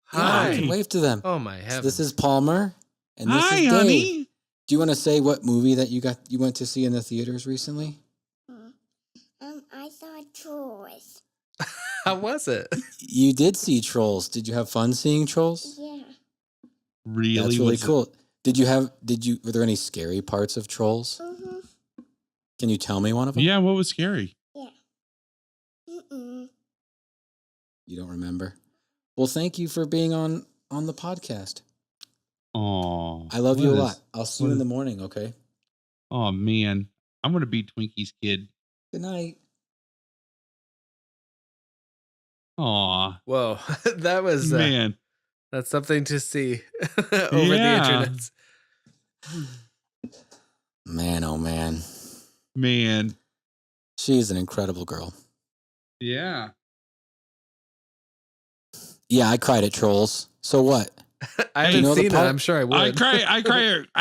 Speaker 3: Hi.
Speaker 2: You can wave to them.
Speaker 3: Oh my heavens.
Speaker 2: So this is Palmer, and this
Speaker 1: hi,
Speaker 2: is Dave.
Speaker 1: honey.
Speaker 2: Do you want to say what movie that you went to see in the theaters recently?
Speaker 4: I saw Trolls.
Speaker 3: How was it?
Speaker 2: You did see Trolls. Did you have fun seeing Trolls?
Speaker 4: Yeah.
Speaker 1: Really?
Speaker 2: That's really cool. Were there any scary parts of Trolls?
Speaker 4: Mm-hmm.
Speaker 2: Can you tell me one of them?
Speaker 1: Yeah, what was scary?
Speaker 4: Yeah. Mm-mm.
Speaker 2: You don't remember? Well, thank you for being on the podcast.
Speaker 1: Oh,
Speaker 2: I love you a lot. I'll see you in the morning, okay?
Speaker 1: Oh, man. I'm going to be Twinkie's kid.
Speaker 2: Good night.
Speaker 1: Aw.
Speaker 3: Whoa. That was...
Speaker 1: Man.
Speaker 3: That's something to see over the internet.
Speaker 2: Man, oh man.
Speaker 1: Man.
Speaker 2: She's an incredible girl.
Speaker 1: Yeah.
Speaker 2: Yeah, I cried at Trolls. So what?
Speaker 3: I haven't
Speaker 2: know the
Speaker 3: seen it.
Speaker 2: part-
Speaker 3: I'm sure I would.
Speaker 1: I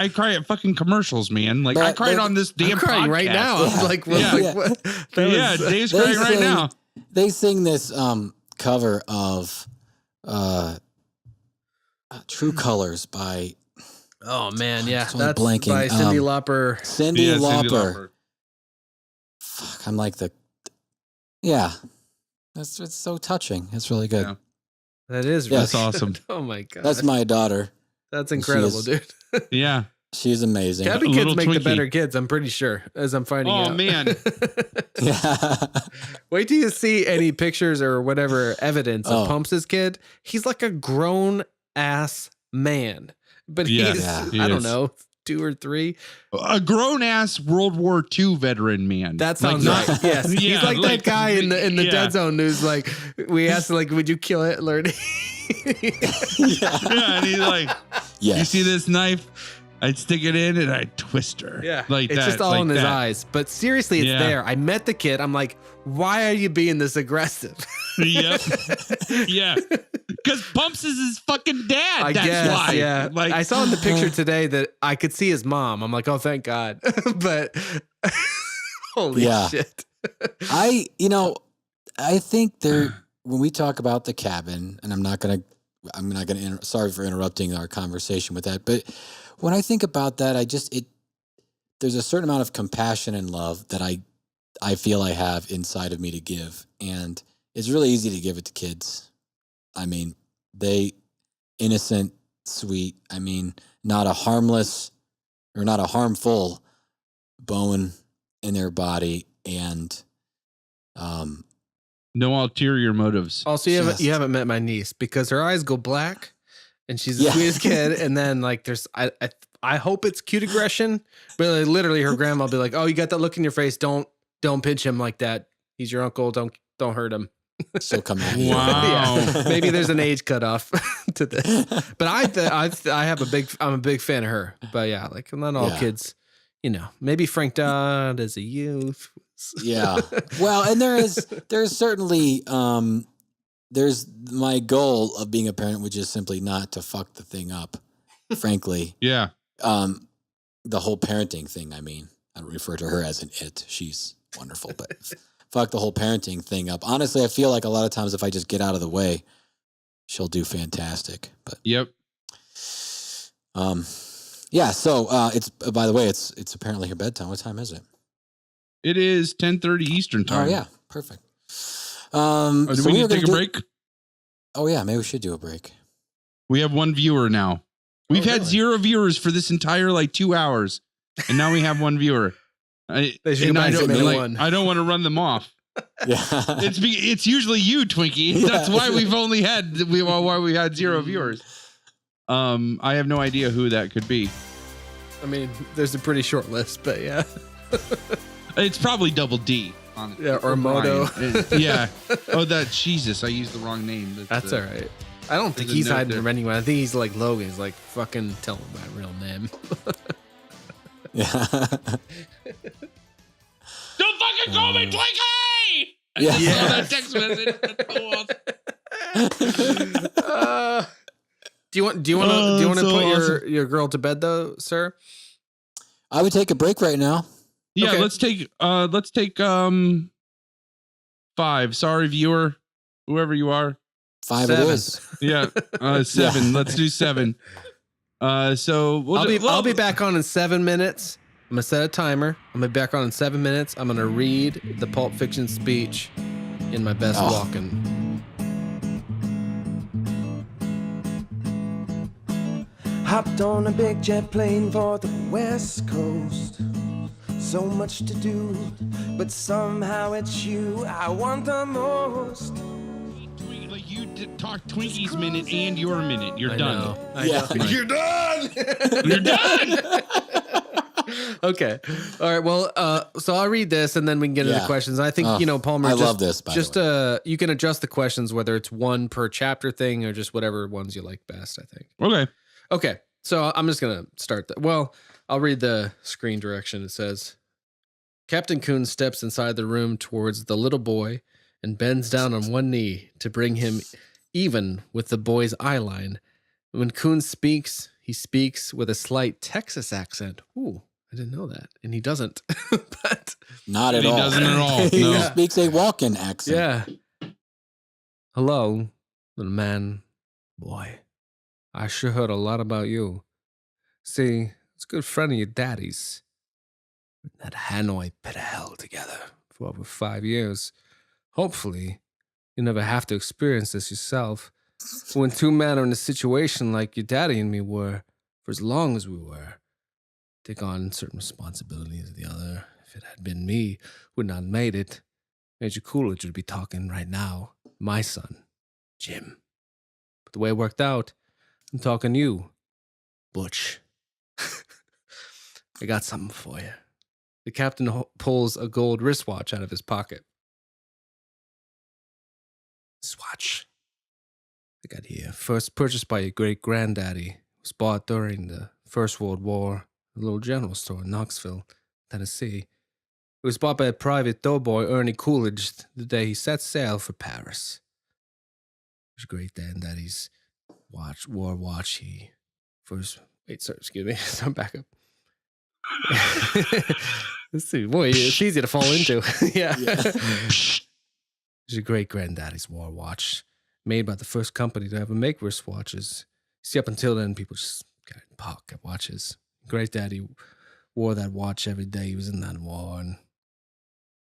Speaker 1: cry at fucking commercials, man. Like I
Speaker 2: That-
Speaker 1: cried
Speaker 2: that-
Speaker 1: on this
Speaker 3: I'm
Speaker 1: damn
Speaker 3: crying
Speaker 1: podcast.
Speaker 3: right now.
Speaker 2: Yeah.
Speaker 3: I'm like,
Speaker 1: Yeah.
Speaker 3: like what? That
Speaker 1: Yeah,
Speaker 3: was-
Speaker 1: Dave's
Speaker 2: they
Speaker 1: crying right
Speaker 2: sing-
Speaker 1: now.
Speaker 2: They sing this cover of True Colors by
Speaker 3: oh man, yeah,
Speaker 2: Totally
Speaker 3: that's
Speaker 2: blanking.
Speaker 3: by Cyndi Lauper.
Speaker 2: Cyndi
Speaker 1: Yeah,
Speaker 2: Lauper.
Speaker 1: Cyndi Lauper.
Speaker 2: Fuck, I'm like yeah. It's so touching. It's really good.
Speaker 1: Yeah.
Speaker 3: That is
Speaker 2: Yeah,
Speaker 3: really
Speaker 1: that's awesome.
Speaker 3: good. Oh my god,
Speaker 2: That's my daughter.
Speaker 3: that's incredible,
Speaker 2: is-
Speaker 3: dude.
Speaker 1: Yeah.
Speaker 2: She's amazing.
Speaker 3: Cabin
Speaker 1: A
Speaker 3: kids
Speaker 1: little
Speaker 3: make the
Speaker 1: Twinkie.
Speaker 3: better kids. I'm pretty sure, as I'm finding
Speaker 1: Oh,
Speaker 3: out.
Speaker 1: man.
Speaker 2: Yeah.
Speaker 3: Wait till you see any pictures or whatever evidence of
Speaker 2: Oh.
Speaker 3: Pumps' kid. He's like a grown ass man, but
Speaker 1: Yeah,
Speaker 3: he's
Speaker 2: yeah,
Speaker 1: he
Speaker 3: I don't
Speaker 1: is.
Speaker 3: know 2 or 3.
Speaker 1: A grown ass World War II veteran man.
Speaker 3: That
Speaker 1: Like,
Speaker 3: sounds
Speaker 1: not-
Speaker 3: right. Yes,
Speaker 1: Yeah,
Speaker 3: he's like that guy in the
Speaker 1: yeah.
Speaker 3: Dead Zone news. Like we asked, like, would you kill Hitler?
Speaker 1: Yeah, and he's like,
Speaker 2: Yes.
Speaker 1: you see this knife? I'd stick it in and I'd twist her.
Speaker 3: Yeah,
Speaker 1: like
Speaker 3: it's
Speaker 1: that.
Speaker 3: just all
Speaker 1: like
Speaker 3: in his
Speaker 1: that.
Speaker 3: eyes. But seriously, it's
Speaker 1: Yeah.
Speaker 3: there. I met the kid. I'm like, why are you being this aggressive?
Speaker 1: Yep. Yeah. Because Pumps is his fucking dad.
Speaker 3: I
Speaker 1: That's
Speaker 3: guess,
Speaker 1: why.
Speaker 3: yeah.
Speaker 1: Like,
Speaker 3: I saw in the picture today that I could see his mom. I'm like, oh, thank God. But holy
Speaker 2: Yeah.
Speaker 3: shit.
Speaker 2: I think when we talk about the cabin, and I'm not gonna, sorry for interrupting our conversation with that, but when I think about that, there's a certain amount of compassion and love that I feel I have inside of me to give, and it's really easy to give it to kids. I mean, innocent, sweet. I mean, not a harmful bone in their body, and
Speaker 1: no ulterior motives.
Speaker 3: Also, you haven't met my niece because her eyes go black and she's the
Speaker 2: Yeah.
Speaker 3: sweetest kid. And then like there's I hope it's cute aggression, but like, literally her grandma will be like, oh, you got that look in your face. Don't pinch him like that. He's your uncle. Don't hurt him.
Speaker 2: so come at you.
Speaker 1: Wow.
Speaker 3: Yeah. Maybe there's an age cutoff to this. But I'm a big fan of her. But yeah, like not all
Speaker 2: Yeah.
Speaker 3: kids, maybe Frank Dodd as a youth.
Speaker 2: Yeah. Well, and there's certainly there's my goal of being a parent, which is simply not to fuck the thing up. Frankly,
Speaker 1: Yeah.
Speaker 2: the whole parenting thing. I mean, I don't refer to her as an it. She's wonderful, but fuck the whole parenting thing up. Honestly, I feel like a lot of times if I just get out of the way, she'll do fantastic. But
Speaker 1: Yep.
Speaker 2: yeah. So it's by the way, it's apparently her bedtime. What time is it?
Speaker 1: It is 10:30 Eastern time.
Speaker 2: Oh yeah, perfect.
Speaker 1: Oh, do
Speaker 2: so
Speaker 1: we
Speaker 2: were
Speaker 1: need to
Speaker 2: gonna
Speaker 1: take a break?
Speaker 2: Oh yeah, maybe we should do a break.
Speaker 1: We have one viewer now. We've had
Speaker 3: really?
Speaker 1: 0 viewers for this entire 2 hours, and now we have one viewer.
Speaker 3: They should
Speaker 1: And
Speaker 3: go
Speaker 1: I
Speaker 3: back to
Speaker 1: don't
Speaker 3: minute one.
Speaker 1: I don't want to run them off.
Speaker 2: Yeah.
Speaker 1: It's usually you, Twinkie.
Speaker 2: Yeah.
Speaker 1: That's why we had 0 viewers. I have no idea who that could be.
Speaker 3: I mean, there's a pretty short list, but yeah.
Speaker 1: It's probably Double D. Honestly,
Speaker 3: Yeah, or Moto.
Speaker 1: Brian. Yeah. Oh, Jesus. I used the wrong name.
Speaker 3: That's all right. I don't think
Speaker 1: there's a
Speaker 3: he's
Speaker 1: note
Speaker 3: hiding
Speaker 1: there.
Speaker 3: from anyone. I think he's like Logan. He's like, fucking tell him my real name.
Speaker 2: Yeah.
Speaker 1: Don't fucking call me Twinkie!
Speaker 2: Yeah.
Speaker 1: I just saw that text message. That's cool.
Speaker 3: Do you want to
Speaker 1: Oh, so
Speaker 3: put
Speaker 1: awesome.
Speaker 3: your girl to bed though, sir?
Speaker 2: I would take a break right now.
Speaker 1: Yeah,
Speaker 3: Okay.
Speaker 1: let's take 5. Sorry, viewer, whoever you are.
Speaker 2: 5
Speaker 3: 7.
Speaker 2: it is.
Speaker 1: Yeah, 7. Let's do 7. So
Speaker 3: I'll be back on in 7 minutes. I'm gonna set a timer. I'm gonna be back on in 7 minutes. I'm gonna read the Pulp Fiction speech in my best
Speaker 2: Oh.
Speaker 3: walking.
Speaker 5: Hopped on a big jet plane for the West Coast. So much to do, but somehow it's you I want the most.
Speaker 1: Like you talk Twinkie's minute and your minute. You're done.
Speaker 3: I
Speaker 2: Yeah.
Speaker 3: know.
Speaker 1: You're done. You're done.
Speaker 3: Okay. All right. Well, so I'll read this and then we can get into
Speaker 2: Yeah.
Speaker 3: questions. I think,
Speaker 2: Oh,
Speaker 3: Palmer,
Speaker 2: I love this, by the
Speaker 3: you can adjust the questions, whether it's one per chapter thing or just whatever ones you like best, I think.
Speaker 1: Okay.
Speaker 3: Okay. So I'm just going to start that. Well, I'll read the screen direction. It says, Captain Coon steps inside the room towards the little boy and bends down on one knee to bring him even with the boy's eyeline. When Coon speaks, he speaks with a slight Texas accent. Ooh, I didn't know that. And he doesn't. But
Speaker 2: Not at
Speaker 1: He
Speaker 2: all.
Speaker 1: doesn't at all.
Speaker 2: He
Speaker 1: No.
Speaker 2: speaks a walk-in accent.
Speaker 3: yeah. Hello, little man, boy. I sure heard a lot about you. See, it's a good friend of your daddy's. That Hanoi pit of hell together for over 5 years. Hopefully, you never have to experience this yourself. When two men are in a situation like your daddy and me were, for as long as we were, take on certain responsibilities of the other. If it had been me who would not have made it, Major Coolidge would be talking right now. My son, Jim. But the way it worked out, I'm talking you, Butch. I got something for you. The captain pulls a gold wristwatch out of his pocket. This watch I got here, first purchased by your great-granddaddy, was bought during the First World War at a little general store in Knoxville, Tennessee. It was bought by a private doughboy, Ernie Coolidge, the day he set sail for Paris. It was great-granddaddy's war watch. He first... Wait, sorry, excuse me. I'm back up. Let's see. Boy, it's easy to fall into. Yeah. It's your great-granddaddy's war watch, made by the first company to ever make wristwatches. See, up until then, people just got pocket watches. Great-daddy wore that watch every day he was in that war, and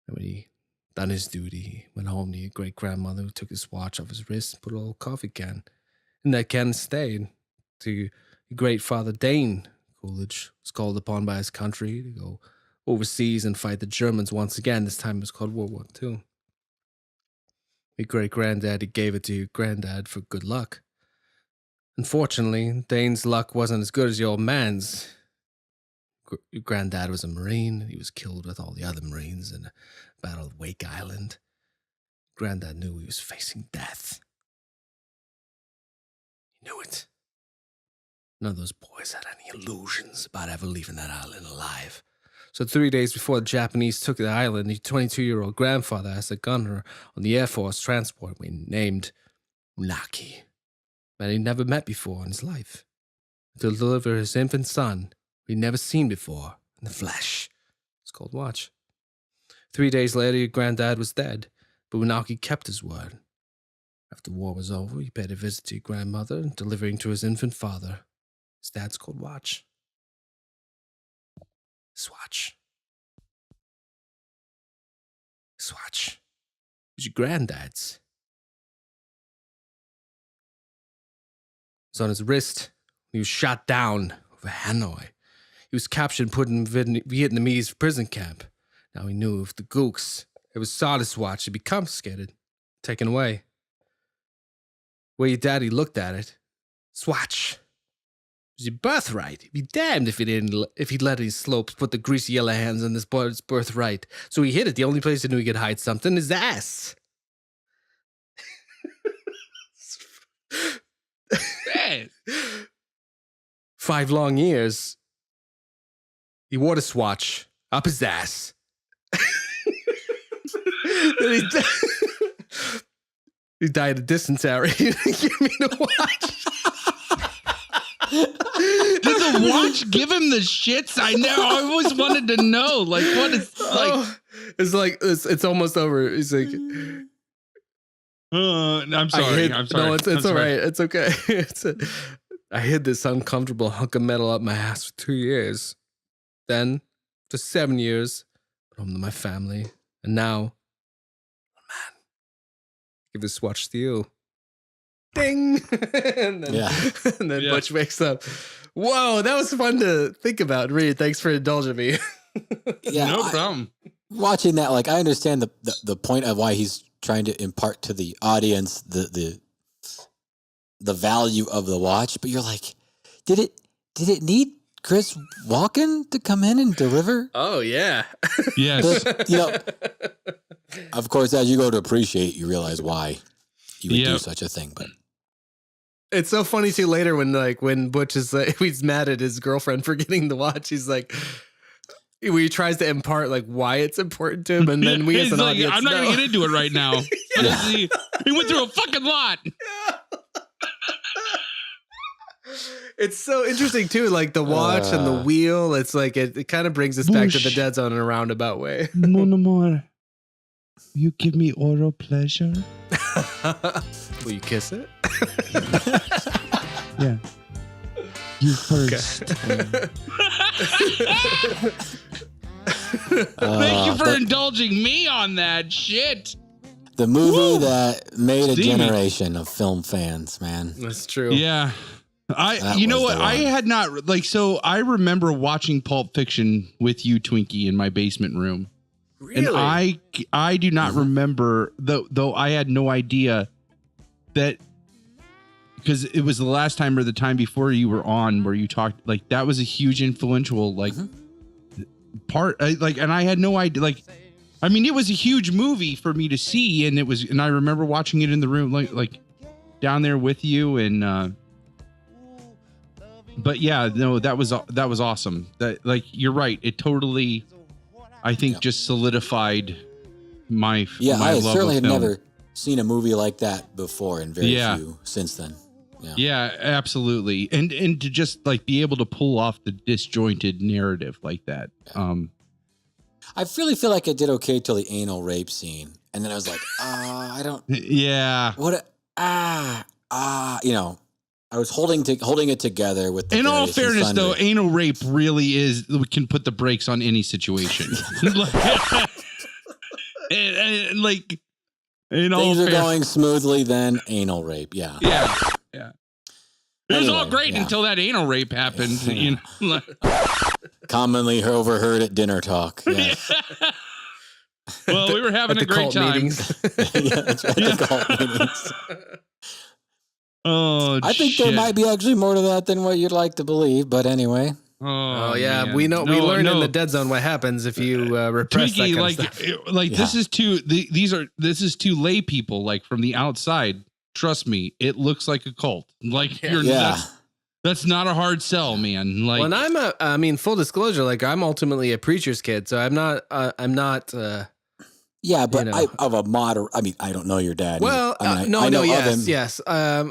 Speaker 3: when he done his duty, he went home to your great-grandmother, who took his watch off his wrist and put a little coffee can. And that can stayed to your great-father Dane Coolidge was called upon by his country to go overseas and fight the Germans once again. This time it was called World War II. Your great-granddaddy gave it to your granddad for good luck. Unfortunately, Dane's luck wasn't as good as your old man's. Your granddad was a Marine. He was killed with all the other Marines in the Battle of Wake Island. Granddad knew he was facing death. He knew it. None of those boys had any illusions about ever leaving that island alive. So 3 days before the Japanese took the island, his 22-year-old grandfather asked a gunner on the Air Force transport named Unaki, man he'd never met before in his life, to deliver his infant son he'd never seen before in the flesh. It's called watch. 3 days later, your granddad was dead, but Unaki kept his word. After the war was over, he paid a visit to your grandmother, delivering to his infant father. His dad's called watch. This watch. This watch was your granddad's. It was on his wrist. He was shot down over Hanoi. He was captured and put in Vietnamese prison camp. Now he knew if the gooks ever saw this watch, it'd be confiscated, taken away. Where your daddy looked at it, this watch was your birthright. He'd be damned if he'd let his slopes put the greasy yellow hands on this boy's birthright. So he hid it. The only place he knew he could hide something is his ass.
Speaker 1: Man.
Speaker 3: 5 long years, he wore this watch up his ass. Then he died of dysentery. Give me the watch.
Speaker 1: Did the watch give him the shits? I always wanted to know. Like, what is like?
Speaker 3: It's almost over. He's like,
Speaker 1: I'm sorry. I'm sorry.
Speaker 3: No, it's all right. It's okay. I hid this uncomfortable hunk of metal up my ass for 2 years. Then, for 7 years, home to my family, and now, man, give this watch to you. Ding! and then Butch wakes up. Whoa, that was fun to think about and read. Thanks for indulging me.
Speaker 1: No problem.
Speaker 2: Watching that, like, I understand the point of why he's trying to impart to the audience the value of the watch, but you're like, did it need Chris Walken to come in and deliver?
Speaker 3: Oh yeah.
Speaker 1: Yes.
Speaker 2: Of course, as you go to appreciate, you realize why you would do such a thing. But
Speaker 3: it's so funny too. Later, when Butch is he's mad at his girlfriend for getting the watch, he's like, he tries to impart like why it's important to him, and then we as an audience,
Speaker 1: I'm not gonna get into it right now. He went through a fucking lot.
Speaker 3: Yeah. It's so interesting too, like the watch and the wheel. It's like it kind of brings us back to the dead zone in a roundabout way.
Speaker 1: Mon amour, you give me oral pleasure.
Speaker 3: Will you kiss it?
Speaker 1: Yeah. You first. Thank you for indulging me on that shit.
Speaker 2: The movie that made a generation of film fans, man.
Speaker 3: That's true.
Speaker 1: Yeah. You know what? I had not so I remember watching Pulp Fiction with you, Twinkie, in my basement room.
Speaker 3: Really?
Speaker 1: And I do not remember, though I had no idea that, because it was the last time or the time before you were on where you talked, like that was a huge influential part. And I had no idea. Like, I mean, it was a huge movie for me to see, and I remember watching it in the room, like down there with you, and but yeah, no, that was awesome. That, like, you're right. It totally, I think, just solidified my
Speaker 2: I
Speaker 1: love
Speaker 2: certainly
Speaker 1: of
Speaker 2: had
Speaker 1: film.
Speaker 2: never seen a movie like that before, and very few since then.
Speaker 1: Yeah, absolutely. And to just like be able to pull off the disjointed narrative like that.
Speaker 2: I really feel like I did okay till the anal rape scene, and then I was like, I don't.
Speaker 1: Yeah.
Speaker 2: What? You know, I was holding it together with.
Speaker 1: In all fairness, though, anal rape really can put the brakes on any situation. Like,
Speaker 2: things are going smoothly, then anal rape. Yeah.
Speaker 1: It was all great until that anal rape happened. You know?
Speaker 2: Commonly overheard at dinner talk. Yes.
Speaker 1: Well, we were having a great time.
Speaker 2: Yeah, that's right. The cult meetings.
Speaker 1: Oh,
Speaker 2: I think there might be actually more to that than what you'd like to believe, but anyway.
Speaker 3: Oh yeah,
Speaker 1: man.
Speaker 3: we learn in the dead zone what happens if you repress
Speaker 1: Twinkie,
Speaker 3: that kind of stuff.
Speaker 1: This is two lay people, like, from the outside. Trust me, it looks like a cult. Like, that's not a hard sell, man. Like,
Speaker 3: when I mean, full disclosure, like, I'm ultimately a preacher's kid, so I'm not.
Speaker 2: Yeah, but you know, of a moderate. I mean, I don't know your dad.
Speaker 3: Well,
Speaker 2: I know
Speaker 3: yes. I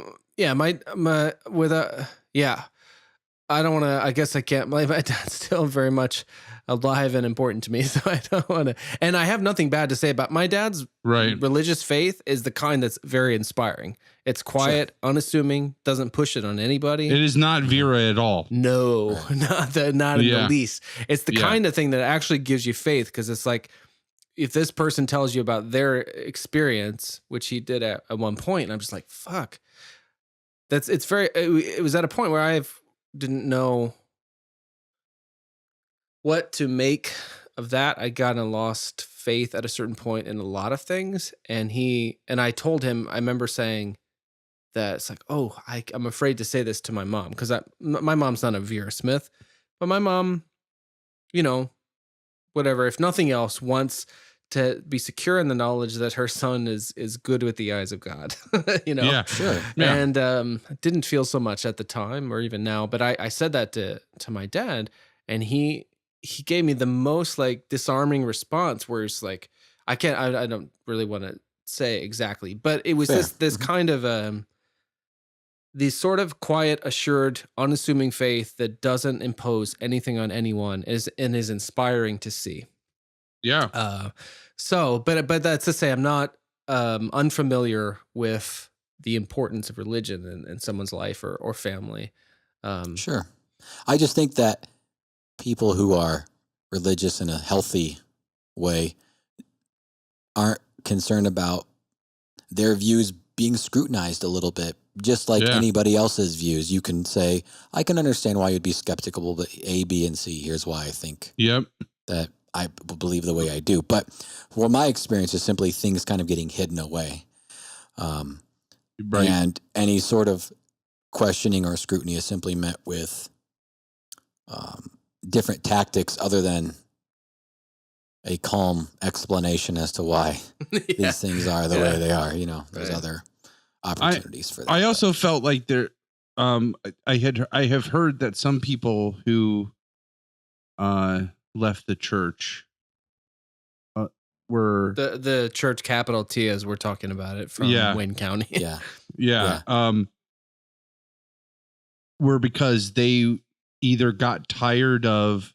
Speaker 3: don't want to. I guess I can't. My dad's still very much alive and important to me, so I don't want to. And I have nothing bad to say about my dad's religious faith. Is the kind that's very inspiring. It's quiet, unassuming, doesn't push it on anybody.
Speaker 1: It is not Vera at all.
Speaker 3: No, not in the least. It's the kind of thing that actually gives you faith, because it's like, if this person tells you about their experience, which he did at one point, and I'm just like, fuck. It was at a point where I didn't know what to make of that. I got and lost faith at a certain point in a lot of things. And I told him, I remember saying that it's like, I'm afraid to say this to my mom, because my mom's not a Vera Smith, but my mom, you know, whatever, if nothing else, wants to be secure in the knowledge that her son is good with the eyes of God, you know?
Speaker 1: Yeah, sure. Yeah.
Speaker 3: And I didn't feel so much at the time or even now, but I said that to my dad, and he gave me the most like disarming response, where it's like, I don't really want to say exactly, but it was this kind of the sort of quiet, assured, unassuming faith that doesn't impose anything on anyone is inspiring to see.
Speaker 1: Yeah.
Speaker 3: But that's to say, I'm not unfamiliar with the importance of religion in someone's life or family.
Speaker 2: Sure. I just think that people who are religious in a healthy way aren't concerned about their views being scrutinized a little bit, just like anybody else's views. You can say, I can understand why you'd be skeptical, but A, B, and C, here's why I think that I believe the way I do. But my experience is simply things kind of getting hidden away. And any sort of questioning or scrutiny is simply met with different tactics other than a calm explanation as to why these things are the way they are. You know, there's other opportunities for that.
Speaker 1: I also felt like there, I have heard that some people who left the church were
Speaker 3: the church, capital T, as we're talking about it, from Wayne County.
Speaker 2: Yeah.
Speaker 1: were because they either got tired of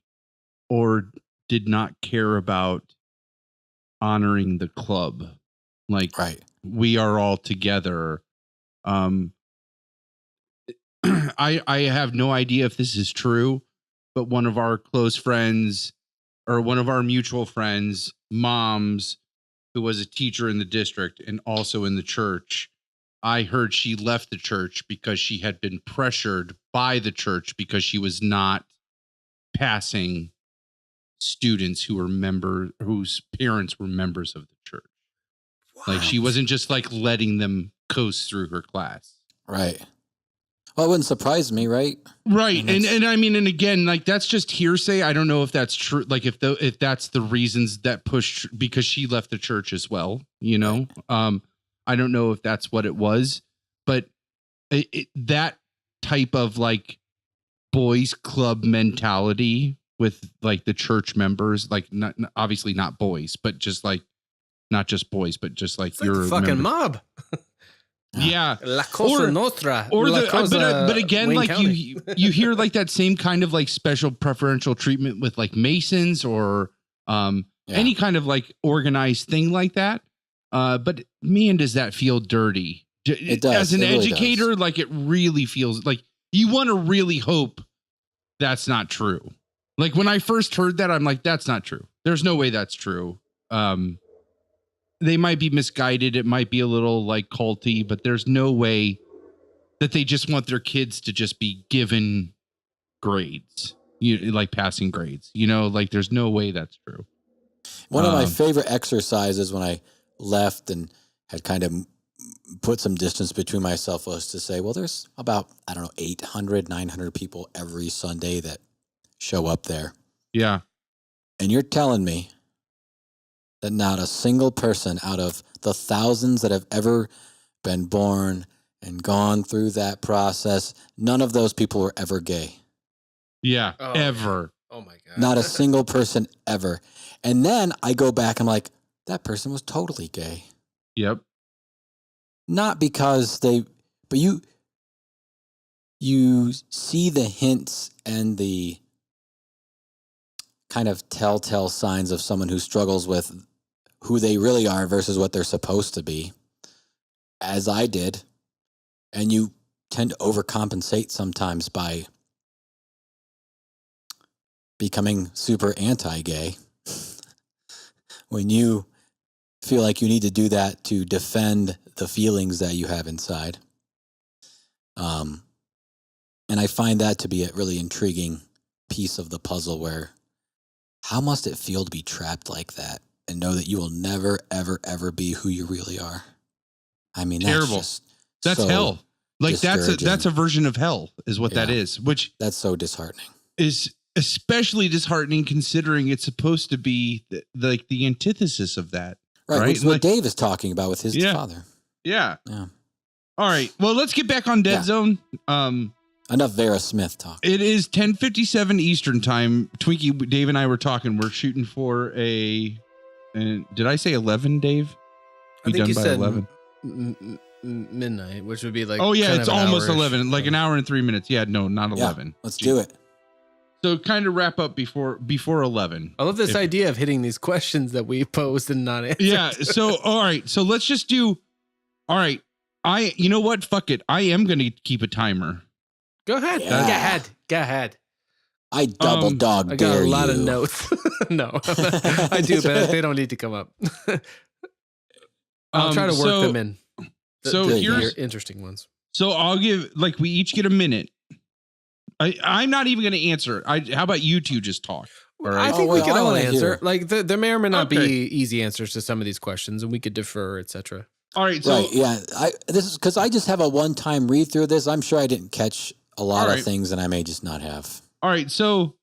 Speaker 1: or did not care about honoring the club. Like,
Speaker 2: Right.
Speaker 1: we are all together. I have no idea if this is true, but one of our close friends, or one of our mutual friends' moms, who was a teacher in the district and also in the church, I heard she left the church because she had been pressured by the church because she was not passing students who were whose parents were members of the church. Wow. Like, she wasn't just like letting them coast through her class.
Speaker 2: Right. Well, it wouldn't surprise me, right?
Speaker 1: Right. And I mean, and again, like, that's just hearsay. I don't know if that's true. Like, if that's the reasons that pushed, because she left the church as well, you know? Right. I don't know if that's what it was, but that type of like boys club mentality with like the church members, like not obviously not boys, but just like, not just boys, but just like your
Speaker 3: fucking mob.
Speaker 1: Yeah,
Speaker 3: La Cosa Nostra,
Speaker 1: or
Speaker 3: La
Speaker 1: the
Speaker 3: Cosa,
Speaker 1: but again,
Speaker 3: Wayne
Speaker 1: like
Speaker 3: County.
Speaker 1: you hear like that same kind of like special preferential treatment with like Masons or any kind of like organized thing like that. But man, does that feel dirty?
Speaker 2: It does.
Speaker 1: As an
Speaker 2: really
Speaker 1: educator,
Speaker 2: does.
Speaker 1: like, it really feels like you want to really hope that's not true. Like, when I first heard that, I'm like, that's not true. There's no way that's true. They might be misguided. It might be a little like culty, but there's no way that they just want their kids to just be given grades, like passing grades, like there's no way that's true.
Speaker 2: One of my favorite exercises when I left and had kind of put some distance between myself was to say, well, there's about, 800, 900 people every Sunday that show up there.
Speaker 1: Yeah.
Speaker 2: And you're telling me that not a single person out of the thousands that have ever been born and gone through that process, none of those people were ever gay.
Speaker 1: Yeah, ever.
Speaker 3: Oh my God.
Speaker 2: Not a single person ever. And then I go back, I'm like, that person was totally gay.
Speaker 1: Yep.
Speaker 2: Not because but you see the hints and the kind of telltale signs of someone who struggles with who they really are versus what they're supposed to be, as I did. And you tend to overcompensate sometimes by becoming super anti-gay when you feel like you need to do that to defend the feelings that you have inside. And I find that to be a really intriguing piece of the puzzle where how must it feel to be trapped like that and know that you will never, ever, ever be who you really are? I mean,
Speaker 1: terrible. That's so hell. Like, that's a version of hell is what that is, which
Speaker 2: that's so disheartening.
Speaker 1: Is especially disheartening considering it's supposed to be like the antithesis of that.
Speaker 2: Right. Which is what Dave is talking about with his father.
Speaker 1: Yeah. Yeah. All right. Well, let's get back on Dead Zone.
Speaker 2: Enough Vera Smith talk.
Speaker 1: It is 10:57 Eastern time. Twinkie, Dave and I were talking. We're shooting for did I say 11, Dave?
Speaker 3: I think you said 11. Midnight, which would be like,
Speaker 1: it's almost 11, like an hour and 3 minutes. Yeah, no, not 11.
Speaker 2: Let's do it.
Speaker 1: So kind of wrap up before 11.
Speaker 3: I love this idea of hitting these questions that we posed and not answered.
Speaker 1: Yeah. So, all right. So let's just do, all right. You know what? Fuck it. I am going to keep a timer.
Speaker 3: Go ahead.
Speaker 2: Yeah.
Speaker 3: Go ahead.
Speaker 2: I double dog
Speaker 3: I
Speaker 2: dare
Speaker 3: got a lot
Speaker 2: you.
Speaker 3: of notes. No, I do, but they don't need to come up. I'll try to work them in. Here's interesting ones.
Speaker 1: So I'll give, like, we each get a minute. I'm not even going to answer. How about you two just talk? All right.
Speaker 3: I think we can all answer. Like, there may or may not be easy answers to some of these questions, and we could defer, etc.
Speaker 1: All right. So,
Speaker 2: this is because I just have a one-time read through this. I'm sure I didn't catch a lot of things, and I may just not have.
Speaker 1: All right. So,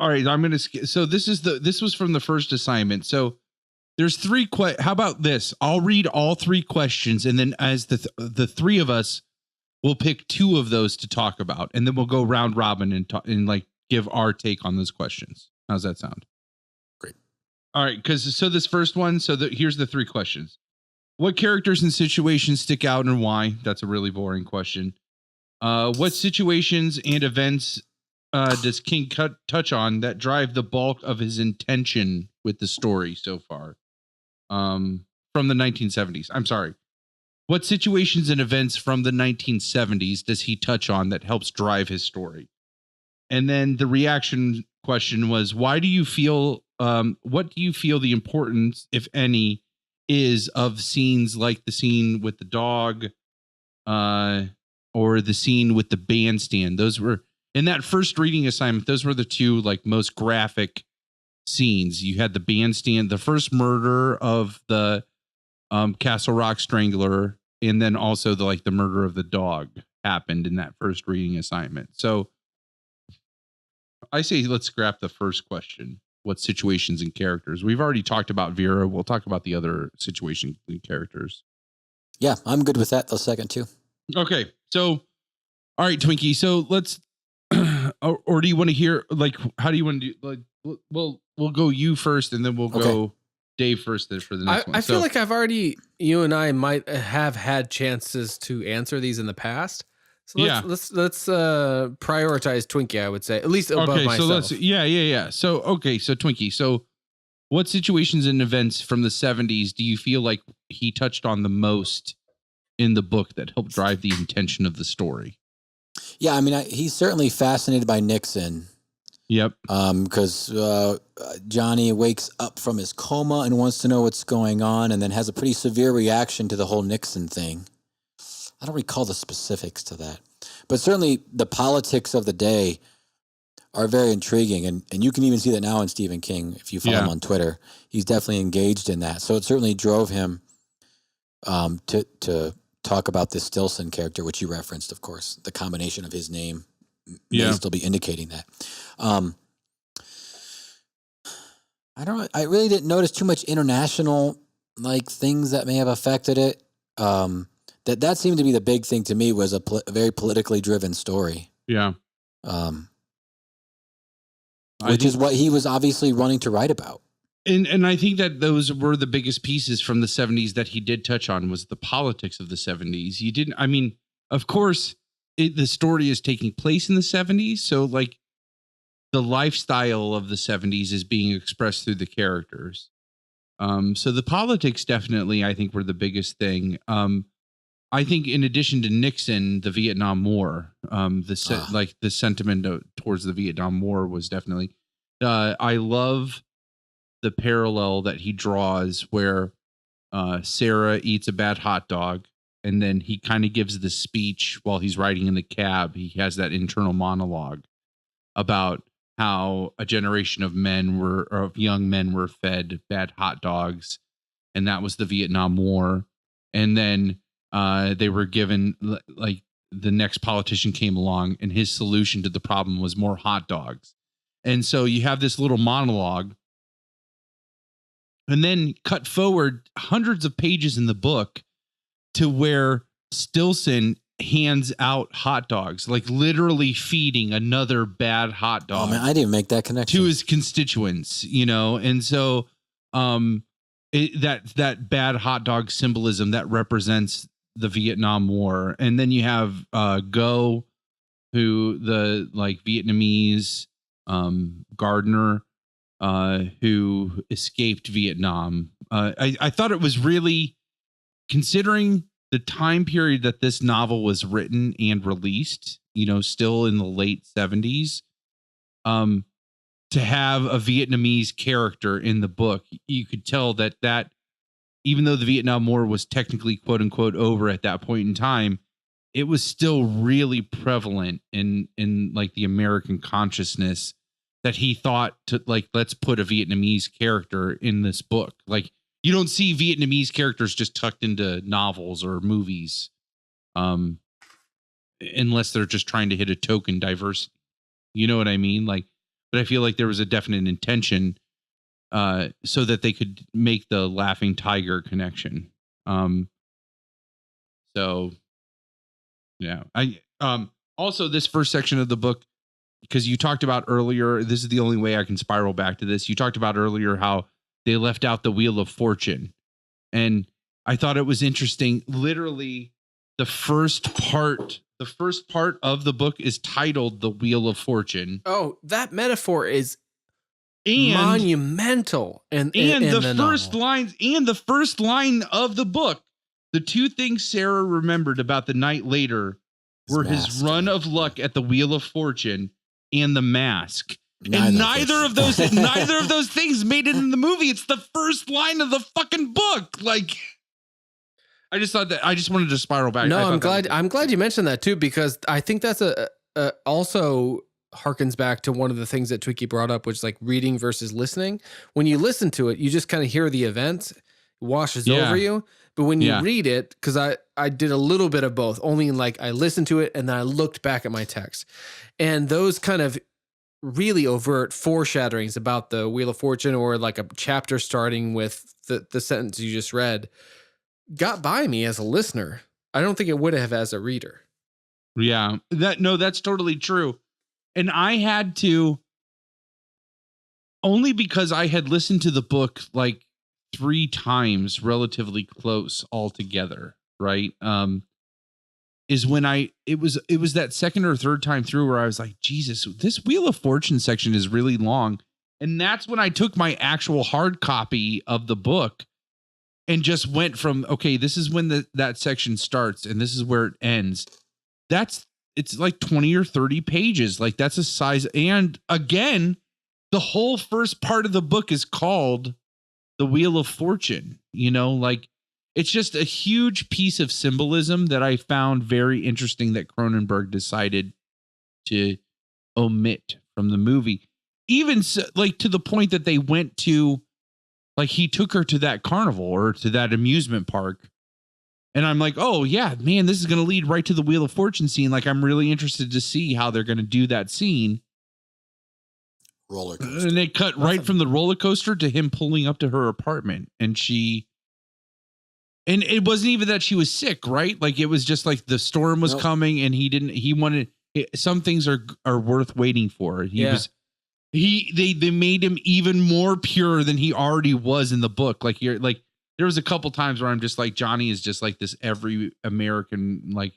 Speaker 1: I'm going to. So this was from the first assignment. So there's three. How about this? I'll read all three questions, and then as the three of us, we'll pick two of those to talk about, and then we'll go round robin and like give our take on those questions. How's that sound?
Speaker 2: Great.
Speaker 1: All right, so this first one. So here's the three questions. What characters and situations stick out and why? That's a really boring question. What situations and events does King touch on that drive the bulk of his intention with the story so far? From the 1970s. I'm sorry. What situations and events from the 1970s does he touch on that helps drive his story? And then the reaction question was, why do you feel, what do you feel the importance, if any, is of scenes like the scene with the dog, or the scene with the bandstand? Those were, in that first reading assignment, those were the two like most graphic scenes. You had the bandstand, the first murder of the Castle Rock Strangler, and then also the murder of the dog happened in that first reading assignment. So I say let's scrap the first question. What situations and characters? We've already talked about Vera. We'll talk about the other situation and characters.
Speaker 2: Yeah, I'm good with that. The second two.
Speaker 1: Okay. So, all right, Twinkie. So let's, or do you want to hear, how do you want to do, we'll go you first and then we'll go Dave first for the next one.
Speaker 3: I feel like you and I might have had chances to answer these in the past. So let's prioritize Twinkie, I would say, at least above myself.
Speaker 1: So So Twinkie, so what situations and events from the 70s do you feel like he touched on the most in the book that helped drive the intention of the story?
Speaker 2: Yeah, I mean, he's certainly fascinated by Nixon.
Speaker 1: Yep.
Speaker 2: Because Johnny wakes up from his coma and wants to know what's going on, and then has a pretty severe reaction to the whole Nixon thing. I don't recall the specifics to that, but certainly the politics of the day are very intriguing, and you can even see that now in Stephen King. If you follow him on Twitter, he's definitely engaged in that. So it certainly drove him to talk about this Stilson character, which you referenced, of course. The combination of his name may still be indicating that. I don't know. I really didn't notice too much international things that may have affected it. That seemed to be the big thing to me, was a very politically driven story.
Speaker 1: Yeah.
Speaker 2: Which is what he was obviously running to write about.
Speaker 1: And I think that those were the biggest pieces from the 70s that he did touch on, was the politics of the 70s. Of course, the story is taking place in the 70s. So the lifestyle of the 70s is being expressed through the characters. So the politics definitely, I think, were the biggest thing. I think in addition to Nixon, the Vietnam War, the sentiment towards the Vietnam War was definitely, I love the parallel that he draws where Sarah eats a bad hot dog, and then he kind of gives the speech while he's riding in the cab. He has that internal monologue about how a generation of young men were fed bad hot dogs, and that was the Vietnam War. And then they were given, the next politician came along, and his solution to the problem was more hot dogs. And so you have this little monologue, and then cut forward hundreds of pages in the book to where Stilson hands out hot dogs, literally feeding another bad hot dog.
Speaker 2: Oh man, I didn't make that connection.
Speaker 1: To his constituents, and so that bad hot dog symbolism that represents the Vietnam War. And then you have Go, who the Vietnamese gardener who escaped Vietnam. I thought it was really, considering the time period that this novel was written and released, still in the late 70s, to have a Vietnamese character in the book, you could tell that even though the Vietnam War was technically quote unquote over at that point in time, it was still really prevalent in the American consciousness, that he thought to let's put a Vietnamese character in this book. You don't see Vietnamese characters just tucked into novels or movies, unless they're just trying to hit a token diversity. You know what I mean? But I feel like there was a definite intention so that they could make the Laughing Tiger connection. So yeah, also this first section of the book, because you talked about earlier, this is the only way I can spiral back to this. You talked about earlier how they left out the Wheel of Fortune. And I thought it was interesting. Literally the first the first part of the book is titled The Wheel of Fortune.
Speaker 3: Oh, that metaphor is
Speaker 1: and
Speaker 3: monumental. And
Speaker 1: the first line of the book, the two things Sarah remembered about the night later were his run of luck at the Wheel of Fortune and the mask. Neither of those things made it in the movie. It's the first line of the fucking book. Like, I just thought that I just wanted to spiral back.
Speaker 3: No, I'm glad you mentioned that too, because I think that's also harkens back to one of the things that Twinkie brought up, which is like reading versus listening. When you listen to it, you just kind of hear the events, washes over you. But when you read it, because I did a little bit of both, only like I listened to it and then I looked back at my text, and those kind of really overt foreshadowings about the Wheel of Fortune, or like a chapter starting with the sentence you just read, got by me as a listener. I don't think it would have as a reader.
Speaker 1: Yeah, that's totally true. And I had to, only because I had listened to the book like 3 times relatively close altogether, right? Is when it was that second or third time through where I was like, Jesus, this Wheel of Fortune section is really long. And that's when I took my actual hard copy of the book and just went from, okay, this is when that section starts and this is where it ends. It's like 20 or 30 pages. Like, that's a size. And again, the whole first part of the book is called The Wheel of Fortune, like, it's just a huge piece of symbolism that I found very interesting that Cronenberg decided to omit from the movie. Even so, like, to the point that they went to, like, he took her to that carnival or to that amusement park. And I'm like, oh yeah, man, this is going to lead right to the Wheel of Fortune scene. Like, I'm really interested to see how they're going to do that scene.
Speaker 2: Roller coaster.
Speaker 1: And they cut right from the roller coaster to him pulling up to her apartment. And it wasn't even that she was sick, right? Like, it was just like the storm was coming and he wanted, some things are worth waiting for. They made him even more pure than he already was in the book. Like, there was a couple times where I'm just like, Johnny is just like this every American, like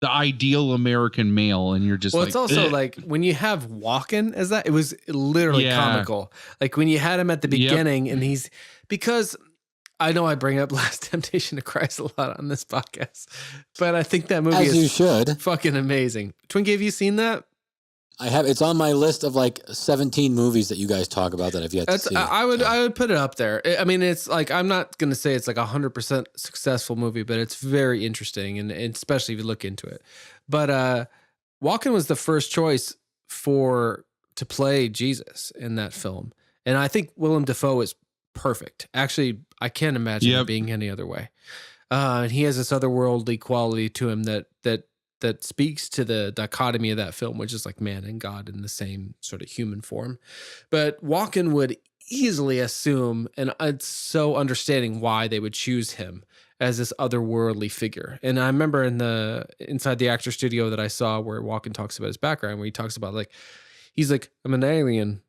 Speaker 1: the ideal American male. And you're just
Speaker 3: it's also like when you have Walken as that, it was literally comical. Like when you had him at the beginning and because I know I bring up Last Temptation of Christ a lot on this podcast, but I think that movie is fucking amazing. Twinkie, have you seen that?
Speaker 2: I have. It's on my list of like 17 movies that you guys talk about that I've yet to see.
Speaker 3: I would put it up there. I mean, it's like, I'm not going to say it's like 100% successful movie, but it's very interesting, and especially if you look into it. But Walken was the first choice to play Jesus in that film, and I think Willem Dafoe is perfect. Actually, I can't imagine it being any other way. And he has this otherworldly quality to him that speaks to the dichotomy of that film, which is like man and God in the same sort of human form. But Walken would easily assume, and it's so understanding why they would choose him as this otherworldly figure. And I remember inside the actor studio that I saw where Walken talks about his background, where he talks about like, he's like, I'm an alien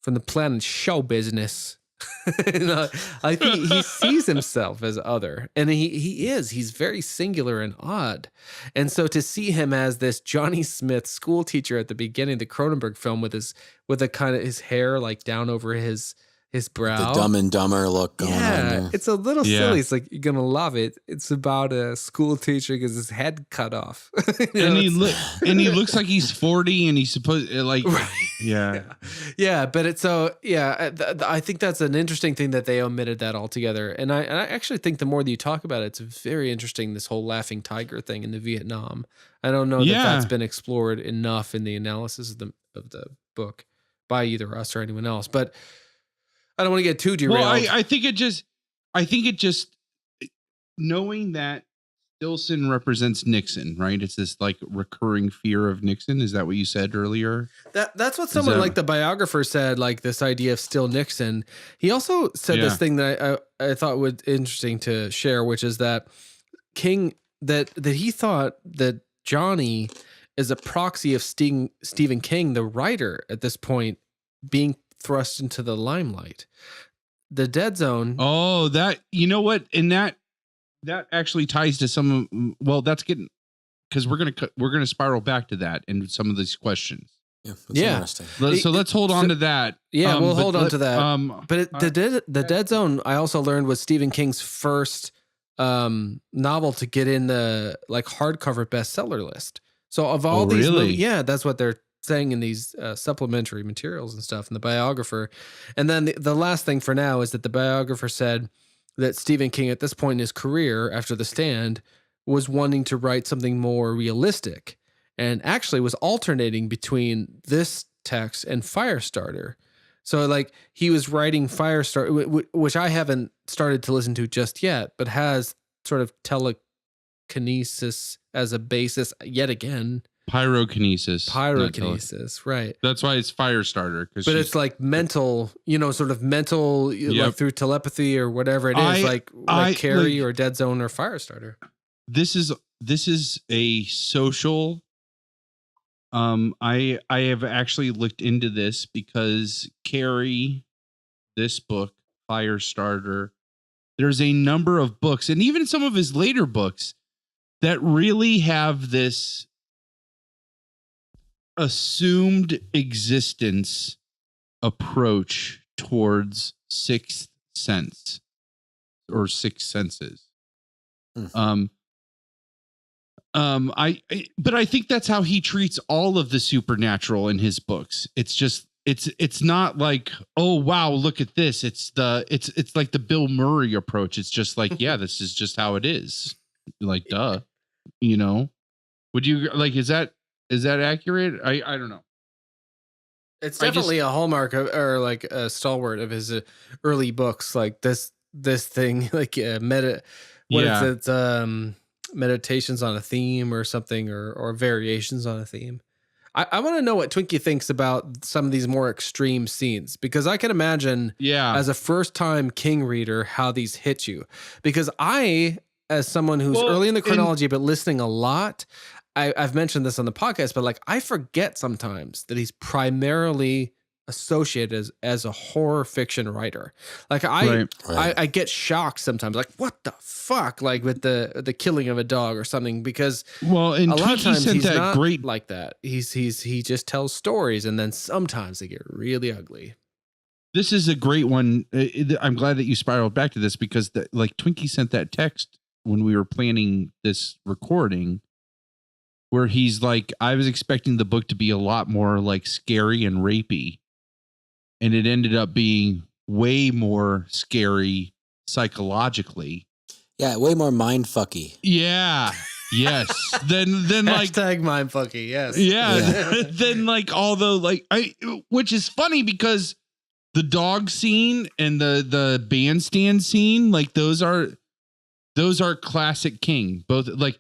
Speaker 3: from the planet show business. I think he sees himself as other, and he's very singular and odd. And so to see him as this Johnny Smith school teacher at the beginning of the Cronenberg film with a kind of his hair like down over his brow,
Speaker 2: the Dumb and Dumber look going on there.
Speaker 3: It's a little silly. It's like, you're gonna love it. It's about a school teacher gets his head cut off,
Speaker 1: and he looks like he's 40, and he's supposed like
Speaker 3: yeah. But it's I think that's an interesting thing that they omitted that altogether. And I actually think the more that you talk about it, it's very interesting, this whole laughing tiger thing in the Vietnam. I don't know that that's been explored enough in the analysis of the book by either us or anyone else, but I don't want to get too derailed.
Speaker 1: Well, I think it just knowing that Stilson represents Nixon, right? It's this like recurring fear of Nixon. Is that what you said earlier?
Speaker 3: That's what someone like the biographer said, like this idea of still Nixon. He also said this thing that I thought was interesting to share, which is that King, that he thought that Johnny is a proxy of Stephen King, the writer at this point, being thrust into the limelight. The Dead Zone.
Speaker 1: Oh, that, you know what? And that actually ties to some, well, that's getting because we're gonna spiral back to that in some of these questions.
Speaker 2: Yeah, that's interesting.
Speaker 1: So let's hold on to that.
Speaker 3: Yeah, we'll hold on to that. But the Dead Zone, I also learned, was Stephen King's first novel to get in the like hardcover bestseller list. So of all these,
Speaker 1: really?
Speaker 3: that's what they're saying in these supplementary materials and stuff in the biographer. And then the last thing for now is that the biographer said that Stephen King at this point in his career after The Stand was wanting to write something more realistic, and actually was alternating between this text and Firestarter. So like he was writing Firestarter, which I haven't started to listen to just yet, but has sort of telekinesis as a basis yet again.
Speaker 1: Pyrokinesis,
Speaker 3: right?
Speaker 1: That's why it's Firestarter.
Speaker 3: But it's like mental, sort of mental, like through telepathy or whatever it is, like Carrie or Dead Zone or Firestarter.
Speaker 1: This is a social. I have actually looked into this because Carrie, this book, Firestarter, there's a number of books, and even some of his later books, that really have this assumed existence approach towards sixth sense or sixth senses. But I think that's how he treats all of the supernatural in his books. It's just it's not like, oh wow, look at this. It's like the Bill Murray approach. It's just like, yeah, this is just how it is. Like, duh. Would you like, is that accurate? I don't know.
Speaker 3: It's definitely a hallmark or like a stalwart of his early books, like this thing, like meditations on a theme or something, or variations on a theme. I want to know what Twinkie thinks about some of these more extreme scenes, because I can imagine as a first time King reader how these hit you, because I, as someone who's early in the chronology but listening a lot, I've mentioned this on the podcast, but like I forget sometimes that he's primarily associated as a horror fiction writer. Like I get shocked sometimes, like what the fuck, like with the killing of a dog or something, because
Speaker 1: and
Speaker 3: a lot of times he's not
Speaker 1: great
Speaker 3: like that. He just tells stories, and then sometimes they get really ugly.
Speaker 1: This is a great one. I'm glad that you spiraled back to this, because like Twinkie sent that text when we were planning this recording, where he's like, I was expecting the book to be a lot more like scary and rapey, and it ended up being way more scary psychologically.
Speaker 2: Yeah, way more mindfucky.
Speaker 1: Yeah. Yes. Then like
Speaker 3: hashtag mindfucky. Yes.
Speaker 1: Yeah. Then like, although like which is funny because the dog scene and the bandstand scene, like those are classic King. Both like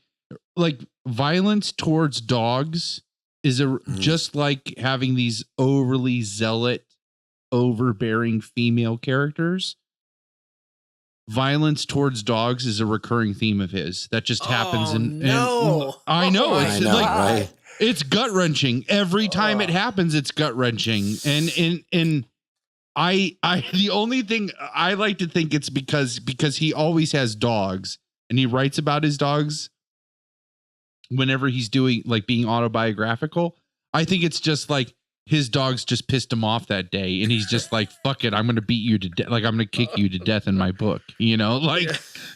Speaker 1: violence towards dogs is just like having these overly zealot, overbearing female characters. Violence towards dogs is a recurring theme of his that just happens. I know.
Speaker 2: Right?
Speaker 1: It's gut wrenching every time it happens. It's gut wrenching. And I the only thing I like to think it's because he always has dogs and he writes about his dogs whenever he's doing like being autobiographical. I think it's just like his dogs just pissed him off that day, and he's just like, fuck it, I'm going to beat you to death. Like, I'm going to kick you to death in my book, like,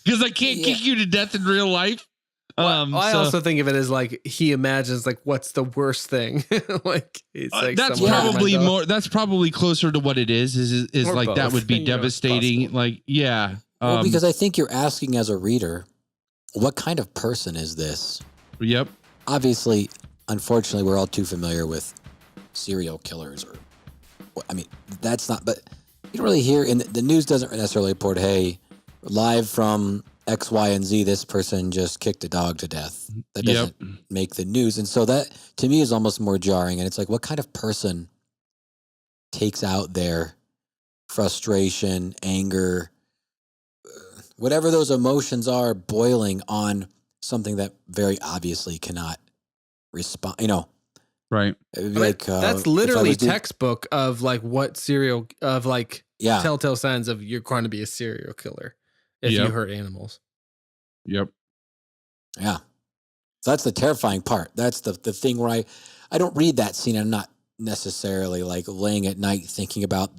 Speaker 1: because I can't kick you to death in real life.
Speaker 3: I also think of it as like, he imagines like, what's the worst thing? Like, it's like,
Speaker 1: that's probably more, that's probably closer to what it is like, both. That would be devastating. Like, yeah.
Speaker 2: Well, because I think you're asking as a reader, what kind of person is this?
Speaker 1: Yep.
Speaker 2: Obviously, unfortunately, we're all too familiar with serial killers, or I mean, that's not, but you don't really hear in the news doesn't necessarily report, hey, live from X, Y, and Z, this person just kicked a dog to death. That doesn't make the news. And so that to me is almost more jarring. And it's like, what kind of person takes out their frustration, anger, whatever those emotions are, boiling on something that very obviously cannot respond,
Speaker 1: Right.
Speaker 2: Like,
Speaker 3: that's literally textbook of like what telltale signs of you're going to be a serial killer if you hurt animals.
Speaker 1: Yep.
Speaker 2: Yeah. So that's the terrifying part. That's the thing where I don't read that scene. I'm not necessarily like laying at night thinking about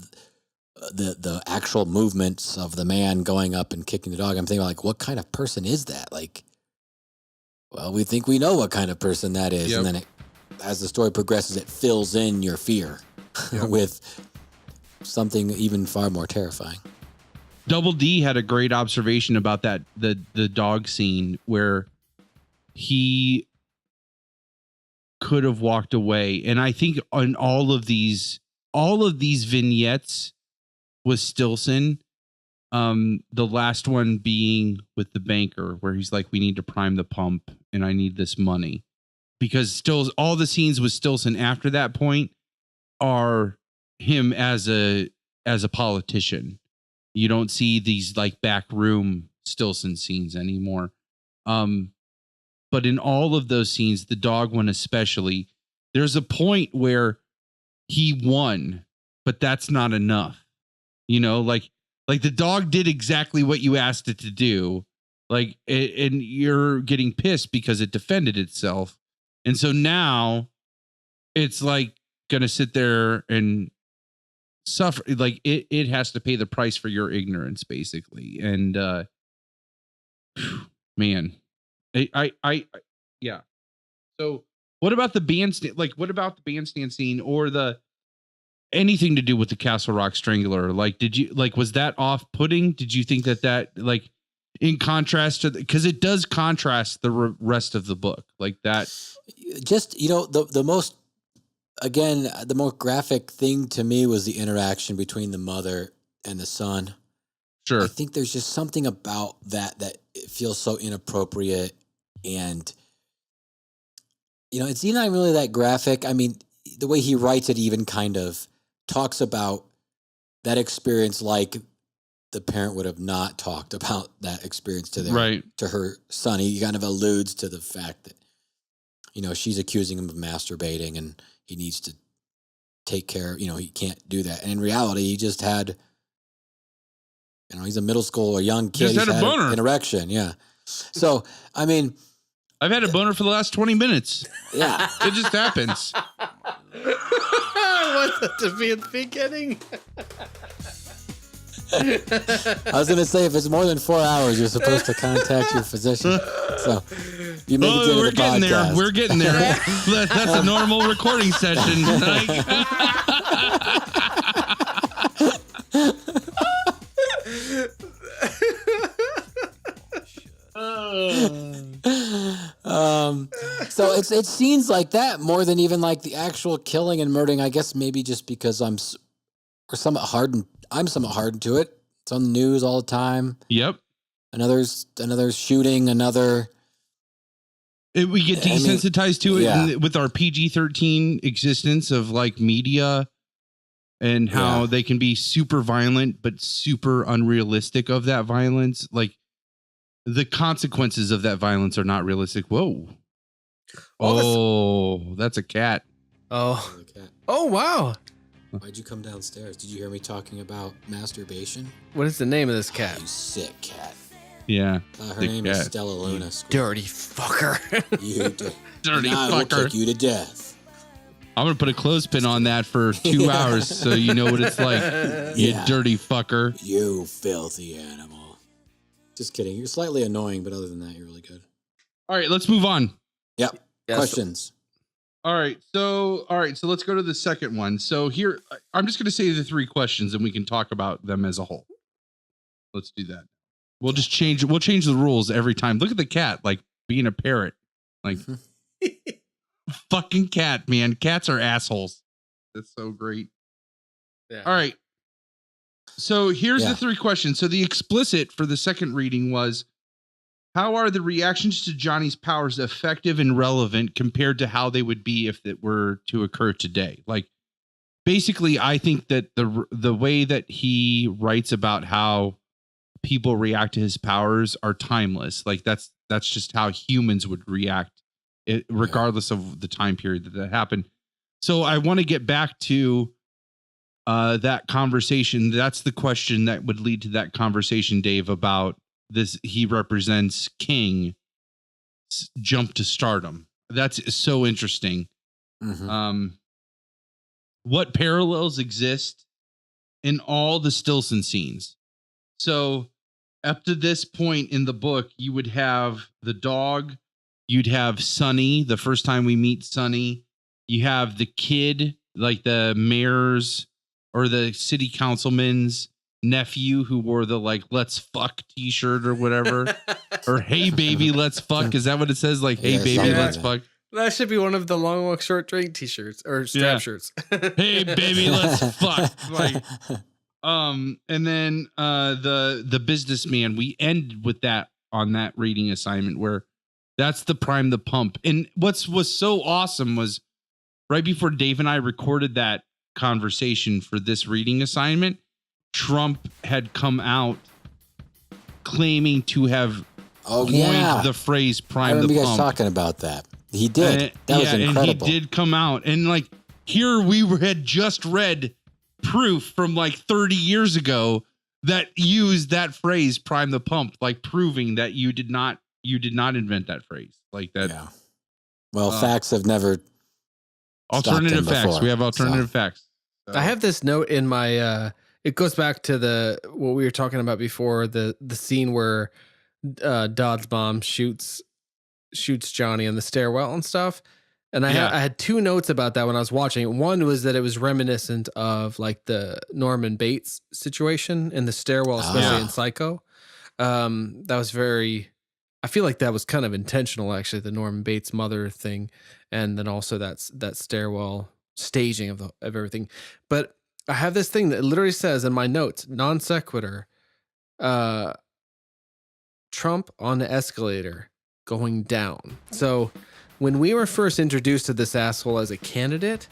Speaker 2: the actual movements of the man going up and kicking the dog. I'm thinking like, what kind of person is that? Like, well, we think we know what kind of person that is.
Speaker 1: Yep.
Speaker 2: And then as the story progresses, it fills in your fear with something even far more terrifying.
Speaker 1: Double D had a great observation about that, the dog scene where he could have walked away. And I think on all of these vignettes was Stillson. The last one being with the banker where he's like, we need to prime the pump and I need this money, because all the scenes with Stillson after that point are him as a politician. You don't see these like backroom Stillson scenes anymore. But in all of those scenes, the dog one especially, there's a point where he won, but that's not enough. You know, like the dog did exactly what you asked it to do. Like, and you're getting pissed because it defended itself. And so now it's like going to sit there and suffer. Like it has to pay the price for your ignorance, basically. And, man, I yeah. So what about the bandstand? Like, what about the bandstand scene or anything to do with the Castle Rock Strangler? Like, was that off-putting? Did you think that like, in contrast to, because it does contrast the rest of the book like that?
Speaker 2: Just, the most, again, the more graphic thing to me was the interaction between the mother and the son.
Speaker 1: Sure.
Speaker 2: I think there's just something about that it feels so inappropriate. And, it's not really that graphic. I mean, the way he writes it even kind of talks about that experience like the parent would have not talked about that experience to her son. He kind of alludes to the fact that, she's accusing him of masturbating and he needs to take care, he can't do that. And in reality, he just had, he's a middle school or young kid.
Speaker 1: Just had a boner.
Speaker 2: An erection. Yeah. So, I mean,
Speaker 1: I've had a boner for the last 20 minutes.
Speaker 2: Yeah.
Speaker 1: It just happens.
Speaker 3: I want that to be at the beginning.
Speaker 2: I was going to say, if it's more than 4 hours, you're supposed to contact your physician. So you make it to the podcast.
Speaker 1: We're getting there. That's a normal recording session.
Speaker 2: So it's scenes like that more than even like the actual killing and murdering. I guess maybe just because I'm somewhat hardened to it. It's on the news all the time.
Speaker 1: Yep.
Speaker 2: Another shooting,
Speaker 1: we get desensitized to it with our PG-13 existence of like media and how they can be super violent, but super unrealistic of that violence. Like the consequences of that violence are not realistic. Whoa. Oh, that's a cat.
Speaker 3: Oh, wow.
Speaker 2: Why'd you come downstairs? Did you hear me talking about masturbation?
Speaker 3: What is the name of this cat?
Speaker 2: Oh, you sick cat.
Speaker 1: Yeah.
Speaker 2: Her name is Stella Luna.
Speaker 3: Dirty fucker.
Speaker 2: You
Speaker 1: dirty
Speaker 2: fucker. We'll take you to death.
Speaker 1: I'm going to put a clothespin on that for 2 hours so you know what it's like. You dirty fucker.
Speaker 2: You filthy animal. Just kidding. You're slightly annoying, but other than that, you're really good.
Speaker 1: All right, let's move on.
Speaker 2: Yep. Questions.
Speaker 1: All right, so let's go to the second one. So here, I'm just going to say the 3 questions and we can talk about them as a whole. Let's do that. We'll change the rules every time. Look at the cat, like being a parrot. Like, fucking cat, man. Cats are assholes. That's so great. Yeah. All right. So here's the 3 questions. So the explicit for the second reading was, how are the reactions to Johnny's powers effective and relevant compared to how they would be if it were to occur today? Like, basically, I think that the way that he writes about how people react to his powers are timeless. Like that's just how humans would react, regardless of the time period that happened. So I want to get back to that conversation. That's the question that would lead to that conversation, Dave, about this. He represents King. jump to stardom. That's so interesting.
Speaker 2: Mm-hmm.
Speaker 1: What parallels exist in all the Stilson scenes? So up to this point in the book, you would have the dog, you'd have Sonny, the first time we meet Sonny, you have the kid, like the mayor's or the city councilman's nephew who wore the like let's fuck t-shirt or whatever. Or hey baby, let's fuck. Is that what it says? Like, hey baby, let's fuck.
Speaker 3: That should be one of the long walk short drink t-shirts or strap shirts.
Speaker 1: Hey baby, let's fuck. Like, and then the businessman, we end with that on that reading assignment where that's the prime the pump. And was so awesome was right before Dave and I recorded that conversation for this reading assignment, Trump had come out claiming to have coined the phrase prime the pump. I remember you guys
Speaker 2: talking about that. He did. That was incredible.
Speaker 1: And he did come out. And like here we had just read proof from like 30 years ago that used that phrase prime the pump, like proving that you did not invent that phrase like that.
Speaker 2: Yeah. Well, facts have never
Speaker 1: alternative facts. Before, we have alternative facts. So.
Speaker 3: I have this note in my it goes back to what we were talking about before, the scene where Dodd's mom shoots Johnny in the stairwell and stuff. And I had two notes about that when I was watching. One was that it was reminiscent of like the Norman Bates situation in the stairwell, especially in Psycho. That was I feel like that was kind of intentional, actually, the Norman Bates mother thing. And then also that stairwell staging of everything. But I have this thing that literally says in my notes, non sequitur, Trump on the escalator going down. So when we were first introduced to this asshole as a candidate,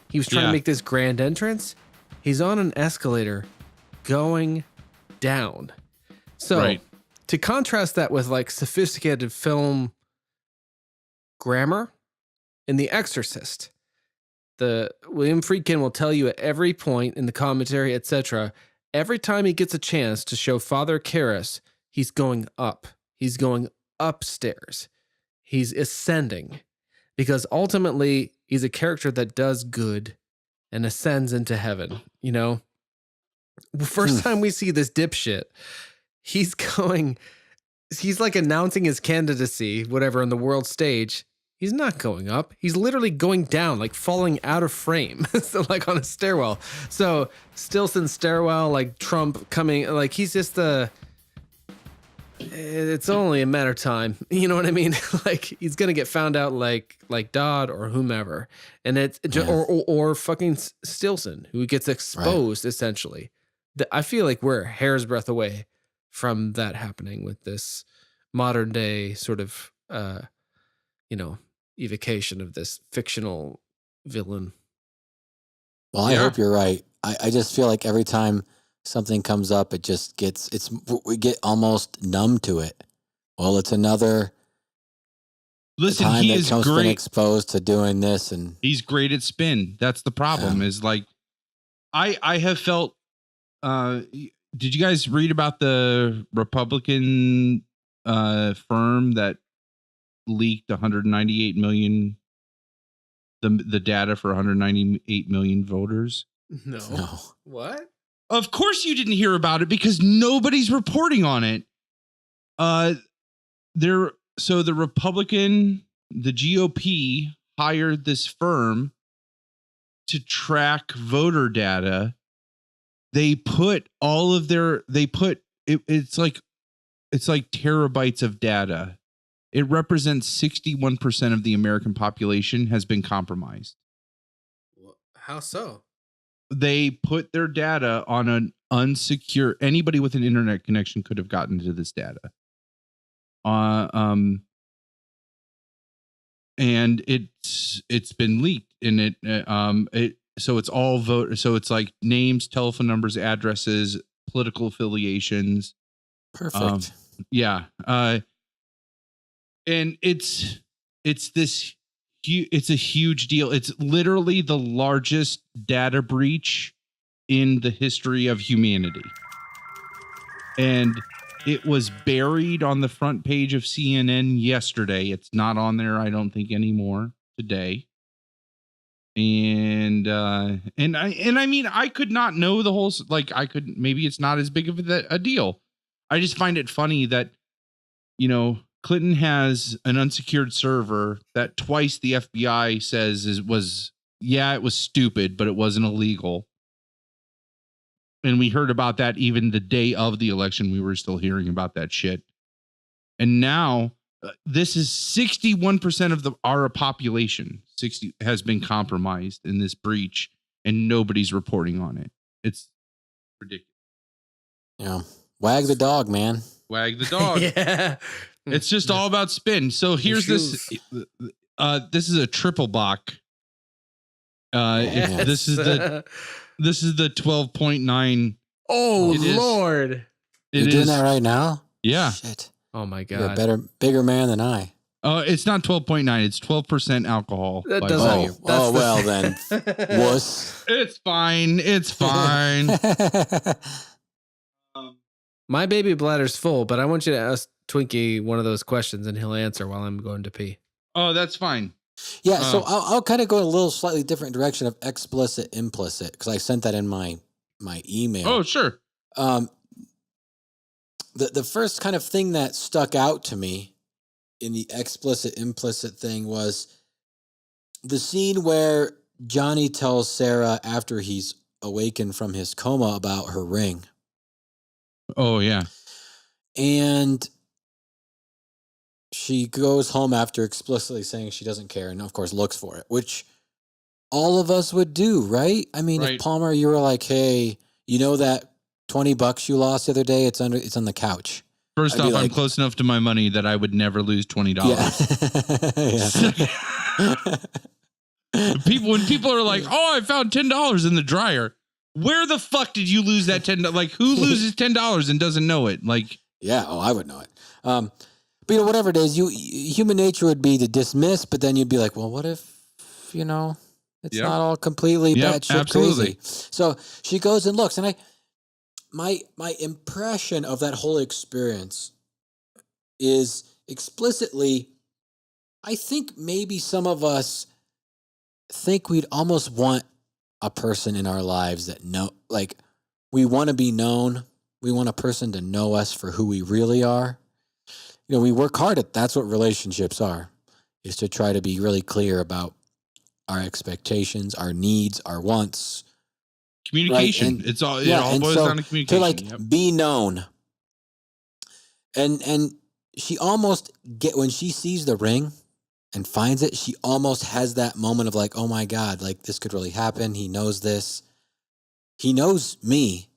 Speaker 3: he was trying to make this grand entrance. He's on an escalator going down. So to contrast that with like sophisticated film grammar in The Exorcist, William Friedkin will tell you at every point in the commentary, etc., every time he gets a chance to show Father Karras, he's going up. He's going upstairs. He's ascending. Because ultimately, he's a character that does good and ascends into heaven. You know? First time we see this dipshit, he's like announcing his candidacy, whatever, on the world stage. He's not going up. He's literally going down, like falling out of frame. So like on a stairwell. So Stilson stairwell, like Trump coming, like he's just it's only a matter of time. You know what I mean? Like he's going to get found out like Dodd or whomever. And it's or fucking Stilson who gets exposed essentially. I feel like we're a hair's breadth away from that happening with this modern day sort of, evocation of this fictional villain.
Speaker 2: Well, I hope you're right. I just feel like every time something comes up, we get almost numb to it. Well, it's another time
Speaker 1: he
Speaker 2: that
Speaker 1: is
Speaker 2: Trump's
Speaker 1: great.
Speaker 2: Been exposed to doing this, and
Speaker 1: he's great at spin. That's the problem. Is like, I have felt. Did you guys read about the Republican firm that leaked 198 million, the data for 198 million voters?
Speaker 3: No. What?
Speaker 1: Of course you didn't hear about it because nobody's reporting on it. The GOP hired this firm to track voter data. They put it's like terabytes of data. It represents 61% of the American population has been compromised.
Speaker 3: How so?
Speaker 1: They put their data on an unsecure. Anybody with an internet connection could have gotten to this data. And it's been leaked, and so it's all vote. So it's like names, telephone numbers, addresses, political affiliations.
Speaker 2: Perfect.
Speaker 1: And it's a huge deal. It's literally the largest data breach in the history of humanity. And It was buried on the front page of CNN yesterday. It's not on there, I don't think, anymore today. And I mean, I could not know the whole, like, I could, maybe it's not as big of a deal. I just find it funny that, you know, Clinton has an unsecured server that twice the FBI says it was stupid, but it wasn't illegal. And we heard about that even the day of the election. We were still hearing about that shit. And now this is 61% of our population has been compromised in this breach, and nobody's reporting on it. It's ridiculous.
Speaker 2: Yeah. Wag the dog, man.
Speaker 1: Wag the dog.
Speaker 3: Yeah.
Speaker 1: It's just all about spin. So here's this. This is a triple block. This is the 12.9.
Speaker 3: Oh, Lord.
Speaker 2: You're doing that right now?
Speaker 1: Yeah.
Speaker 2: Shit.
Speaker 3: Oh my God.
Speaker 2: You're a bigger man than I.
Speaker 1: It's not 12.9. It's 12% alcohol.
Speaker 3: That doesn't.
Speaker 2: Well then, wuss.
Speaker 1: It's fine. It's fine.
Speaker 3: My baby bladder's full, but I want you to ask Twinkie one of those questions and he'll answer while I'm going to pee.
Speaker 1: Oh, that's fine.
Speaker 2: Yeah, so I'll kind of go in a little slightly different direction of explicit, implicit, because I sent that in my email.
Speaker 1: Oh, sure.
Speaker 2: The first kind of thing that stuck out to me in the explicit, implicit thing was the scene where Johnny tells Sarah after he's awakened from his coma about her ring.
Speaker 1: Oh, yeah.
Speaker 2: And she goes home after explicitly saying she doesn't care and, of course, looks for it, which all of us would do, right? I mean,
Speaker 1: Right.
Speaker 2: If Palmer, you were like, hey, you know that $20 you lost the other day? It's on the couch.
Speaker 1: First off, I'm close enough to my money that I would never lose $20.
Speaker 2: Yeah.
Speaker 1: When people are like, oh, I found $10 in the dryer. Where the fuck did you lose that $10? Like, who loses $10 and doesn't know it? Like,
Speaker 2: yeah, I would know it. But you know, whatever it is, human nature would be to dismiss, but then you'd be like, well, what if, you know, it's not all completely batshit crazy. So she goes and looks, and my impression of that whole experience is explicitly, I think maybe some of us think we'd almost want a person in our lives that we want to be known. We want a person to know us for who we really are. You know, we work hard at, that's what relationships are, is to try to be really clear about our expectations, our needs, our wants.
Speaker 1: Communication.
Speaker 2: Right?
Speaker 1: It all boils down to communication.
Speaker 2: To be known. And she almost when she sees the ring and finds it, she almost has that moment of like, oh my God, like this could really happen. He knows this. He knows me.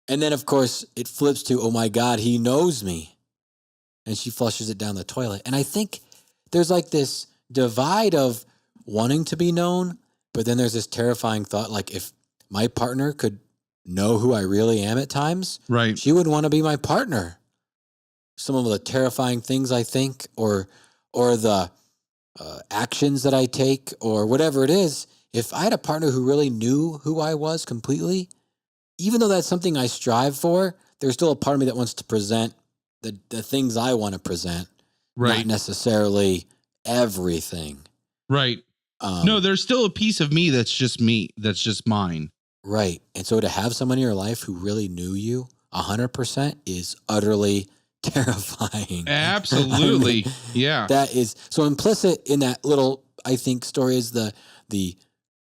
Speaker 2: And then of course it flips to, oh my God, he knows me. And she flushes it down the toilet. And I think there's like this divide of wanting to be known, but then there's this terrifying thought, like if my partner could know who I really am at times,
Speaker 1: right?
Speaker 2: She would want to be my partner. Some of the terrifying things I think, or the actions that I take, or whatever it is, if I had a partner who really knew who I was completely, even though that's something I strive for, there's still a part of me that wants to present the things I want to present,
Speaker 1: right?
Speaker 2: Not necessarily everything.
Speaker 1: Right. No, there's still a piece of me that's just me. That's just mine.
Speaker 2: Right. And so to have someone in your life who really knew you 100% is utterly terrifying.
Speaker 1: Absolutely.
Speaker 2: I mean,
Speaker 1: yeah.
Speaker 2: That is so implicit in that little, I think, story is the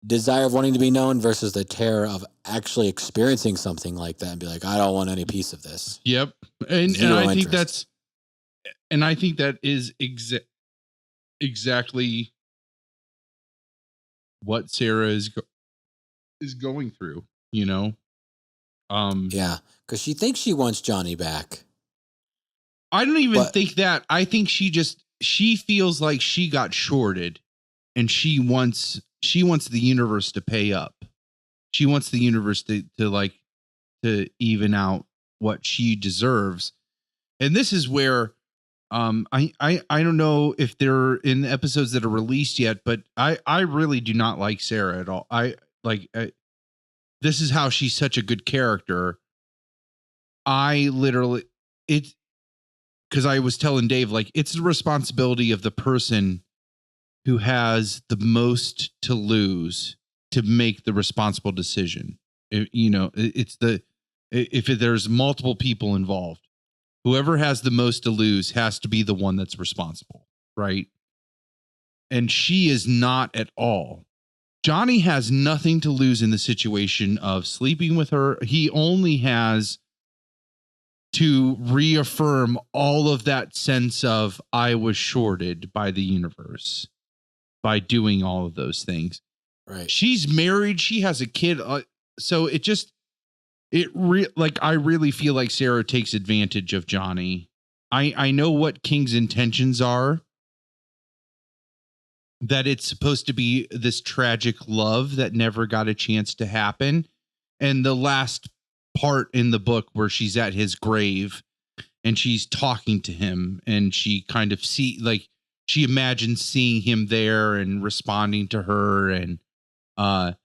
Speaker 2: desire of wanting to be known versus the terror of actually experiencing something like that and be like, I don't want any piece of this.
Speaker 1: Yep. And I think that is exactly what Sarah is going through, you know?
Speaker 2: Yeah. Cause she thinks she wants Johnny back.
Speaker 1: I don't even think that. I think she feels like she got shorted and she wants the universe to pay up. She wants the universe to even out what she deserves. And this is where I don't know if they're in the episodes that are released yet, but I really do not like Sarah at all. This is how she's such a good character. I literally it, because I was telling Dave, like, it's the responsibility of the person who has the most to lose to make the responsible decision. If there's multiple people involved, whoever has the most to lose has to be the one that's responsible, right? And she is not at all. Johnny has nothing to lose in the situation of sleeping with her. He only has to reaffirm all of that sense of, I was shorted by the universe by doing all of those things.
Speaker 2: Right.
Speaker 1: She's married. She has a kid. So I really feel like Sarah takes advantage of Johnny. I know what King's intentions are, that it's supposed to be this tragic love that never got a chance to happen. And the last part in the book where she's at his grave and she's talking to him, and she kind of she imagines seeing him there and responding to her. And I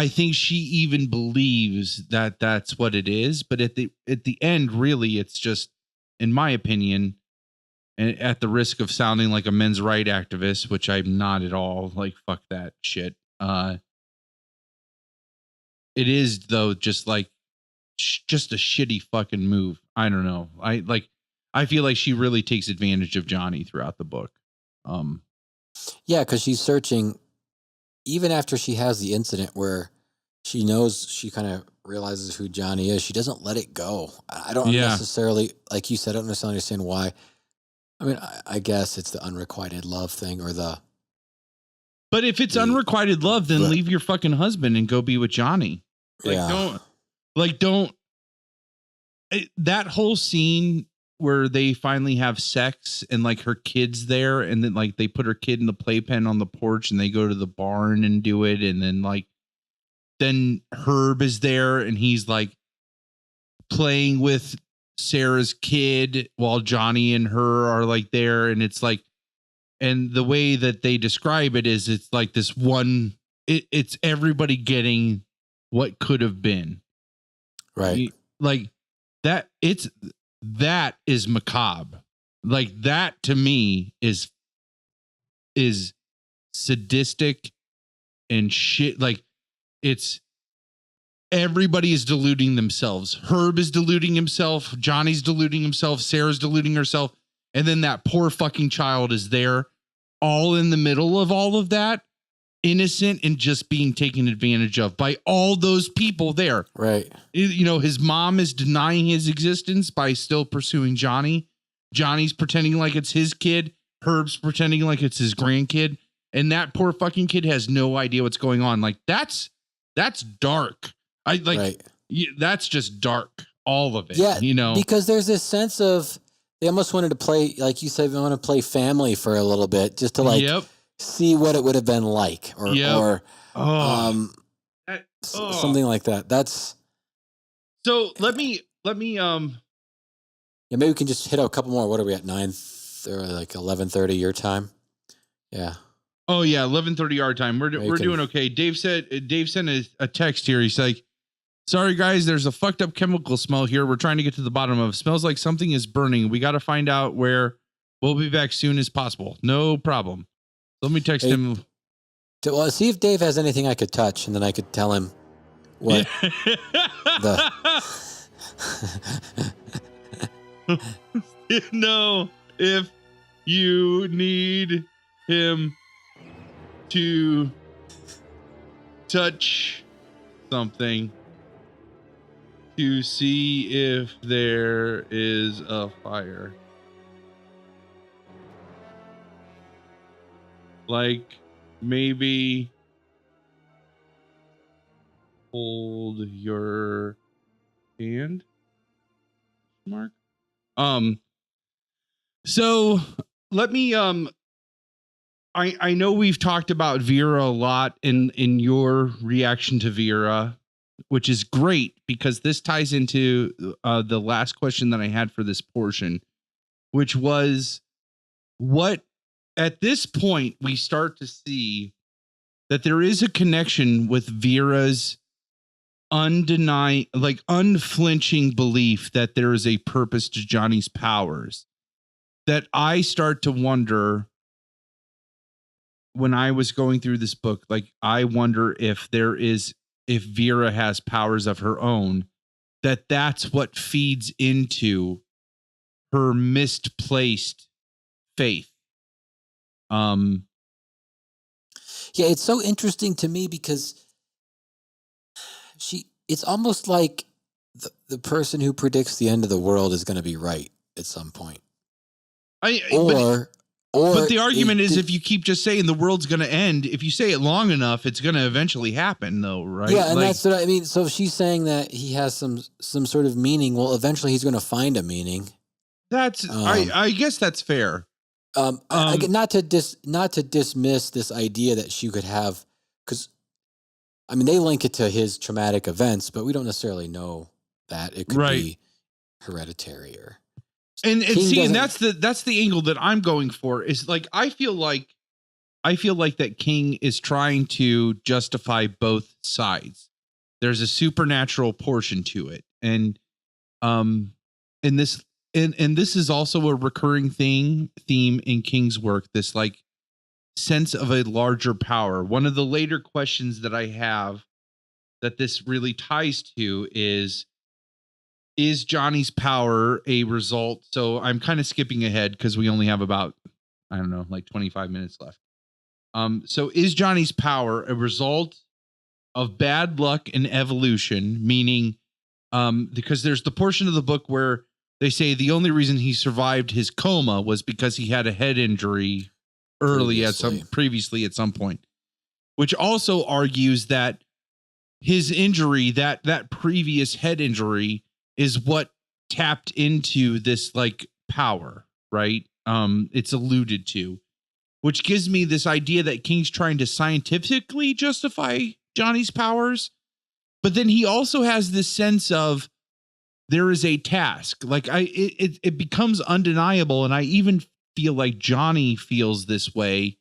Speaker 1: think she even believes that that's what it is. But at the end, really, it's just, in my opinion, and at the risk of sounding like a men's right activist, which I'm not at all, like, fuck that shit. It is, though, just a shitty fucking move. I don't know. I feel like she really takes advantage of Johnny throughout the book.
Speaker 2: Yeah, because she's searching, even after she has the incident where she knows, she kind of realizes who Johnny is. She doesn't let it go. I don't necessarily, like you said, I don't necessarily understand why. I mean, I guess it's the unrequited love thing, or the.
Speaker 1: But if it's unrequited love, then leave your fucking husband and go be with Johnny. That whole scene where they finally have sex and, like, her kid's there, and then, like, they put her kid in the playpen on the porch and they go to the barn and do it. And then, like, then Herb is there and he's, like, playing with Sarah's kid while Johnny and her are, like, there. And it's like, and the way that they describe it is, it's like this one, it's everybody getting what could have been.
Speaker 2: Right.
Speaker 1: Like that. That is macabre. Like, that to me is sadistic and shit. Like, it's, everybody is deluding themselves. Herb is deluding himself. Johnny's deluding himself. Sarah's deluding herself. And then that poor fucking child is there, all in the middle of all of that, innocent and just being taken advantage of by all those people there.
Speaker 2: Right.
Speaker 1: His mom is denying his existence by still pursuing Johnny. Johnny's pretending like it's his kid. Herb's pretending like it's his grandkid. And that poor fucking kid has no idea what's going on. Like, that's dark. That's just dark. All of it.
Speaker 2: Yeah. Because there's this sense of, they almost wanted to play, like you said, we want to play family for a little bit, just to see what it would have been like, or something like that. That's
Speaker 1: so. Let me.
Speaker 2: Yeah, maybe we can just hit a couple more. What are we at? 9 or like 11:30 your time? Yeah.
Speaker 1: Oh yeah, 11:30 our time. We're doing okay. Dave sent a text here. He's like, "Sorry guys, there's a fucked up chemical smell here. We're trying to get to the bottom of it. Smells like something is burning. We got to find out where. We'll be back soon as possible. No problem." Let me text him.
Speaker 2: Well, see if Dave has anything I could touch, and then I could tell him what
Speaker 1: No, if you need him to touch something to see if there is a fire. Like, maybe hold your hand, Mark. So let me, I know we've talked about Vera a lot in your reaction to Vera, which is great because this ties into the last question that I had for this portion, which was, what at this point we start to see that there is a connection with Vera's unflinching belief that there is a purpose to Johnny's powers, that I start to wonder when I was going through this book, like, I wonder if Vera has powers of her own, that's what feeds into her misplaced faith.
Speaker 2: Yeah, it's so interesting to me because it's almost like the person who predicts the end of the world is going to be right at some point.
Speaker 1: But the argument is, if you keep just saying the world's going to end, if you say it long enough, it's going to eventually happen, though, right?
Speaker 2: Yeah, and that's what I mean. So if she's saying that he has some sort of meaning, well, eventually he's going to find a meaning.
Speaker 1: That's I guess that's fair.
Speaker 2: Not to dismiss this idea that she could have, because I mean they link it to his traumatic events, but we don't necessarily know that it could be hereditary or.
Speaker 1: And that's the angle that I'm going for, is like I feel like that King is trying to justify both sides. There's a supernatural portion to it, and this is also a recurring theme in King's work. This like sense of a larger power. One of the later questions that I have that this really ties to is Johnny's power a result? So I'm kind of skipping ahead because we only have about, I don't know, like 25 minutes left. So is Johnny's power a result of bad luck and evolution? Meaning, because there's the portion of the book where they say the only reason he survived his coma was because he had a head injury previously at some point, which also argues that his injury, that previous head injury, is what tapped into this like power, right? It's alluded to, which gives me this idea that King's trying to scientifically justify Johnny's powers. But then he also has this sense of there is a task. Like it becomes undeniable. And I even feel like Johnny feels this way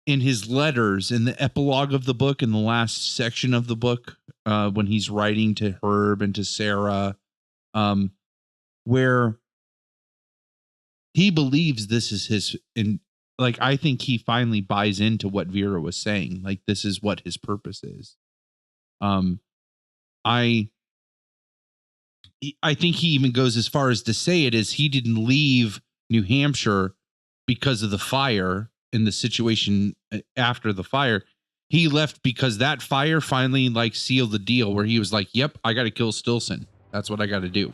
Speaker 1: in his letters, in the epilogue of the book, in the last section of the book, when he's writing to Herb and to Sarah, where he believes this is his, and like, I think he finally buys into what Vera was saying. Like, this is what his purpose is. I think he even goes as far as to say it is he didn't leave New Hampshire because of the fire and the situation after the fire. He left because that fire finally like sealed the deal, where he was like, yep, I got to kill Stilson. That's what I got to do.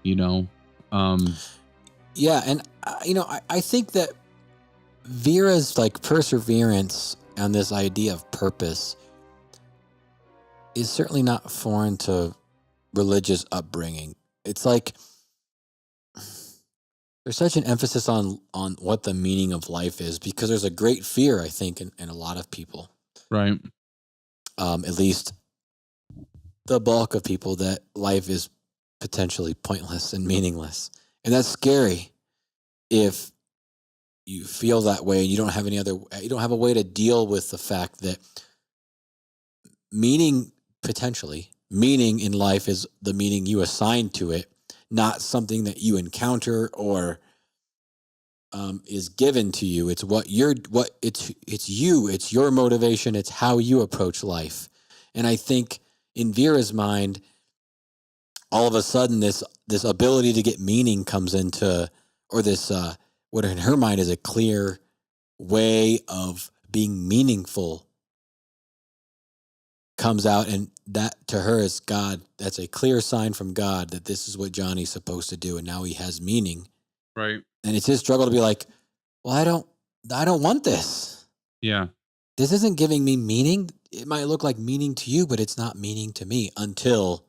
Speaker 1: You know?
Speaker 2: Yeah. And I think that Vera's like perseverance on this idea of purpose is certainly not foreign to religious upbringing. It's like there's such an emphasis on what the meaning of life is, because there's a great fear, I think, in a lot of people.
Speaker 1: Right.
Speaker 2: At least the bulk of people, that life is potentially pointless and meaningless. And that's scary if you feel that way and you don't have a way to deal with the fact that meaning in life is the meaning you assign to it, not something that you encounter or is given to you. It's it's your motivation. It's how you approach life. And I think in Vera's mind, all of a sudden this ability to get meaning comes into, or this, what in her mind is a clear way of being meaningful, comes out, and that to her is God. That's a clear sign from God that this is what Johnny's supposed to do, and now he has meaning.
Speaker 1: Right.
Speaker 2: And it's his struggle to be like, well, I don't want this.
Speaker 1: Yeah.
Speaker 2: This isn't giving me meaning. It might look like meaning to you, but it's not meaning to me, until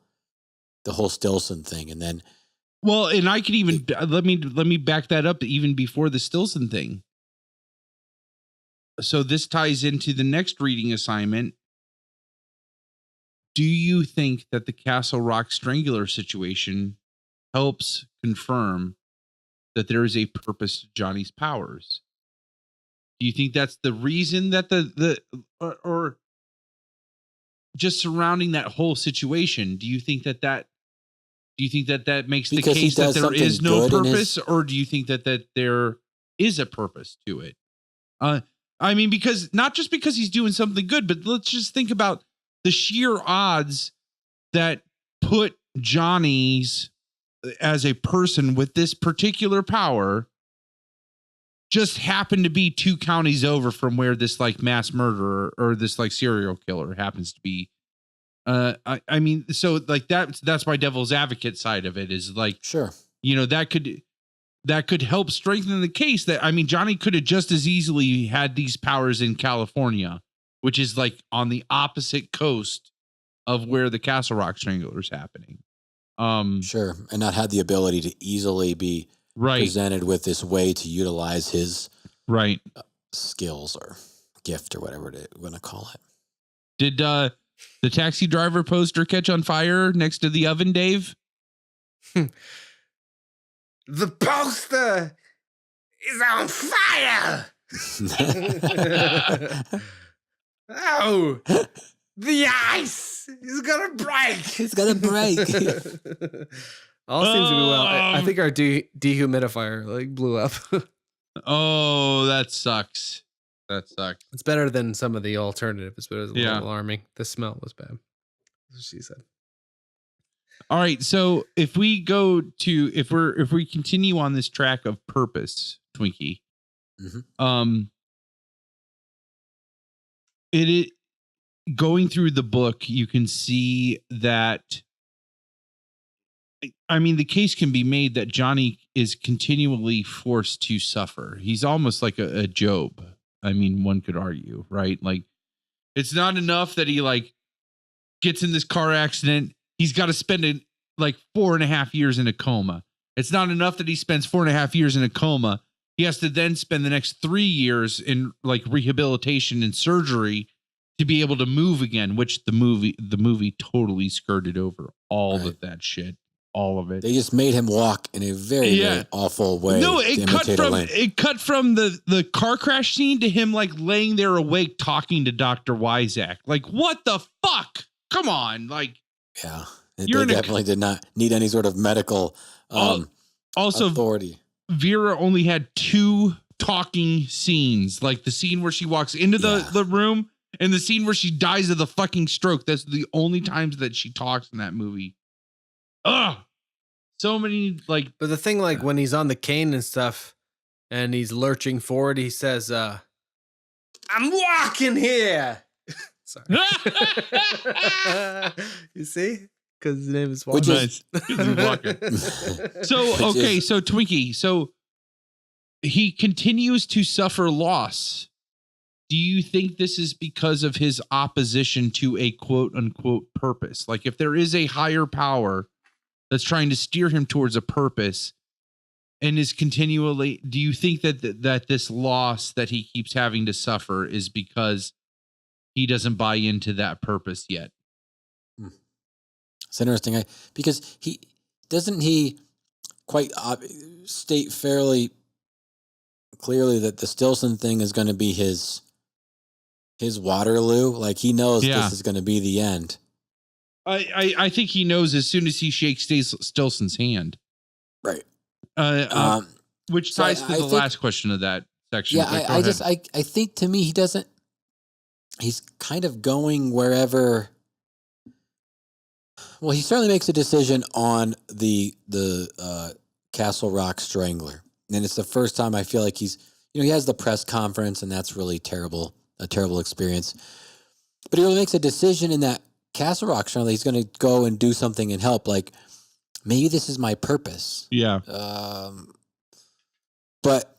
Speaker 2: the whole Stilson thing. And then,
Speaker 1: well, and I could even let me back that up even before the Stilson thing. So this ties into the next reading assignment. Do you think that the Castle Rock Strangler situation helps confirm that there is a purpose to Johnny's powers? Do you think that's the reason that or just surrounding that whole situation, do you think that makes
Speaker 2: Because
Speaker 1: the
Speaker 2: he
Speaker 1: case that
Speaker 2: does
Speaker 1: there is no
Speaker 2: something good in
Speaker 1: purpose, or do you think that there is a purpose to it? I mean, because not just because he's doing something good, but let's just think about the sheer odds that put Johnny's as a person with this particular power just happened to be 2 counties over from where this like mass murderer or this like serial killer happens to be. I mean, so like that's my devil's advocate side of it is like,
Speaker 2: Sure.
Speaker 1: That could help strengthen the case that, I mean, Johnny could have just as easily had these powers in California, which is like on the opposite coast of where the Castle Rock Strangler is happening.
Speaker 2: Sure. And not had the ability to easily be presented with this way to utilize his skills or gift or whatever you want to call it.
Speaker 1: Did the Taxi Driver poster catch on fire next to the oven, Dave?
Speaker 3: The poster is on fire. Oh, the ice is gonna break.
Speaker 2: It's gonna break.
Speaker 3: All seems to be well. I think our dehumidifier like blew up.
Speaker 1: Oh, that sucks. That sucks.
Speaker 3: It's better than some of the alternatives, but it was a
Speaker 1: Yeah.
Speaker 3: little alarming. The smell was bad. That's what she said.
Speaker 1: All right. So if we continue on this track of purpose, Twinkie, it going through the book, you can see that. I mean, the case can be made that Johnny is continually forced to suffer. He's almost like a Job. I mean, one could argue, right? Like, it's not enough that he like gets in this car accident. He's got to spend like 4.5 years in a coma. It's not enough that he spends 4.5 years in a coma. He has to then spend the next 3 years in like rehabilitation and surgery to be able to move again, which the movie totally skirted over all of that shit. All of it.
Speaker 2: They just made him walk in a very, very awful way.
Speaker 1: No, it cut from the car crash scene to him like laying there awake talking to Dr. Wyzak. Like, what the fuck? Come on. Like,
Speaker 2: yeah, they definitely did not need any sort of medical authority.
Speaker 1: Vera only had 2 talking scenes, like the scene where she walks into the room and the scene where she dies of the fucking stroke. That's the only times that she talks in that movie. Ugh. So many like,
Speaker 3: but the thing, like when he's on the cane and stuff and he's lurching forward, he says, I'm walking here. Sorry. You see? Because his name is Walker.
Speaker 1: Nice. So, okay. So Twinkie, so he continues to suffer loss. Do you think this is because of his opposition to a quote unquote purpose? Like if there is a higher power that's trying to steer him towards a purpose and is continually, do you think that this loss that he keeps having to suffer is because he doesn't buy into that purpose yet?
Speaker 2: It's interesting because he quite state fairly clearly that the Stilson thing is going to be his Waterloo. Like he knows this is going to be the end.
Speaker 1: I think he knows as soon as he shakes Stilson's hand.
Speaker 2: Right.
Speaker 1: Which ties to the last question of that section.
Speaker 2: Yeah, I think to me he's kind of going wherever. Well, he certainly makes a decision on the Castle Rock Strangler. And it's the first time I feel like he has the press conference and that's really a terrible experience. But he really makes a decision in that Castle Rock Strangler. He's going to go and do something and help. Like, maybe this is my purpose.
Speaker 1: Yeah.
Speaker 2: But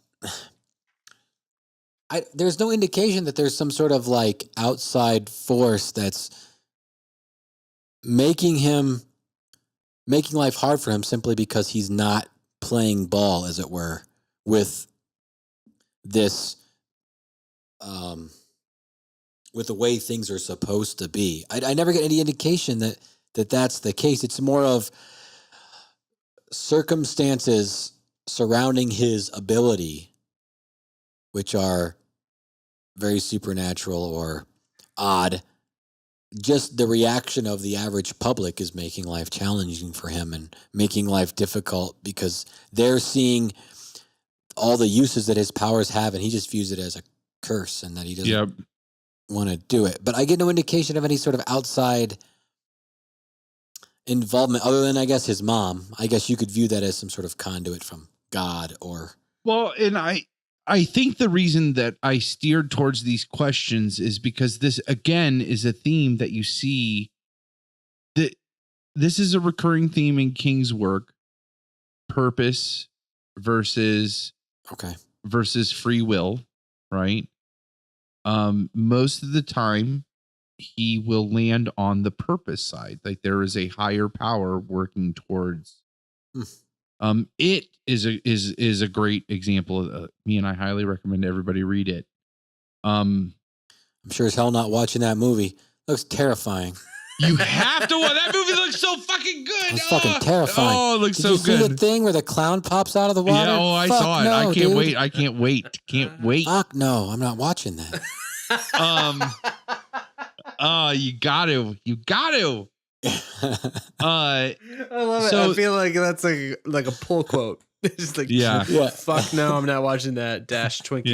Speaker 2: there's no indication that there's some sort of like outside force that's making life hard for him simply because he's not playing ball, as it were, with this, with the way things are supposed to be. I never get any indication that that's the case. It's more of circumstances surrounding his ability, which are very supernatural or odd, just the reaction of the average public is making life challenging for him and making life difficult because they're seeing all the uses that his powers have, and he just views it as a curse and that he doesn't want to do it. But I get no indication of any sort of outside involvement other than, I guess, his mom. I guess you could view that as some sort of conduit from God or... Well,
Speaker 1: and I think the reason that I steered towards these questions is because this, again, is a theme that you see that this is a recurring theme in King's work, purpose versus free will, right? Most of the time he will land on the purpose side. Like there is a higher power working towards, it is a great example of me, and I highly recommend everybody read it.
Speaker 2: I'm sure as hell not watching that movie. Looks terrifying.
Speaker 1: You have to watch that movie. Looks so fucking good.
Speaker 2: It's fucking terrifying.
Speaker 1: Oh, it looks
Speaker 2: Did
Speaker 1: so
Speaker 2: you
Speaker 1: good.
Speaker 2: See the thing where the clown pops out of the water?
Speaker 1: Yeah, I saw it.
Speaker 2: No,
Speaker 1: I can't
Speaker 2: dude.
Speaker 1: wait. I can't wait. Can't wait.
Speaker 2: Fuck no, I'm not watching that.
Speaker 1: You got to.
Speaker 3: I love it. I feel like that's like a pull quote. It's like, fuck no, I'm not watching that. Dash Twinkie.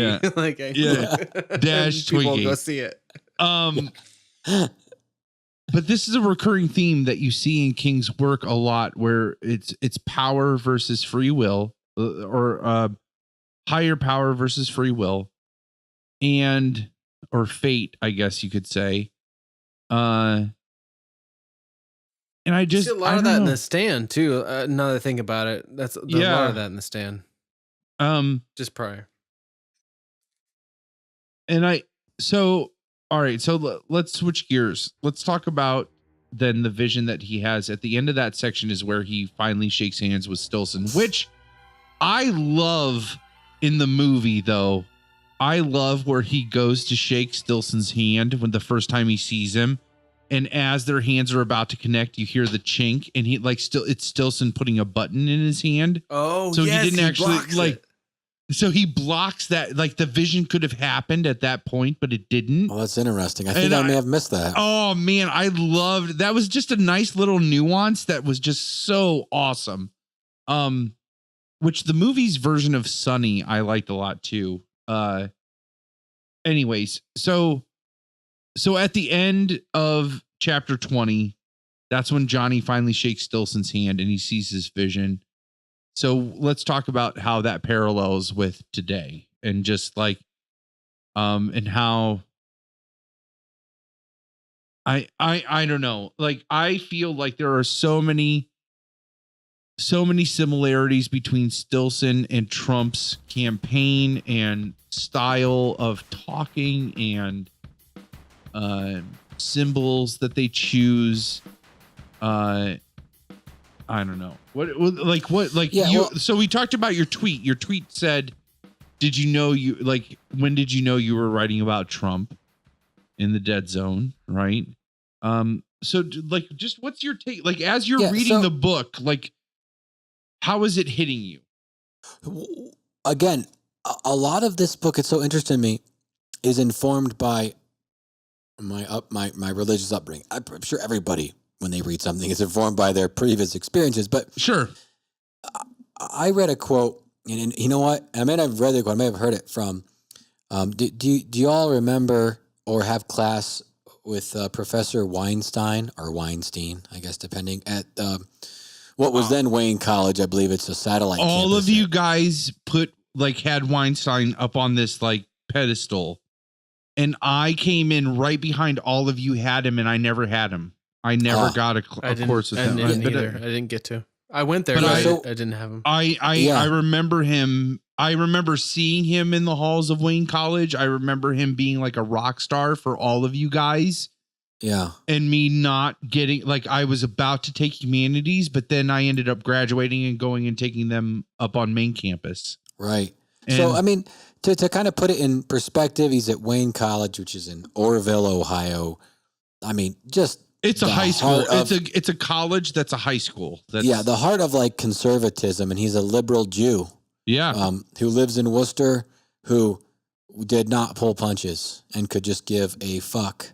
Speaker 1: Yeah. Dash
Speaker 3: People
Speaker 1: Twinkie.
Speaker 3: go see it.
Speaker 1: But this is a recurring theme that you see in King's work a lot, where it's power versus free will, or higher power versus free will, or fate, I guess you could say. And I just
Speaker 3: see a lot of that in The Stand too. Now that I think about it, there's a lot of that in The Stand. Just prior.
Speaker 1: And all right, so let's switch gears. Let's talk about then the vision that he has at the end of that section is where he finally shakes hands with Stillson, which I love in the movie, though. I love where he goes to shake Stillson's hand when the first time he sees him. And as their hands are about to connect, you hear the chink, and it's Stillson putting a button in his hand.
Speaker 3: Oh,
Speaker 1: so
Speaker 3: yes,
Speaker 1: he didn't actually
Speaker 3: it.
Speaker 1: So he blocks that, like the vision could have happened at that point, but it didn't.
Speaker 2: Oh, that's interesting. I think I may have missed that.
Speaker 1: Oh man, I loved that. Was just a nice little nuance that was just so awesome. Which the movie's version of Sunny I liked a lot too. Anyways, so at the end of chapter 20, that's when Johnny finally shakes Stillson's hand and he sees his vision. So let's talk about how that parallels with today, and just like, and how I don't know. Like, I feel like there are so many similarities between Stillson and Trump's campaign and style of talking and symbols that they choose. I don't know so we talked about your tweet. Your tweet said, when did you know you were writing about Trump in the dead zone? Right. So like, just what's your take? Like, as you're reading the book, like, how is it hitting you?
Speaker 2: Again, a lot of this book, it's so interesting to me, is informed by my religious upbringing. I'm sure everybody, when they read something, is informed by their previous experiences. But
Speaker 1: sure,
Speaker 2: I read a quote, and you know what? I may not have read the quote. I may have heard it from. Do you all remember or have class with Professor Weinstein, I guess, depending, at what was then Wayne College? I believe it's a satellite.
Speaker 1: All of you guys had Weinstein up on this like pedestal, and I came in right behind all of you had him, and I never had him. I never got a course with him.
Speaker 3: I didn't get to. I went there, but I didn't have him.
Speaker 1: I remember him. I remember seeing him in the halls of Wayne College. I remember him being like a rock star for all of you guys.
Speaker 2: Yeah.
Speaker 1: And me not getting, like, I was about to take humanities, but then I ended up graduating and going and taking them up on main campus.
Speaker 2: Right. And so, I mean, to kind of put it in perspective, he's at Wayne College, which is in Orrville, Ohio. I mean, just...
Speaker 1: It's a high school. It's a college that's a high school.
Speaker 2: The heart of like conservatism, and he's a liberal Jew.
Speaker 1: Yeah.
Speaker 2: Who lives in Worcester, who did not pull punches and could just give a fuck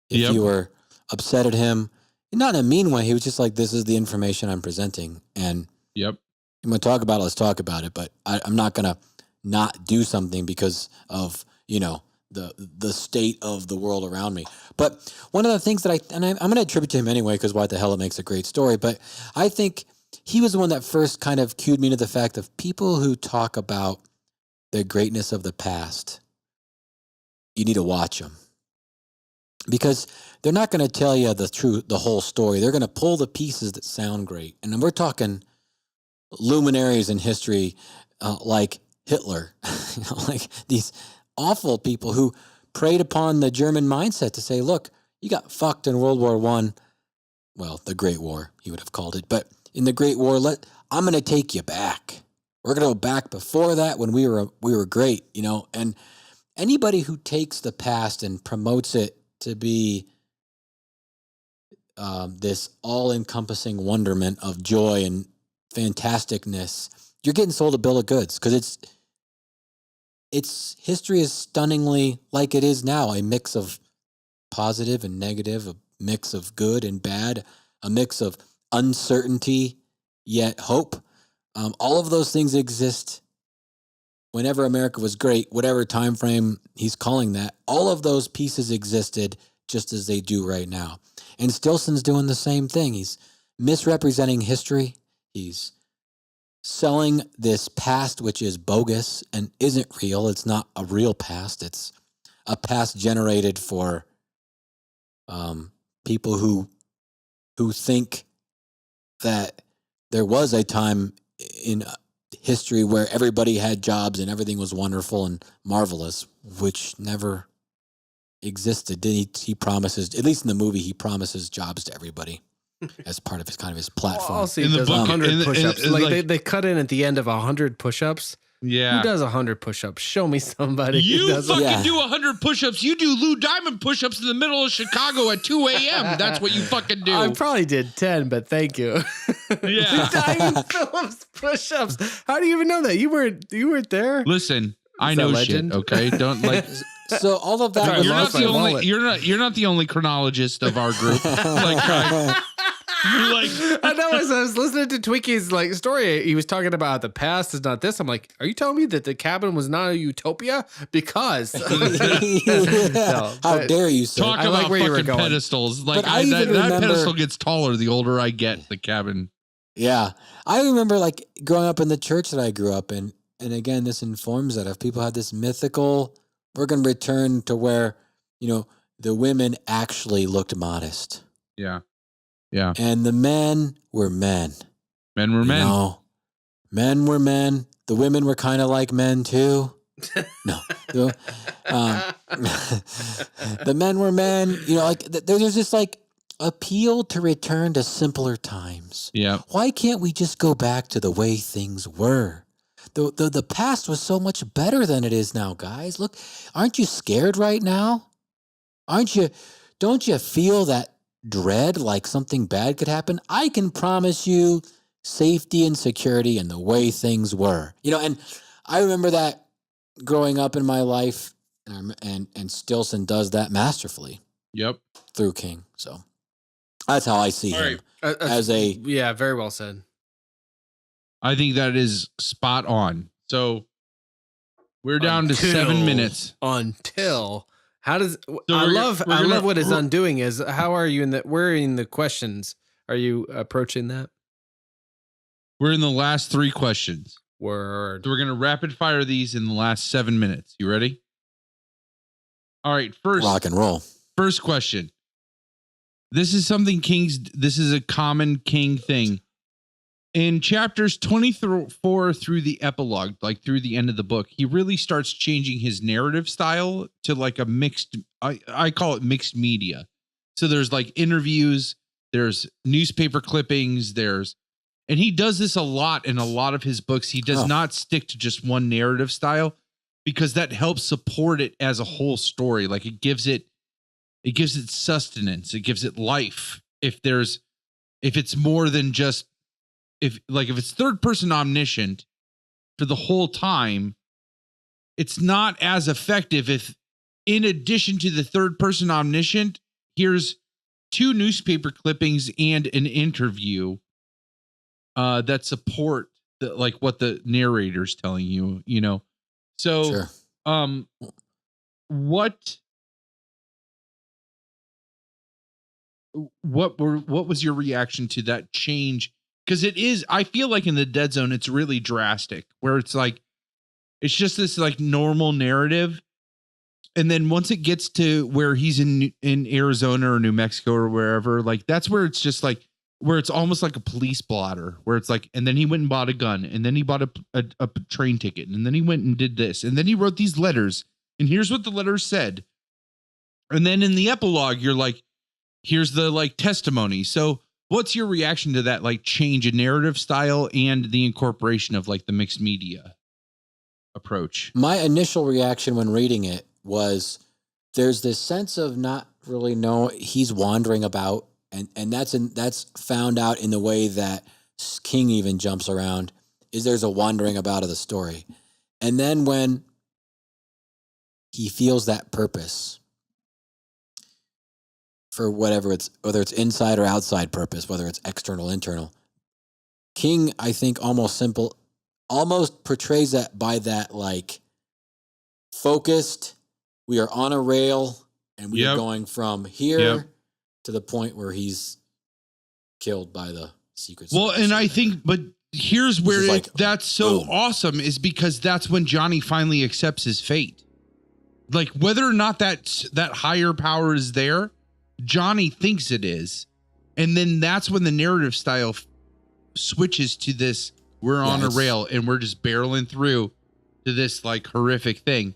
Speaker 2: if you were upset at him. Not in a mean way. He was just like, this is the information I'm presenting. And
Speaker 1: Yep.
Speaker 2: I'm going to talk about it. Let's talk about it. But I'm not going to not do something because of, the state of the world around me. But one of the things that I'm going to attribute to him anyway, because why the hell it makes a great story. But I think he was the one that first kind of cued me to the fact of people who talk about the greatness of the past. You need to watch them. Because they're not going to tell you the whole story. They're going to pull the pieces that sound great. And we're talking luminaries in history like Hitler, like these awful people who preyed upon the German mindset to say, look, you got fucked in World War I. Well, the Great War, he would have called it. But in the Great War, I'm going to take you back. We're going to go back before that when we were great, And anybody who takes the past and promotes it to be this all-encompassing wonderment of joy and fantasticness, you're getting sold a bill of goods because its history is stunningly like it is now, a mix of positive and negative, a mix of good and bad, a mix of uncertainty yet hope. All of those things exist whenever America was great, whatever time frame he's calling that. All of those pieces existed just as they do right now. And Stilson's doing the same thing. He's misrepresenting history. He's selling this past, which is bogus and isn't real. It's not a real past. It's a past generated for people who think that there was a time in history where everybody had jobs and everything was wonderful and marvelous, which never existed. He promises, at least in the movie, he promises jobs to everybody as part of his platform.
Speaker 3: Well, also, he does 100 push-ups. They cut in at the end of 100 push-ups.
Speaker 1: Yeah.
Speaker 3: Who does 100 push-ups? Show me somebody.
Speaker 1: You fucking do 100 push-ups. You do Lou Diamond push-ups in the middle of Chicago at 2 a.m. That's what you fucking do.
Speaker 3: I probably did 10, but thank you.
Speaker 1: Yeah.
Speaker 3: Diamond Phillips push-ups. How do you even know that? You weren't there?
Speaker 1: Listen, I know shit, okay? Don't like...
Speaker 2: So all of that
Speaker 1: you're not the only you're not the only chronologist of our group.
Speaker 3: I know, as I was listening to Twinkie's story, he was talking about the past is not this. I'm like, are you telling me that the cabin was not a utopia? Because
Speaker 2: how dare you, sir?
Speaker 1: Talk about fucking pedestals. Like that pedestal gets taller the older I get. The cabin.
Speaker 2: Yeah, I remember growing up in the church that I grew up in, and again, this informs that if people had this mythical, we're going to return to where the women actually looked modest.
Speaker 1: Yeah. Yeah.
Speaker 2: And the men were men.
Speaker 1: Men were men.
Speaker 2: Men were men. The women were kind of like men too. No. The men were men. There's this appeal to return to simpler times.
Speaker 1: Yeah.
Speaker 2: Why can't we just go back to the way things were? The past was so much better than it is now, guys. Look, aren't you scared right now? Don't you feel that dread like something bad could happen? I can promise you safety and security and the way things were. And I remember that growing up in my life, and Stilson does that masterfully.
Speaker 1: Yep.
Speaker 2: Through King. So that's how I see him.
Speaker 3: Yeah, very well said.
Speaker 1: I think that is spot on. So we're down to 7 minutes.
Speaker 3: How does
Speaker 1: So
Speaker 3: I love what his undoing is. How are you we're in the questions. Are you approaching that?
Speaker 1: We're in the last 3 questions.
Speaker 3: Word.
Speaker 1: So we're going to rapid fire these in the last 7 minutes. You ready? All right. First,
Speaker 2: rock and roll.
Speaker 1: First question. This is a common King thing. In chapters 24 through the epilogue, through the end of the book, he really starts changing his narrative style to a mixed, I call it mixed media. So there's interviews, there's newspaper clippings, and he does this a lot in a lot of his books. He does not stick to just one narrative style because that helps support it as a whole story. It gives it sustenance. It gives it life. If it's more than just, if it's third person omniscient for the whole time, it's not as effective if in addition to the third person omniscient, here's 2 newspaper clippings and an interview that support like what the narrator's telling you, you know. So
Speaker 2: Sure.
Speaker 1: what was your reaction to that change? Because it is, I feel like in the Dead Zone, it's really drastic, where it's like, it's just this like normal narrative. And then once it gets to where he's in Arizona or New Mexico or wherever, like that's where it's just like, where it's almost like a police blotter, where it's like, and then he went and bought a gun, and then he bought a train ticket, and then he went and did this, and then he wrote these letters, and here's what the letters said. And then in the epilogue, you're like, here's the like testimony. So what's your reaction to that like change in narrative style and the incorporation of like the mixed media approach? My
Speaker 2: initial reaction when reading it was there's this sense of not really knowing, he's wandering about, and that's found out in the way that King even jumps around, is there's a wandering about of the story. And then when he feels that purpose for whatever it's, whether it's inside or outside purpose, whether it's external, internal, King, I think almost portrays that by that like focused, we are on a rail and we are going from here to the point where he's killed by the secret service. Well,
Speaker 1: and I think, but here's where that's so awesome, is because that's when Johnny finally accepts his fate. Like whether or not that higher power is there, Johnny thinks it is. And then that's when the narrative style switches to this, we're on a rail and we're just barreling through to this like horrific thing.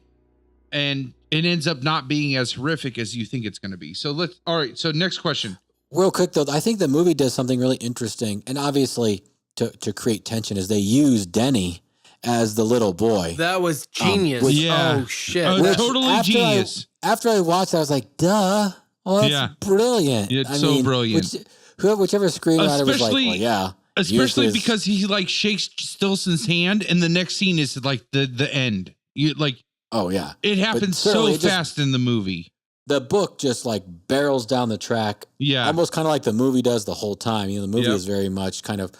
Speaker 1: And it ends up not being as horrific as you think it's going to be. So all right. So next question.
Speaker 2: Real quick though, I think the movie does something really interesting, and obviously to create tension, is they use Denny as the little boy.
Speaker 3: That was genius. Oh shit.
Speaker 1: Totally genius.
Speaker 2: After I watched it, I was like, duh. Well, that's brilliant.
Speaker 1: It's so brilliant.
Speaker 2: Whichever screenwriter was like, well, yeah.
Speaker 1: Especially because he like shakes Stilson's hand, and the next scene is like the end. You like,
Speaker 2: oh yeah,
Speaker 1: it happens so fast in the movie.
Speaker 2: The book just like barrels down the track.
Speaker 1: Yeah,
Speaker 2: almost kind of like the movie does the whole time. You know, the movie is very much kind of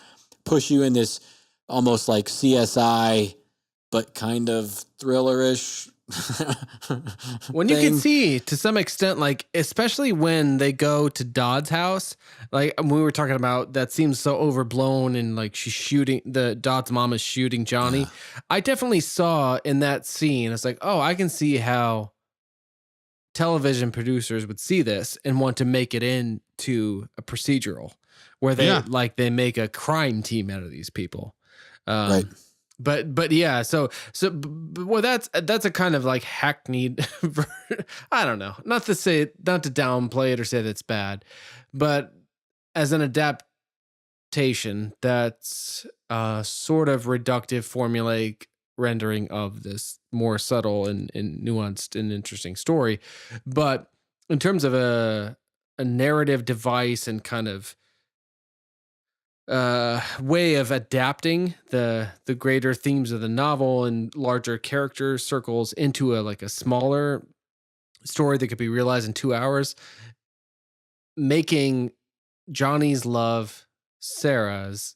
Speaker 2: push you in this almost like CSI, but kind of thriller-ish.
Speaker 3: When you can see to some extent, like especially when they go to Dodd's house, like when we were talking about that seems so overblown, and like she's shooting, the Dodd's mom is shooting Johnny. I definitely saw in that scene, it's like, oh, I can see how television producers would see this and want to make it into a procedural where they make a crime team out of these people.
Speaker 2: Right.
Speaker 3: But yeah, so well, that's a kind of like hackneyed. I don't know, not to downplay it or say that's bad, but as an adaptation, that's a sort of reductive, formulaic rendering of this more subtle and nuanced and interesting story. But in terms of a narrative device and kind of way of adapting the greater themes of the novel and larger character circles into a smaller story that could be realized in 2 hours, making Johnny's love Sarah's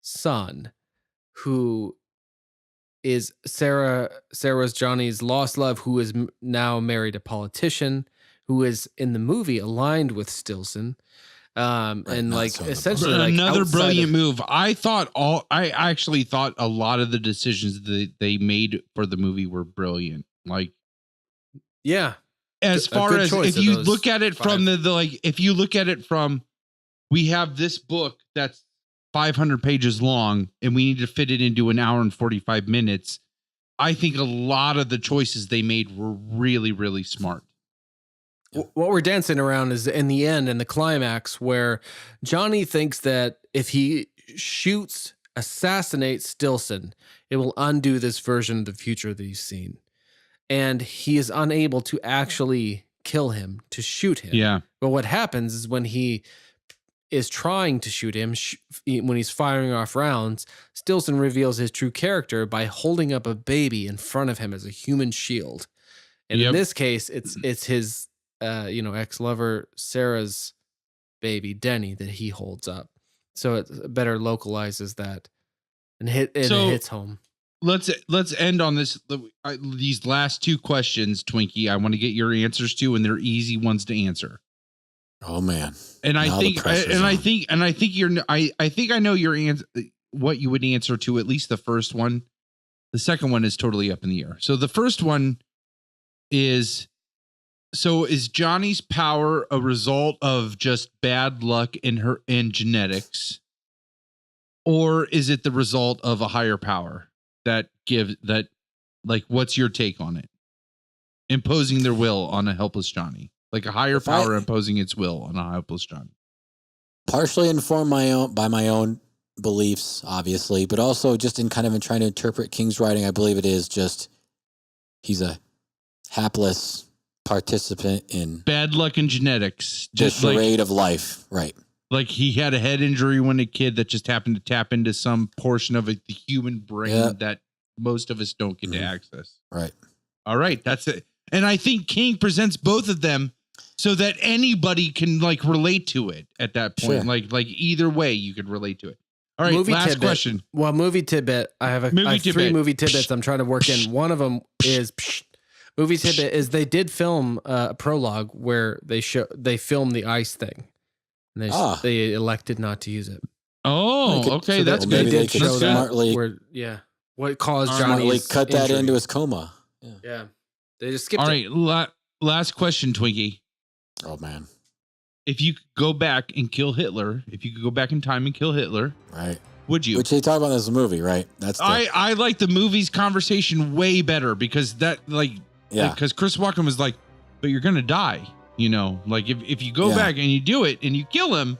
Speaker 3: son, who is Sarah's Johnny's lost love, who is now married a politician, who is in the movie aligned with Stilson. And like essentially
Speaker 1: another brilliant move. I actually thought a lot of the decisions that they made for the movie were brilliant. Like,
Speaker 3: yeah,
Speaker 1: as far as if you look at it from if you look at it from, we have this book that's 500 pages long and we need to fit it into an hour and 45 minutes. I think a lot of the choices they made were really, really smart.
Speaker 3: What we're dancing around is in the end and the climax where Johnny thinks that if he assassinates Stilson, it will undo this version of the future that he's seen. And he is unable to actually kill him, to shoot him.
Speaker 1: Yeah.
Speaker 3: But what happens is when he is trying to shoot him, when he's firing off rounds, Stilson reveals his true character by holding up a baby in front of him as a human shield. And in this case, it's his ex-lover Sarah's baby, Denny, that he holds up. So it better localizes that and it hits home.
Speaker 1: Let's end on this. These last two questions, Twinkie, I want to get your answers to, and they're easy ones to answer.
Speaker 2: Oh man.
Speaker 1: And I think I know your answer, what you would answer to at least the first one. The second one is totally up in the air. So the first one is Johnny's power a result of just bad luck in genetics, or is it the result of a higher power what's your take on it? Imposing their will on a helpless Johnny, like a higher power imposing its will on a helpless Johnny.
Speaker 2: Partially informed by my own beliefs, obviously, but also just in trying to interpret King's writing. I believe it is just he's a hapless participant in
Speaker 1: bad luck in genetics,
Speaker 2: just the charade of life, right?
Speaker 1: Like he had a head injury when a kid that just happened to tap into some portion of the human brain that most of us don't get to access.
Speaker 2: Right.
Speaker 1: All right, that's it. And I think King presents both of them so that anybody can relate to it at that point. Sure. Like either way, you could relate to it. All right, last question.
Speaker 3: Well, movie tidbit. I have three movie tidbits I'm trying to work in. One of them is movie tidbit is they did film a prologue where they filmed the ice thing, and they elected not to use it.
Speaker 1: Oh, okay, that's good.
Speaker 2: Maybe they could smartly
Speaker 3: what caused Johnny
Speaker 2: cut that into his coma.
Speaker 3: Yeah. They just skipped
Speaker 1: it. All right, last question, Twinkie.
Speaker 2: Oh man.
Speaker 1: If you could go back and kill Hitler, if you could go back in time and kill Hitler,
Speaker 2: right?
Speaker 1: Would you?
Speaker 2: Which they talk about in this movie, right?
Speaker 1: I like the movie's conversation way better because because Chris Walken was like, but you're gonna die, if you go back and you do it and you kill him,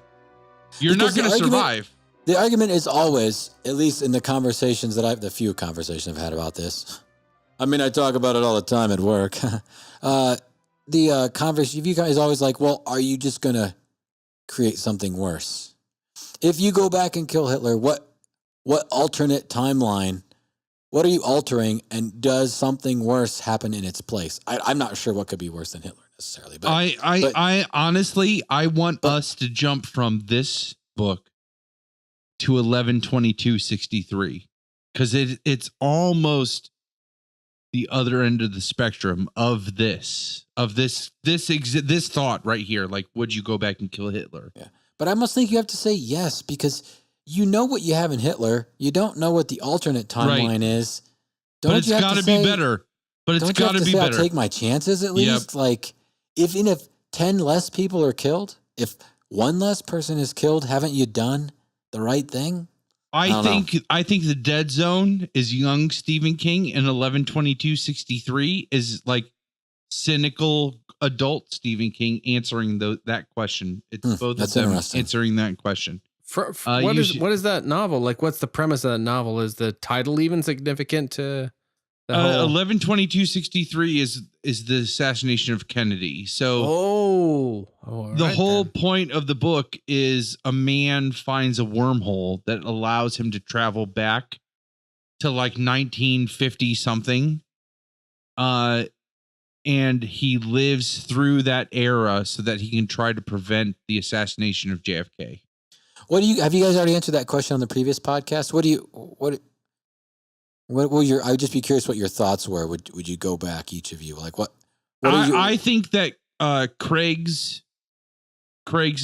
Speaker 1: you're not gonna survive.
Speaker 2: The argument is always, at least in the conversations the few conversations I've had about this. I mean, I talk about it all the time at work. The conversation is always like, well, are you just going to create something worse? If you go back and kill Hitler, what alternate timeline, what are you altering, and does something worse happen in its place? I'm not sure what could be worse than Hitler necessarily. But
Speaker 1: I honestly, I want us to jump from this book to 11/22/63 because it's almost the other end of the spectrum of this thought right here. Like, would you go back and kill Hitler?
Speaker 2: Yeah. But I must think you have to say yes, because you know what you have in Hitler. You don't know what the alternate timeline is.
Speaker 1: But it's got to be better. But it's got to be better.
Speaker 2: I'll take my chances at least. Yep. Like, if 10 less people are killed, if one less person is killed, haven't you done the right thing?
Speaker 1: I think the dead zone is young Stephen King, and 11/22/63 is like cynical adult Stephen King answering that question. It's both of them answering that question.
Speaker 3: What is that novel? Like, what's the premise of that novel? Is the title even significant to the whole?
Speaker 1: 11/22/63 is the assassination of Kennedy. So the whole point of the book is a man finds a wormhole that allows him to travel back to like 1950 something. And he lives through that era so that he can try to prevent the assassination of JFK.
Speaker 2: Have you guys already answered that question on the previous podcast? I would just be curious what your thoughts were. Would you go back, each of you? Like what
Speaker 1: I think that Craig's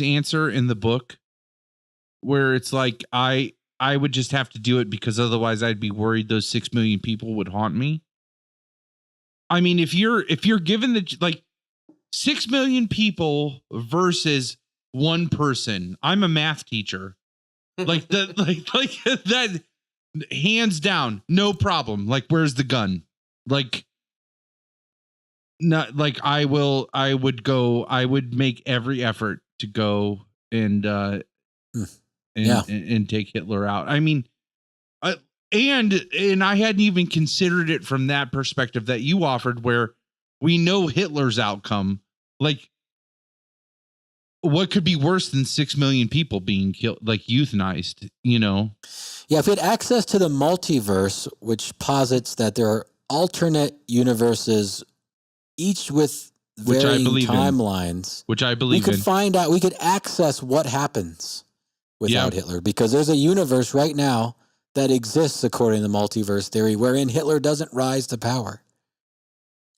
Speaker 1: answer in the book, where it's like I would just have to do it because otherwise I'd be worried those 6 million people would haunt me. I mean, if you're given 6 million people versus one person, I'm a math teacher. Like that, hands down, no problem. Like, where's the gun? Like, not like I would make every effort to go and take Hitler out. I mean, and I hadn't even considered it from that perspective that you offered, where we know Hitler's outcome. Like, what could be worse than 6 million people being killed, like euthanized, Yeah,
Speaker 2: if we had access to the multiverse, which posits that there are alternate universes, each with varying
Speaker 1: believe in.
Speaker 2: timelines,
Speaker 1: Which I
Speaker 2: we
Speaker 1: believe
Speaker 2: could
Speaker 1: in.
Speaker 2: find out, we could access what happens without Hitler, because there's a universe right now that exists according to the multiverse theory wherein Hitler doesn't rise to power.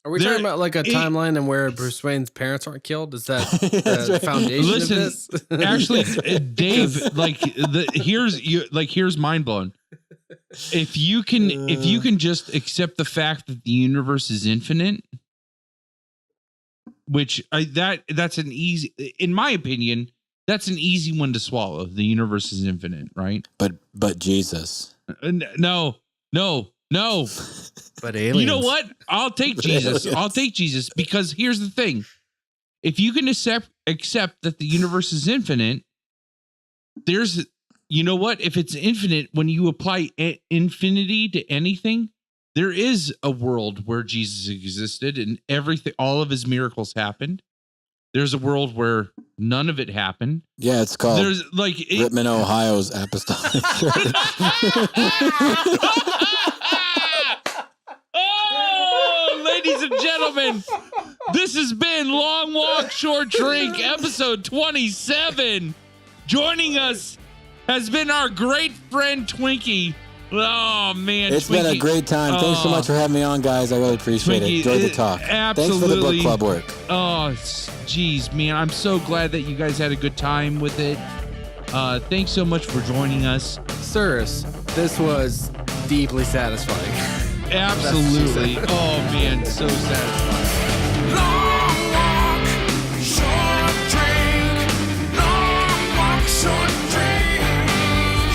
Speaker 3: Are we talking about like a timeline and where Bruce Wayne's parents aren't killed? Is that the foundation of this?
Speaker 1: Actually, Dave, here's mind blown. If you can just accept the fact that the universe is infinite, which that's an easy, in my opinion, that's an easy one to swallow. The universe is infinite, right?
Speaker 2: But Jesus.
Speaker 1: No.
Speaker 3: But aliens.
Speaker 1: You know what? I'll take Jesus. I'll take Jesus, because here's the thing. If you can accept that the universe is infinite, there's, you know what? If it's infinite, when you apply infinity to anything, there is a world where Jesus existed and everything, all of his miracles happened. There's a world where none of it happened.
Speaker 2: Yeah, it's called
Speaker 1: There's like
Speaker 2: Rittman, Ohio's Apostolic Church.
Speaker 1: Oh, ladies and gentlemen, this has been Long Walk, Short Drink, episode 27. Joining us has been our great friend Twinkie. Oh, man.
Speaker 2: It's been a great time. Thanks so much for having me on, guys. I really appreciate it. Enjoyed the talk.
Speaker 1: Absolutely.
Speaker 2: Thanks for the book club work.
Speaker 1: Oh, geez, man. I'm so glad that you guys had a good time with it. Thanks so much for joining us.
Speaker 3: Sirs, this was deeply satisfying.
Speaker 1: Absolutely. Oh, man. So satisfying.
Speaker 5: Long walk, short drink. Long walk, short drink.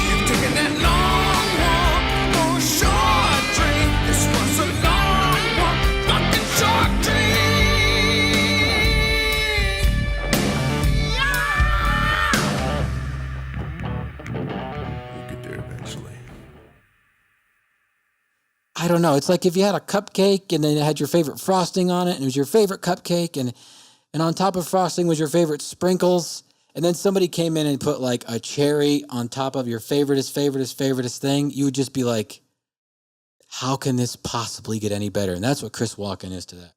Speaker 5: You've taken that long walk for a short drink. This was a long walk, fucking short drink. We'll get there eventually.
Speaker 2: I don't know. It's like if you had a cupcake and then it had your favorite frosting on it, and it was your favorite cupcake, and on top of frosting was your favorite sprinkles, and then somebody came in and put like a cherry on top of your favoriteest thing, you would just be like, how can this possibly get any better? And that's what Chris Walken is to that.